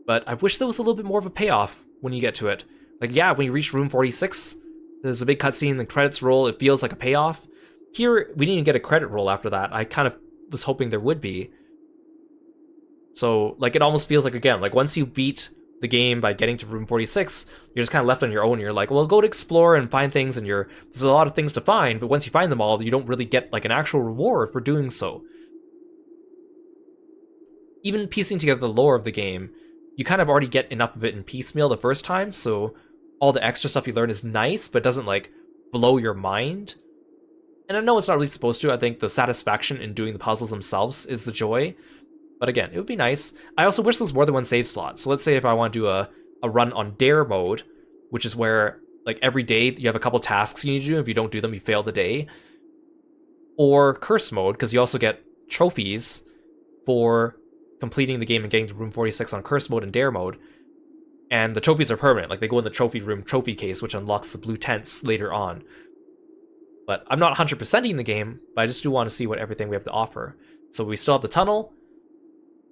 But I wish there was a little bit more of a payoff when you get to it. Like, yeah, when you reach room 46, there's a big cutscene, the credits roll, it feels like a payoff. Here, we didn't even get a credit roll after that. I kind of was hoping there would be. So, like, it almost feels like, again, like once you beat the game by getting to room 46, you're just kind of left on your own. You're like, well, go to explore and find things, and there's a lot of things to find, but once you find them all, you don't really get like an actual reward for doing so. Even piecing together the lore of the game, you kind of already get enough of it in piecemeal the first time, so all the extra stuff you learn is nice, but doesn't like blow your mind. And I know it's not really supposed to. I think the satisfaction in doing the puzzles themselves is the joy. But again, it would be nice. I also wish there was more than one save slot. So let's say if I want to do a run on Dare mode, which is where like every day you have a couple tasks you need to do. If you don't do them, you fail the day. Or Curse mode, because you also get trophies for completing the game and getting to room 46 on Curse mode and Dare mode. And the trophies are permanent. Like they go in the trophy room trophy case, which unlocks the blue tents later on. But I'm not 100%ing the game, but I just do want to see what everything we have to offer. So we still have the tunnel,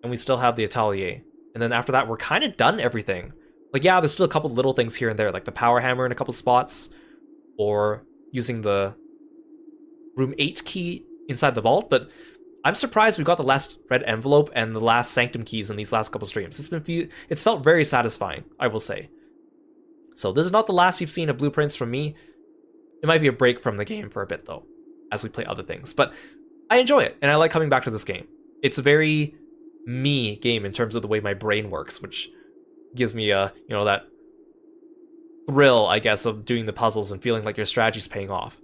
and we still have the atelier. And then after that, we're kind of done everything. Like, yeah, there's still a couple little things here and there, like the power hammer in a couple spots, or using the room 8 key inside the vault, but I'm surprised we got the last red envelope and the last sanctum keys in these last couple streams. It's felt very satisfying, I will say. So this is not the last you've seen of Blueprints from me. It might be a break from the game for a bit, though, as we play other things. But I enjoy it, and I like coming back to this game. It's a very me game in terms of the way my brain works, which gives me that thrill, I guess, of doing the puzzles and feeling like your strategy's paying off.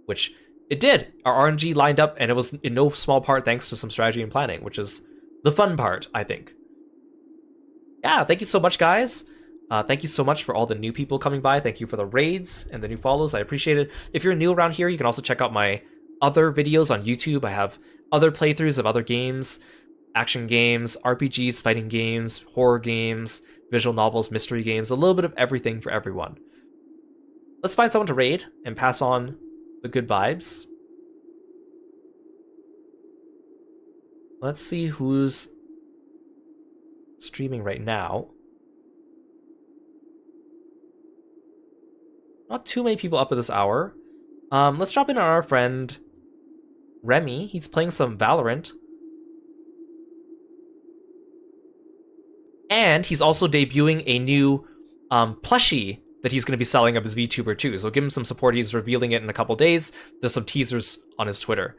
Which it did. Our RNG lined up, and it was in no small part thanks to some strategy and planning, which is the fun part, I think. Yeah, thank you so much, guys. Thank you so much for all the new people coming by. Thank you for the raids and the new follows. I appreciate it. If you're new around here, you can also check out my other videos on YouTube. I have other playthroughs of other games, action games, RPGs, fighting games, horror games, visual novels, mystery games, a little bit of everything for everyone. Let's find someone to raid and pass on the good vibes. Let's see who's streaming right now. Not too many people up at this hour. Let's drop in on our friend Remy. He's playing some Valorant. And he's also debuting a new plushie that he's going to be selling of his VTuber too. So give him some support. He's revealing it in a couple days. There's some teasers on his Twitter.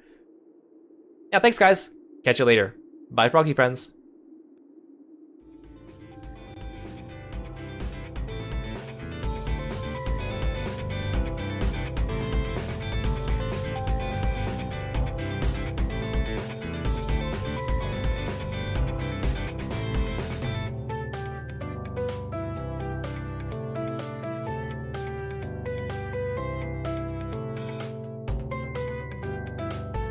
Yeah, thanks guys. Catch you later. Bye, froggy friends.